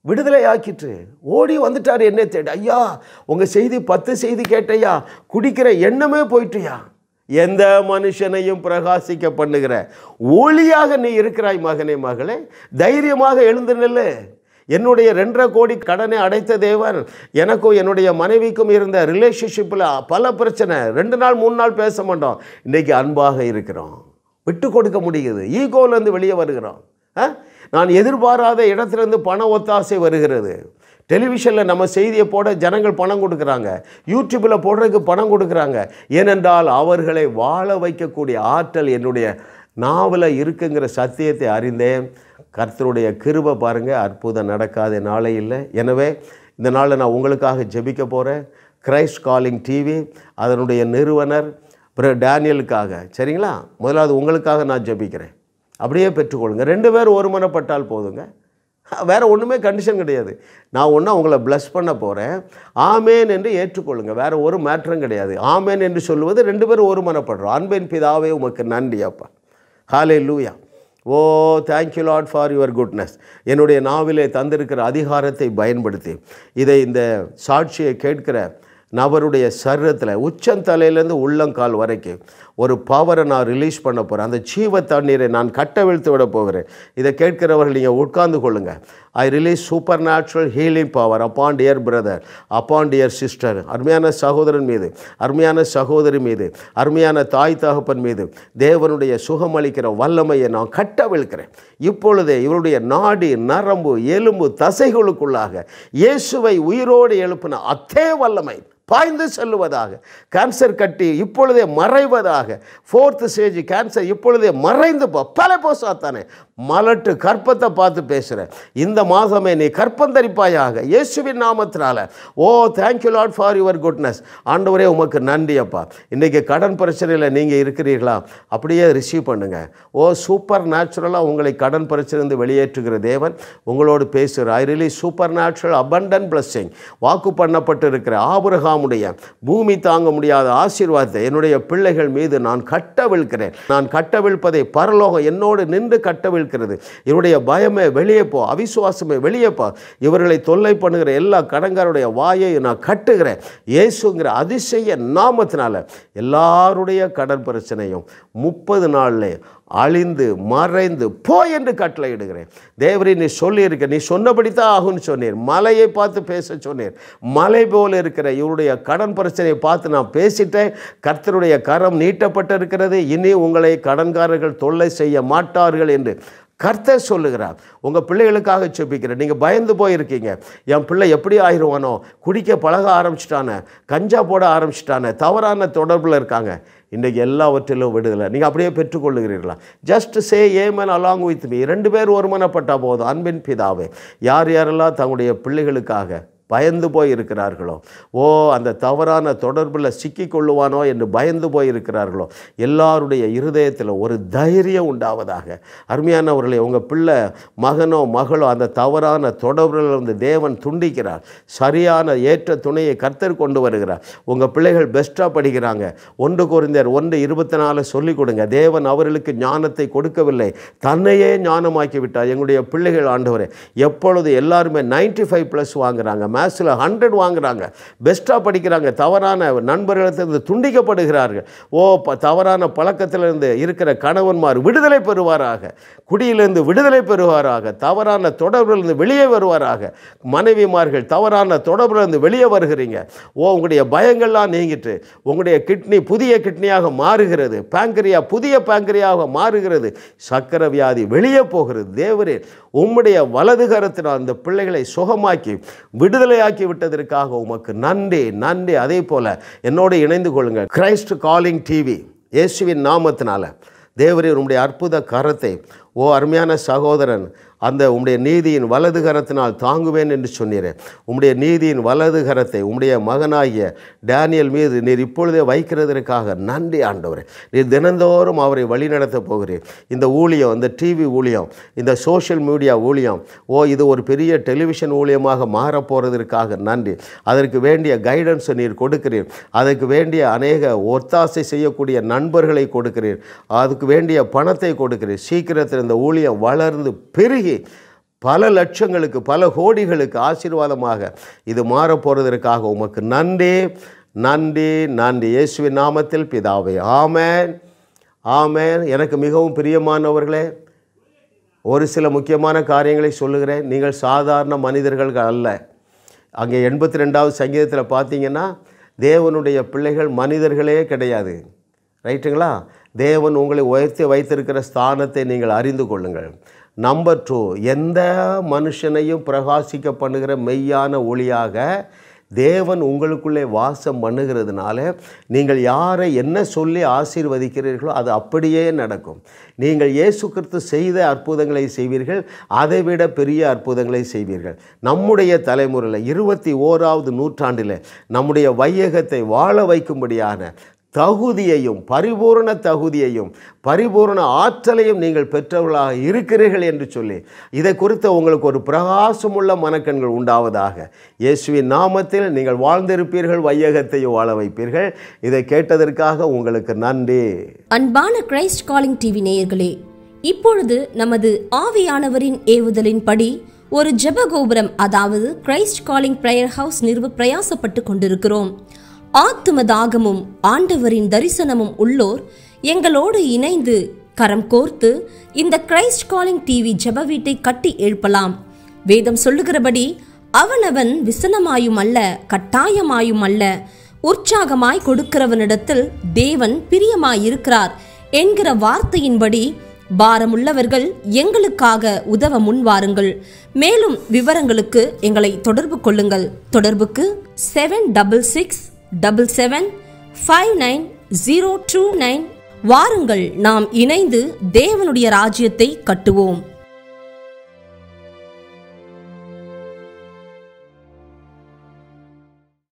விடுதலை ஆக்கிட்டு ஓடி வந்துட்டார். என்ன தேடி, ஐயா உங்கள் செய்தி 10 செய்தி கேட்டையா, குடிக்கிற எண்ணமே போயிட்டுயா. எந்த மனுஷனையும் பிரகாசிக்க பண்ணுகிற ஒளியாக நீ இருக்கிறாய் மகனே, மகளே, தைரியமாக எழுந்து நில்லு. என்னுடைய 2.5 கோடி கடனை அடைத்த தேவன் எனக்கும் என்னுடைய மனைவிக்கும் இருந்த ரிலேஷன்ஷிப்பில் பல பிரச்சனை, 2 நாள் 3 நாள் பேச மாட்டோம். இன்றைக்கி அன்பாக இருக்கிறோம், விட்டு கொடுக்க முடியுது, ஈகோலேருந்து வெளியே வருகிறோம். நான் எதிர்பாராத இடத்துலேருந்து பண ஒத்தாசை வருகிறது. டெலிவிஷனில் நம்ம செய்தியை போட ஜனங்கள் பணம் கொடுக்குறாங்க, யூடியூப்பில் போடுறதுக்கு பணம் கொடுக்குறாங்க. ஏனென்றால் அவர்களை வாழ வைக்கக்கூடிய ஆற்றல் என்னுடைய நாவில் இருக்குங்கிற சத்தியத்தை அறிந்தேன். கர்த்தருடைய கிருபை பாருங்கள், அற்புதம் நடக்காத நாளே இல்லை. எனவே இந்த நாளில் நான் உங்களுக்காக ஜெபிக்க போகிறேன். கிரைஸ்ட் காலிங் டிவி அதனுடைய நிறுவனர் டேனியலுக்காக, சரிங்களா? முதலாவது உங்களுக்காக நான் ஜெபிக்கிறேன். அப்படியே பெற்றுக்கொள்ளுங்க. 2 பேர் ஒருமனப்பட்டால் போதுங்க. வேறு ஒன்றுமே கண்டிஷன் கிடையாது. நான் ஒன்றா உங்களை ப்ளஸ் பண்ண போகிறேன். ஆமேன் என்று ஏற்றுக்கொள்ளுங்க. வேறு ஒரு மேட்டரும் கிடையாது. ஆமேன் என்று சொல்லுவது 2 பேரும் ஒருமனப்படுறோம். அன்பின் பிதாவே உமக்கு நன்றி அப்பா. Hallelujah. Oh thank you Lord for your goodness. என்னுடைய நாவிலே தந்திருக்கிற அதிகாரத்தை பயன்படுத்தி இதை இந்த சாட்சியை கேட்கிற நபருடைய சரீரத்தில் உச்சந்தலையிலேருந்து உள்ளங்கால் வரைக்கும் ஒரு பவரை நான் ரிலீஸ் பண்ண போகிறேன். அந்த ஜீவ தண்ணீரை நான் கட்டவிழ்த்து விட போகிறேன். இதை கேட்கிறவர்கள் நீங்கள் உட்கார்ந்து கொள்ளுங்கள். I release supernatural healing power upon dear brother, upon dear sister. அருமையான சகோதரன் மீது, அருமையான சகோதரி மீது, அருமையான தாய் தகப்பன் மீது தேவனுடைய சுகமளிக்கிற வல்லமையை நான் கட்டவிழ்க்கிறேன். இப்பொழுதே இவருடைய நாடி நரம்பு எலும்பு தசைகளுக்குள்ளாக இயேசுவை உயிரோடு எழுப்பின அதே வல்லமை பாய்ந்து செல்லுவதாக. கேன்சர் கட்டி இப்பொழுதே மறைவதாக. 4th ஸ்டேஜ் கேன்சர் இப்பொழுதே மறைந்து பல போசாத்தானே மலட்டு கற்பத்தை பார்த்து பேசுகிறேன். இந்த மாதமே நீ கற்பந்தரிப்பாயாக இயேசுவின் நாமத்தினால. Oh thank you Lord for your goodness. ஆண்டவரே உமக்கு நன்றி அப்பா. இன்றைக்கி கடன் பிரச்சனையில் நீங்கள் இருக்கிறீர்களா? அப்படியே ரிசீவ் பண்ணுங்கள். ஓ சூப்பர் நேச்சுரலாக உங்களை கடன் பிரச்சனை வெளியேற்றுகிற தேவன் உங்களோடு பேசுகிறார். I release supernatural abundant blessing. வாக்கு பண்ணப்பட்டு இருக்கிற ஆபிரகாமுடைய பூமி தாங்க முடியாத ஆசீர்வாதத்தை என்னுடைய பிள்ளைகள் மீது நான் கட்டவிழ்க்கிறேன். நான் கட்டவிழ்ப்பதை பரலோகம் என்னோடு நின்று கட்டவிழ்க்கிறது. இவருடைய பயமே வெளியே போ, அவிசுவாசமே வெளியே போ. இவர்களை தொல்லை பண்ணுகிற எல்லா கடன்காருடைய வாயை நான் கட்டுகிறேன் இயேசுங்கிற அதிசய நாமத்தினால. எல்லாருடைய கடன் பிரச்சனையும் 30 நாளில் அழிந்து மறைந்து போ என்று கட்டளை இடுகிறேன். தேவரே நீ சொல்லியிருக்க, நீ சொன்னபடித்தான் ஆகும்னு சொன்னீர். மலையை பார்த்து பேச சொன்னீர். மலை போல இருக்கிற இவருடைய கடன் பிரச்சனையை பார்த்து நான் பேசிட்டேன். கர்த்தருடைய கரம் நீட்டப்பட்டிருக்கிறது. இனி உங்களை கடன்காரர்கள் தொல்லை செய்ய மாட்டார்கள் என்று கர்த்தர் சொல்லுகிறார். உங்கள் பிள்ளைகளுக்காக செபிக்கிறேன். நீங்கள் பயந்து போயிருக்கீங்க. என் பிள்ளை எப்படி ஆயிடுவானோ, குடிக்க பழக ஆரம்பிச்சிட்டானே, கஞ்சா போட ஆரம்பிச்சிட்டானே, தவறான தொடர்பில் இருக்காங்க. இன்றைக்கி எல்லாவற்றிலும் விடுதலை நீங்கள் அப்படியே பெற்றுக்கொள்ளுகிறீர்களா? Just say amen along with me. 2 பேர் ஒருமனப்பட்டால் போதும். அன்பின் பிதாவே, யார் யாரெல்லாம் தங்களுடைய பிள்ளைகளுக்காக பயந்து போய் இருக்கிறார்களோ, ஓ அந்த தவறான தொடர்பில் சிக்கிக்கொள்ளுவானோ என்று பயந்து போய் இருக்கிறார்களோ, எல்லாருடைய இருதயத்தில் ஒரு தைரியம் உண்டாவதாக. அருமையானவர்களே, உங்கள் பிள்ளை மகனோ மகளோ அந்த தவறான தொடர்பில் வந்து தேவன் துண்டிக்கிறார். சரியான ஏற்ற துணையை கர்த்தர் கொண்டு வருகிறார். உங்கள் பிள்ளைகள் பெஸ்ட்டாக படிக்கிறாங்க. 1 கொரிந்தியர் 1:24 சொல்லிக் கொடுங்க. தேவன் அவர்களுக்கு ஞானத்தை கொடுக்கவில்லை, தன்னையே ஞானமாக்கி விட்டார். எங்களுடைய பிள்ளைகள் ஆண்டவரே எப்பொழுது எல்லாருமே 95+ வாங்குகிறாங்க, மேத்ஸில் 100 வாங்குகிறாங்க, பெஸ்ட்டாக படிக்கிறாங்க. தவறான நண்பர்களிடத்திலிருந்து துண்டிக்கப்படுகிறார்கள். ஓ தவறான பழக்கத்திலிருந்து இருக்கிற கணவன்மார் விடுதலை பெறுவாராக, குடியிலிருந்து விடுதலை பெறுவாராக, தவறான தொடர்பிலிருந்து வெளியே வருவாராக. மனைவிமார்கள் தவறான தொடர்பிலிருந்து வெளியே வருகிறீங்க. ஓ உங்களுடைய பயங்கள்லாம் நீங்கிட்டு உங்களுடைய கிட்னி புதிய கிட்னியாக மாறுகிறது, பேங்கரியா புதிய பேங்கரியாக மாறுகிறது, சக்கரை வியாதி வெளியே போகிறது. தேவரே உம்முடைய வலது கரத்தினால் அந்த பிள்ளைகளை சுகமாக்கி விடுதலையாக்கி விட்டதற்காக உமக்கு நன்றி நன்றி. அதே போல் என்னோடு இணைந்து கொள்ளுங்கள். கிரைஸ்ட் காலிங் டிவி இயேசுவின் நாமத்தினால தேவரே உம்முடைய அற்புத கரத்தை, ஓ அருமையான சகோதரன், அந்த உம்முடைய நீதியின் வலது கரத்தினால் தாங்குவேன் என்று சொன்னீரே. உம்முடைய நீதியின் வலது கரத்தை உம்முடைய மகனாகிய டேனியல் மீது நீர் இப்பொழுதே வைக்கிறதற்காக நன்றி ஆண்டவரே. நீர் தினந்தோறும் அவரை வழிநடத்த போகிறீர். இந்த ஊழியம், இந்த டிவி ஊழியம், இந்த சோஷியல் மீடியா ஊழியம், ஓ இது ஒரு பெரிய டெலிவிஷன் ஊழியமாக மாறப்போகிறதற்காக நன்றி. அதற்கு வேண்டிய கைடன்ஸை நீர் கொடுக்கிறீர். அதற்கு வேண்டிய அநேக ஒத்தாசை செய்யக்கூடிய நண்பர்களை கொடுக்கிறீர். அதுக்கு வேண்டிய பணத்தை கொடுக்கிறீர். சீக்கிரத்தில் இந்த ஊழியம் வளர்ந்து பெருகி பல லட்சங்களுக்கு பல கோடிகளுக்கு ஆசீர்வாதமாக இது மாறப்போகிறதற்காக உமக்கு நன்றி நன்றி நன்றி. இயேசுவின் நாமத்தில் பிதாவே, ஆமென் ஆமென். எனக்கு மிகவும் பிரியமானவர்களே, ஒரு சில முக்கியமான காரியங்களை சொல்லுகிறேன். நீங்கள் சாதாரண மனிதர்கள் அல்ல. அங்கே 82வது சங்கீதத்தில் பார்த்தீங்கன்னா தேவனுடைய பிள்ளைகள் மனிதர்களே கிடையாது. ரைட்டுங்களா? தேவன் உங்களை உயர்த்தி வைத்திருக்கிற ஸ்தானத்தை நீங்கள் அறிந்து கொள்ளுங்கள். நம்பர் 2, எந்த மனுஷனையும் பிரகாசிக்க பண்ணுகிற மெய்யான ஒளியாக தேவன் உங்களுக்குள்ளே வாசம் பண்ணுகிறதுனால நீங்கள் யாரை என்ன சொல்லி ஆசீர்வதிக்கிறீர்களோ அது அப்படியே நடக்கும். நீங்கள் இயேசு கிறிஸ்து செய்த அற்புதங்களை செய்வீர்கள், அதைவிட பெரிய அற்புதங்களை செய்வீர்கள். நம்முடைய தலைமுறையில் 21வது நூற்றாண்டில் நம்முடைய வையகத்தை வாழ வைக்கும்படியான தகுதியையும் பரிபூர்ண தகுதியையும் பரிபூர்ண ஆற்றலையும் நீங்கள் பெற்றவர்களாக இருக்கிறீர்கள் என்று சொல்லி இதை குறித்த உங்களுக்கு ஒரு பிரகாசமுள்ள மனக்கண்கள் உண்டாவதாக. இயேசுவின் நாமத்தில் நீங்கள் வாழ்ந்திருப்பீர்கள், வையகத்தையும் வாழ வைப்பீர்கள். இதை கேட்டதற்காக உங்களுக்கு நன்றி. அன்பான கிரைஸ்ட் காலிங் டிவி நேயர்களே, இப்பொழுது நமது ஆவியானவரின் ஏவுதலின்படி ஒரு ஜெபகோபுரம், அதாவது கிரைஸ்ட் காலிங் பிரேயர் ஹவுஸ் நிறுவ பிரயாசப்பட்டு கொண்டிருக்கிறோம். ஆத்தும தாகமும் ஆண்டவரின் தரிசனமும் உள்ளோர் எங்களோடு இணைந்து கரம் கோர்த்து இந்த கிரைஸ்ட் காலிங் டிவி ஜெப வீட்டை கட்டி எழுப்பலாம். வேதம் சொல்லுகிறபடி அவனவன் விசனமாயும் அல்ல, கட்டாயமாயும் அல்ல, உற்சாகமாய் கொடுக்கிறவனிடத்தில் தேவன் பிரியமாயிருக்கிறார் என்கிற வார்த்தையின்படி பாரமுள்ளவர்கள் எங்களுக்காக உதவ முன்வாருங்கள். மேலும் விவரங்களுக்கு எங்களை தொடர்பு கொள்ளுங்கள். தொடர்புக்கு 7677599029. வாருங்கள், நாம் இணைந்து தேவனுடைய ராஜ்யத்தை கட்டுவோம்.